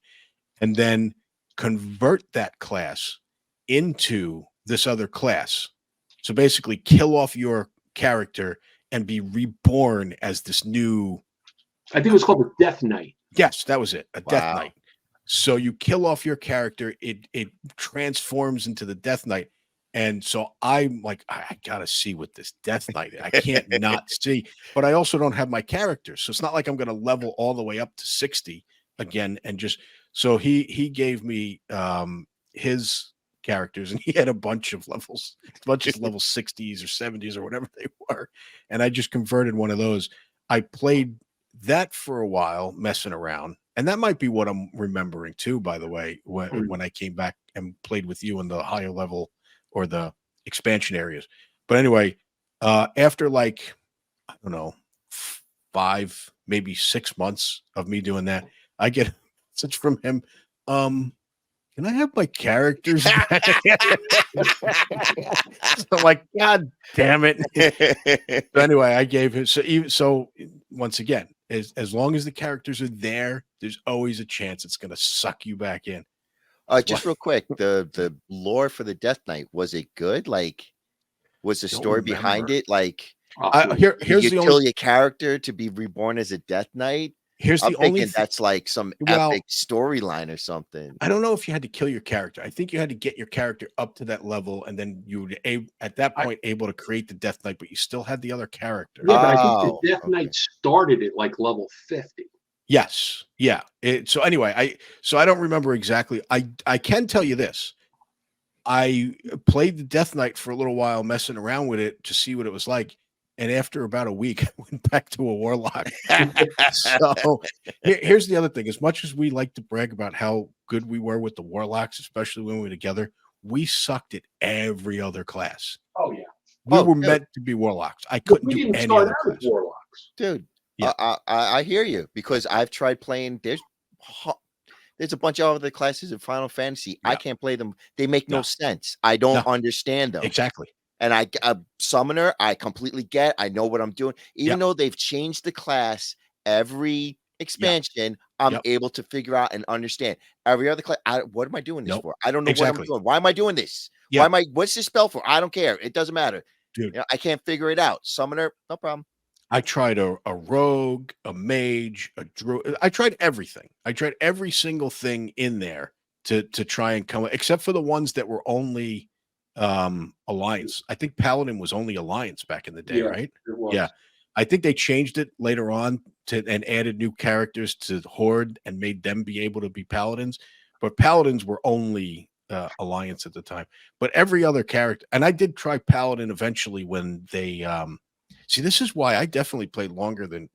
and then convert that class into this other class. So basically kill off your character and be reborn as this new. I think it was called the Death Knight. Yes, that was it. A Death Wow. Knight. So you kill off your character, it transforms into the Death Knight. And so I'm like, I gotta see what this Death Knight. I can't not see, but I also don't have my character. So it's not like I'm gonna level all the way up to 60 again. And just so he gave me his characters, and he had a bunch of levels, level 60s or 70s or whatever they were. And I just converted one of those. I played that for a while, messing around. And that might be what I'm remembering too, by the way, when I came back and played with you in the higher level or the expansion areas. But anyway, after like, I don't know, 5, maybe 6 months of me doing that, I get a message from him. Can I have my characters back? So I'm like, God damn it. So anyway, I gave him so once again, as long as the characters are there, there's always a chance it's gonna suck you back in. Just real quick, the lore for the Death Knight, was it good? Like, was the story behind it? Like, here's you kill your character to be reborn as a Death Knight? I'm thinking that's like some epic storyline or something. I don't know if you had to kill your character. I think you had to get your character up to that level, and then you would at that point able to create the Death Knight, but you still had the other character. Yeah, but I think the Death Knight started at like level 50. Yes. Yeah. So anyway, I don't remember exactly. I can tell you this. I played the Death Knight for a little while, messing around with it to see what it was like. And after about a week, I went back to a Warlock. So here's the other thing. As much as we like to brag about how good we were with the Warlocks, especially when we were together, we sucked at every other class. Oh, yeah. We were meant to be Warlocks. I couldn't do any other class. Warlocks. Dude, yeah. I hear you, because I've tried playing. There's a bunch of other classes in Final Fantasy. Yeah. I can't play them. They make no sense. I don't understand them. Exactly. And a summoner, I completely get. I know what I'm doing. Even though they've changed the class every expansion, I'm able to figure out and understand. Every other class, what am I doing this for? I don't know what I'm doing. Why am I doing this? What's this spell for? I don't care. It doesn't matter. Dude, I can't figure it out. Summoner, no problem. I tried a rogue, a mage, a druid. I tried everything. I tried every single thing in there to try and come, except for the ones that were only Alliance. I think Paladin was only Alliance back in the day, right? It was. Yeah. I think they changed it later on and added new characters to Horde and made them be able to be Paladins. But Paladins were only Alliance at the time. But every other character, and I did try Paladin eventually when they see, this is why I definitely played longer than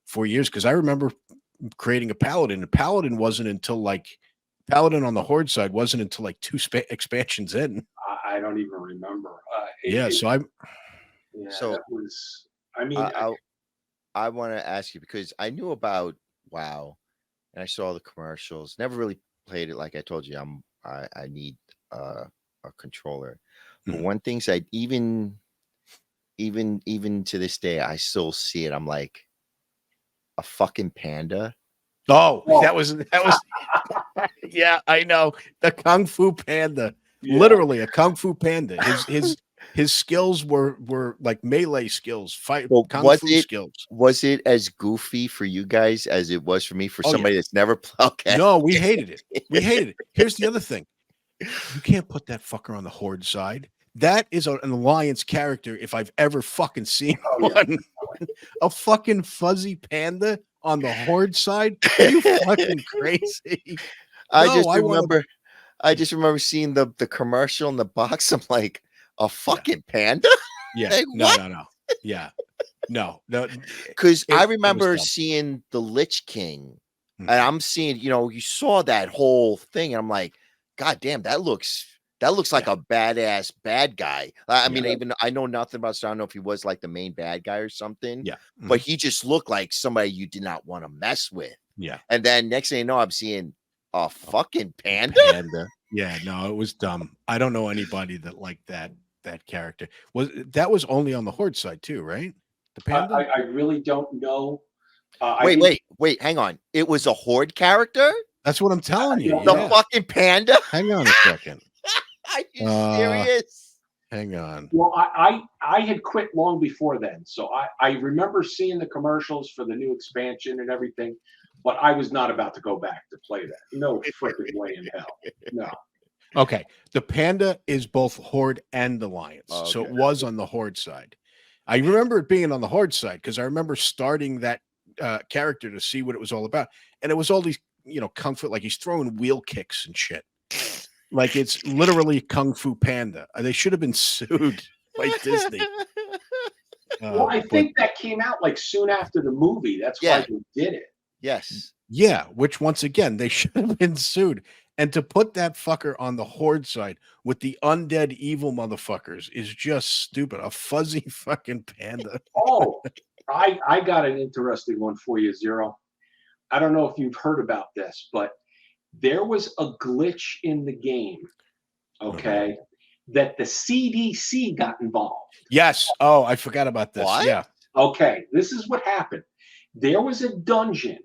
4 years, because I remember creating a Paladin, and Paladin wasn't until like Paladin on the Horde side wasn't until like 2 expansions in. I don't even remember. So I'm. Yeah, So that was. I mean, I want to ask you, because I knew about WoW, and I saw the commercials. Never really played it. Like I told you, I need a controller. But one thing's I even to this day, I still see it. I'm like, a fucking panda. Oh, that was yeah, I know, the Kung Fu Panda. Yeah. Literally a Kung Fu Panda. His skills were like melee skills, Kung Fu skills. Was it as goofy for you guys as it was for me, for somebody that's never played? Okay. No, we hated it. We hated it. Here's the other thing. You can't put that fucker on the Horde side. That is an Alliance character if I've ever fucking seen one. A fucking fuzzy panda on the Horde side? Are you fucking crazy? I just remember seeing the commercial in the box. I'm like, a fucking panda? Yeah. Like, no. Yeah. No. Because I remember seeing the Lich King, and I'm seeing, you saw that whole thing, and I'm like, God damn, that looks like a badass bad guy. I mean, even I know nothing about, so I don't know if he was like the main bad guy or something. Yeah. But he just looked like somebody you did not want to mess with. Yeah. And then next thing you know, I'm seeing a fucking panda. Yeah, no, it was dumb. I don't know anybody that liked that character. That was only on the Horde side too, right? The panda? I really don't know. Wait, hang on. It was a Horde character? That's what I'm telling you. The fucking panda? Hang on a second. Are you serious? Hang on. Well, I had quit long before then, so I remember seeing the commercials for the new expansion and everything, but I was not about to go back to play that. No freaking way in hell. No. Okay, the panda is both Horde and Alliance, so it was on the Horde side. I remember it being on the Horde side because I remember starting that character to see what it was all about, and it was all these, kung fu, like he's throwing wheel kicks and shit. Like it's literally Kung Fu Panda. They should have been sued by Disney. Well, I think that came out like soon after the movie. That's why they did it. Yes. Yeah, which once again, they should have been sued. And to put that fucker on the Horde side with the undead evil motherfuckers is just stupid. A fuzzy fucking panda. Oh, I got an interesting one for you, Zero. I don't know if you've heard about this, but there was a glitch in the game, okay, that the CDC got involved. Yes. Oh, I forgot about this. What? Yeah. Okay, this is what happened. There was a dungeon,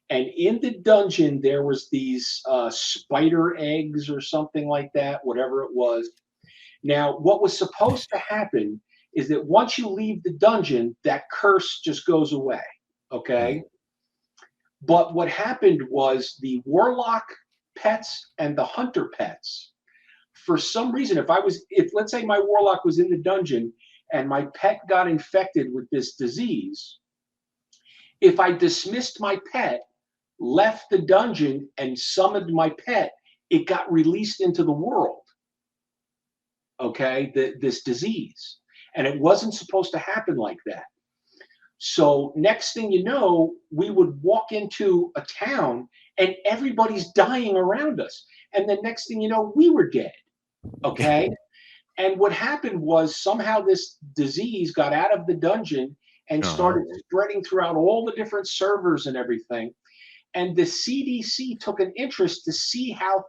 and in the dungeon, there was these spider eggs or something like that, whatever it was. Now, what was supposed to happen is that once you leave the dungeon, that curse just goes away, okay? But what happened was the Warlock pets and the Hunter pets, for some reason, if let's say my Warlock was in the dungeon and my pet got infected with this disease, if I dismissed my pet, left the dungeon, and summoned my pet, it got released into the world, okay, this disease. And it wasn't supposed to happen like that. So next thing you know, we would walk into a town and everybody's dying around us. And the next thing you know, we were dead. Okay. And what happened was somehow this disease got out of the dungeon and started spreading throughout all the different servers and everything. And the CDC took an interest to see how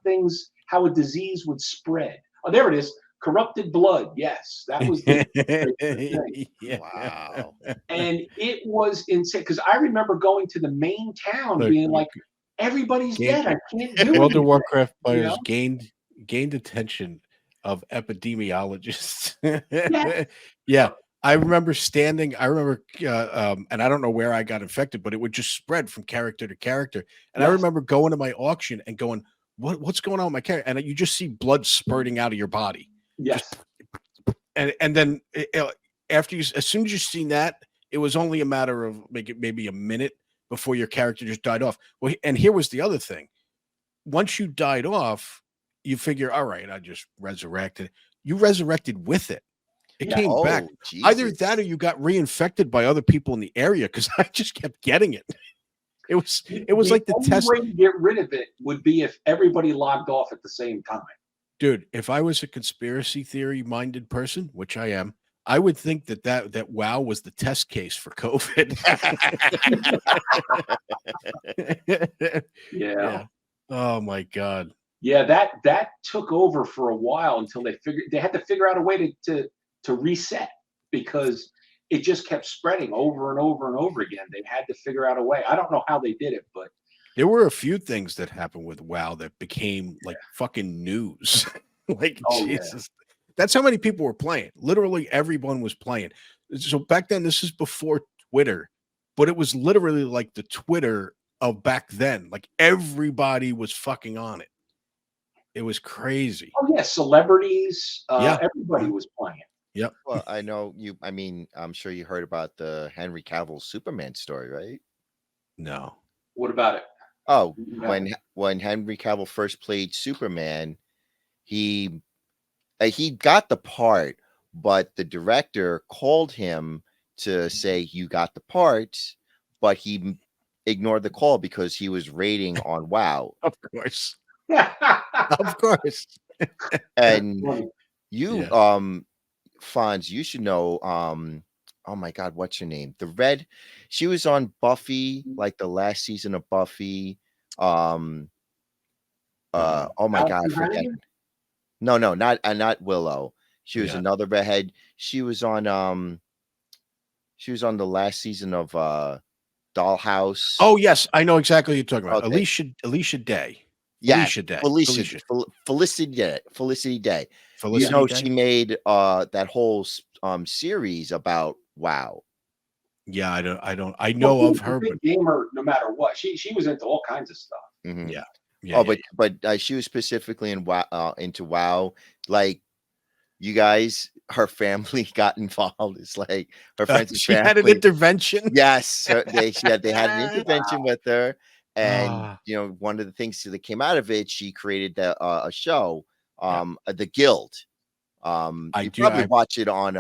a disease would spread. Oh, there it is. Corrupted blood. Yes, that was the thing. Wow. And it was insane because I remember going to the main town being like, everybody's dead. I can't do it. World of Warcraft players gained attention of epidemiologists. Yeah. I remember and I don't know where I got infected, but it would just spread from character to character. And I remember going to my auction and going, what's going on with my character? And you just see blood spurting out of your body. Yes. And then after as soon as you've seen that, it was only a matter of maybe a minute before your character just died off. Well, and here was the other thing. Once you died off, you figure, all right, I just resurrected. You resurrected with it. It came back. Jesus. Either that or you got reinfected by other people in the area, because I just kept getting it. It was like the only test. way to get rid of it would be if everybody logged off at the same time. Dude, if I was a conspiracy theory minded person, which I am, I would think that WoW was the test case for COVID. Yeah. Oh my God. Yeah, that took over for a while until they had to figure out a way to reset, because it just kept spreading over and over and over again. They had to figure out a way. I don't know how they did it, but there were a few things that happened with WoW that became like fucking news. Like, Jesus. Yeah. That's how many people were playing. Literally everyone was playing. So back then, this is before Twitter, but it was literally like the Twitter of back then. Like everybody was fucking on it. It was crazy. Oh yeah, celebrities, everybody was playing. Yep. Well, I know you. I mean, I'm sure you heard about the Henry Cavill Superman story, right? No. What about it? Oh, when Henry Cavill first played Superman, he got the part, but the director called him to say you got the part, but he ignored the call because he was rating on WoW. Of course. Of course. And you, Fonz, you should know. Oh my God, what's her name? She was on Buffy, like the last season of Buffy. Oh my God, I forget. No, not Willow. She was another redhead. She was on the last season of Dollhouse. Oh yes, I know exactly what you're talking about. Okay. Alicia Day. Yeah, Felicity Day. Felicity Day. You know, she made that whole series about WoW. Yeah, I know of her, but gamer, no matter what, she was into all kinds of stuff. Mm-hmm. Yeah. But she was specifically into WoW. Like, you guys, her family got involved. It's like her friends. She had an intervention. Yes, they had an intervention with her, and one of the things that came out of it, she created a show, the Guild. You probably watch it on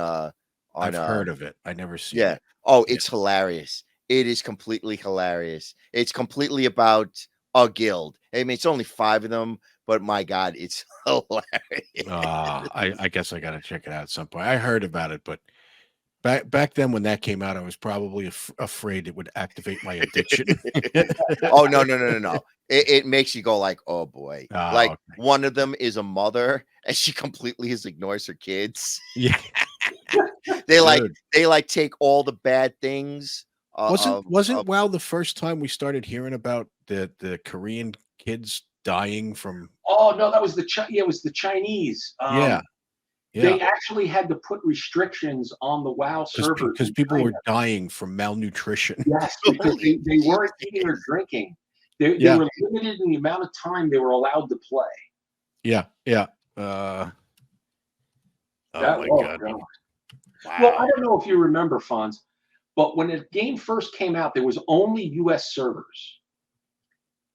I've heard of it. I never seen it. it. Oh, it's hilarious. It is completely hilarious. It's completely about a guild. I mean, it's only 5 of them, but my God, it's hilarious. I guess I got to check it out at some point. I heard about it, but back then when that came out, I was probably afraid it would activate my addiction. Oh, no. It makes you go like, oh boy. One of them is a mother and she completely ignores her kids. Yeah. they take all the bad things. Wasn't WoW the first time we started hearing about the Korean kids dying from? Oh no, that was it was the Chinese. They actually had to put restrictions on the WoW servers because people were dying from malnutrition. Yes, because they weren't eating or drinking. They were limited in the amount of time they were allowed to play. Yeah. Oh my God. Wow. Well, I don't know if you remember, Fonz, but when the game first came out, there was only US servers.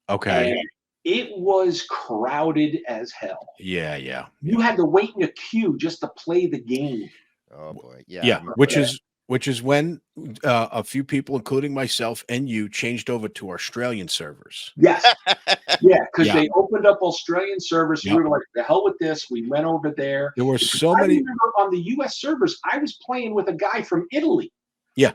Okay. And it was crowded as hell. Yeah. You had to wait in a queue just to play the game. Oh boy. Yeah. Which is when a few people, including myself and you, changed over to Australian servers. Yes. Because they opened up Australian servers. So we were like, the hell with this. We went over there. There were so many. I remember on the US servers, I was playing with a guy from Italy. Yeah.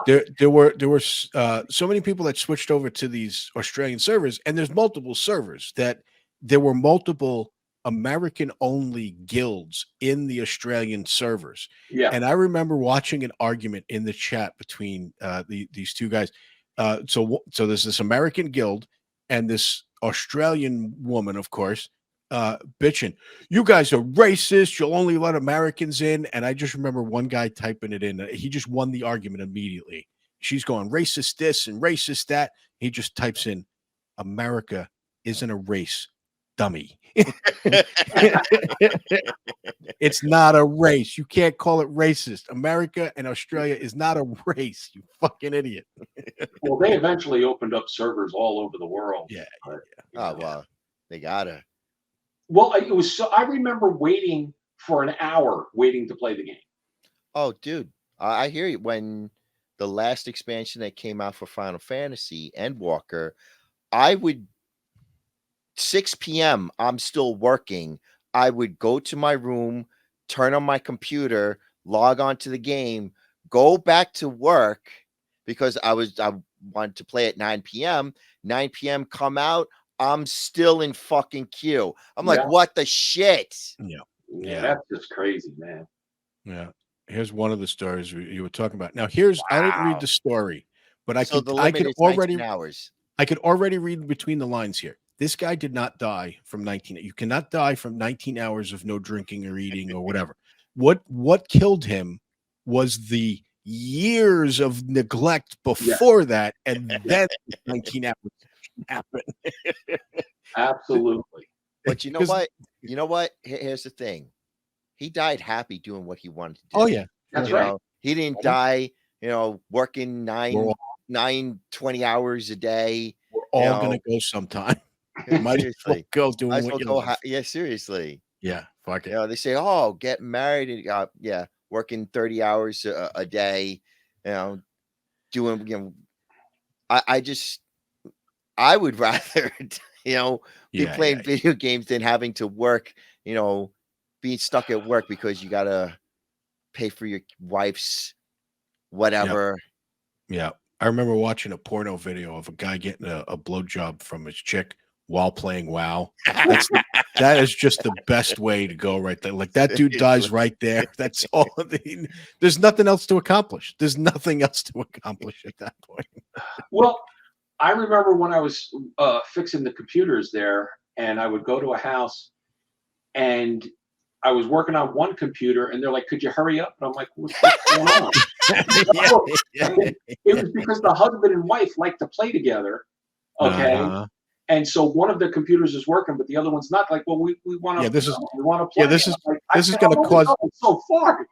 There were so many people that switched over to these Australian servers, and there's multiple servers that there were multiple American only guilds in the Australian servers. Yeah. And I remember watching an argument in the chat between these two guys. So there's this American guild and this Australian woman, of course, bitching, you guys are racist, you'll only let Americans in. And I just remember one guy typing it in. He just won the argument immediately. She's going racist this and racist that. He just types in, America isn't a race, dummy. It's not a race. You can't call it racist. America and Australia is not a race. You fucking idiot. Well, they eventually opened up servers all over the world. Yeah. Oh well, they gotta. Well, it was so. I remember waiting for an hour, waiting to play the game. Oh, dude, I hear you. When the last expansion that came out for Final Fantasy and Walker, I would 6 p.m. I'm still working. I would go to my room, turn on my computer, log on to the game, go back to work because I wanted to play at 9 p.m. 9 p.m. come out, I'm still in fucking queue. I'm like, Yeah. what the shit? Yeah, that's just crazy, man. Yeah. Here's one of the stories you were talking about. Now, here's I didn't read the story, but I So could the I limit could is already 19 hours. I could already read between the lines here. This guy did not die from 19. You cannot die from 19 hours of no drinking or eating or whatever. What killed him was the years of neglect before that, and then 19 hours happened. Absolutely. But you know 'Cause- what? You know what? Here's the thing. He died happy doing what he wanted to do. Oh yeah, That's You right. know, he didn't Mhm. die, working We're 20 hours a day. we're all gonna go sometime. Might as well Seriously. go Might doing as what well you go. love. Yeah, seriously. Yeah, fuck it. They say, oh, get married and working 30 hours a day, doing, I would rather, be playing video games than having to work, being stuck at work because you got to pay for your wife's whatever. Yeah. I remember watching a porno video of a guy getting a blowjob from his chick while playing WoW. That is just the best way to go right there. Like that dude dies right there. That's all. There's nothing else to accomplish. There's nothing else to accomplish at that point. Well, I remember when I was fixing the computers there, and I would go to a house, and I was working on one computer, and they're like, "Could you hurry up?" And I'm like, "What's going on?" It was because the husband and wife like to play together. Okay. And so one of the computers is working, but the other one's not. Like, well, we want to. We want to play. This is like, this is going to cause so far.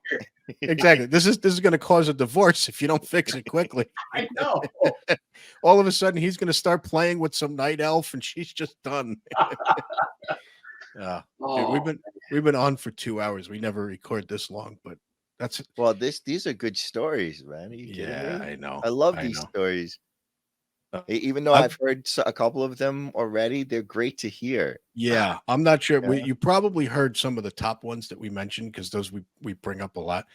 Exactly. This is going to cause a divorce if you don't fix it quickly. I know. All of a sudden, he's going to start playing with some night elf, and she's just done. Dude, we've been on for 2 hours. We never record this long, but that's well. These are good stories, man. Are you kidding me? I know. I love these stories. Even though I've heard a couple of them already, they're great to hear. Yeah, I'm not sure. You probably heard some of the top ones that we mentioned because those we bring up a lot.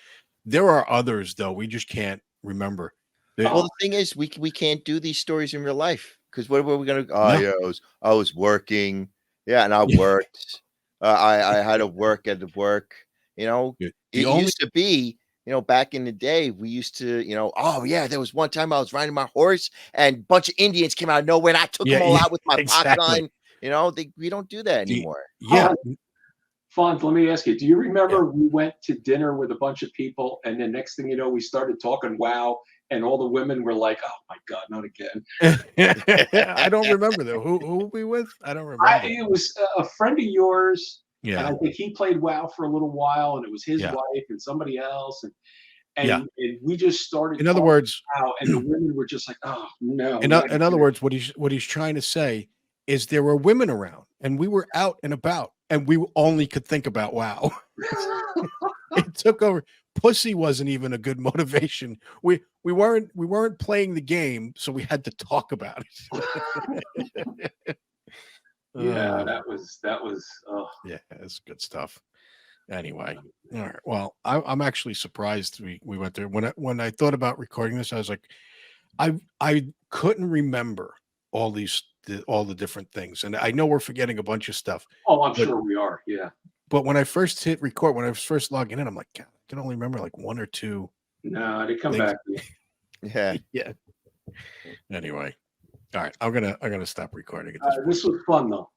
There are others though. We just can't remember. Well, the thing is, we can't do these stories in real life because what were we gonna? Oh yeah, I was working. Yeah, and I worked. I had to work at the work. It used to be. Back in the day, we used to, oh yeah, there was one time I was riding my horse and a bunch of Indians came out of nowhere and I took them all out with my pop gun. We don't do that anymore. Yeah. Fonz, let me ask you, do you remember we went to dinner with a bunch of people and the next thing you know, we started talking WoW and all the women were like, oh my God, not again. I don't remember though. Who were we with? I don't remember. It was a friend of yours. Yeah. And I think he played WoW for a little while and it was his wife and somebody else. And we just started. In other words, WoW, and the women were just like, oh no. In other words, what he's trying to say is there were women around and we were out and about and we only could think about WoW. It took over. Pussy wasn't even a good motivation. We weren't playing the game, so we had to talk about it. Yeah, that was yeah, that's good stuff. Anyway, all right. Well, I'm actually surprised we went there. When I thought about recording this, I was like, I couldn't remember all the different things, and I know we're forgetting a bunch of stuff. Oh, I'm sure we are. Yeah. But when I first hit record, when I was first logging in, I'm like, God, I can only remember like one or two. No, they come back. Yeah. Anyway. All right, I'm gonna stop recording. This was fun though.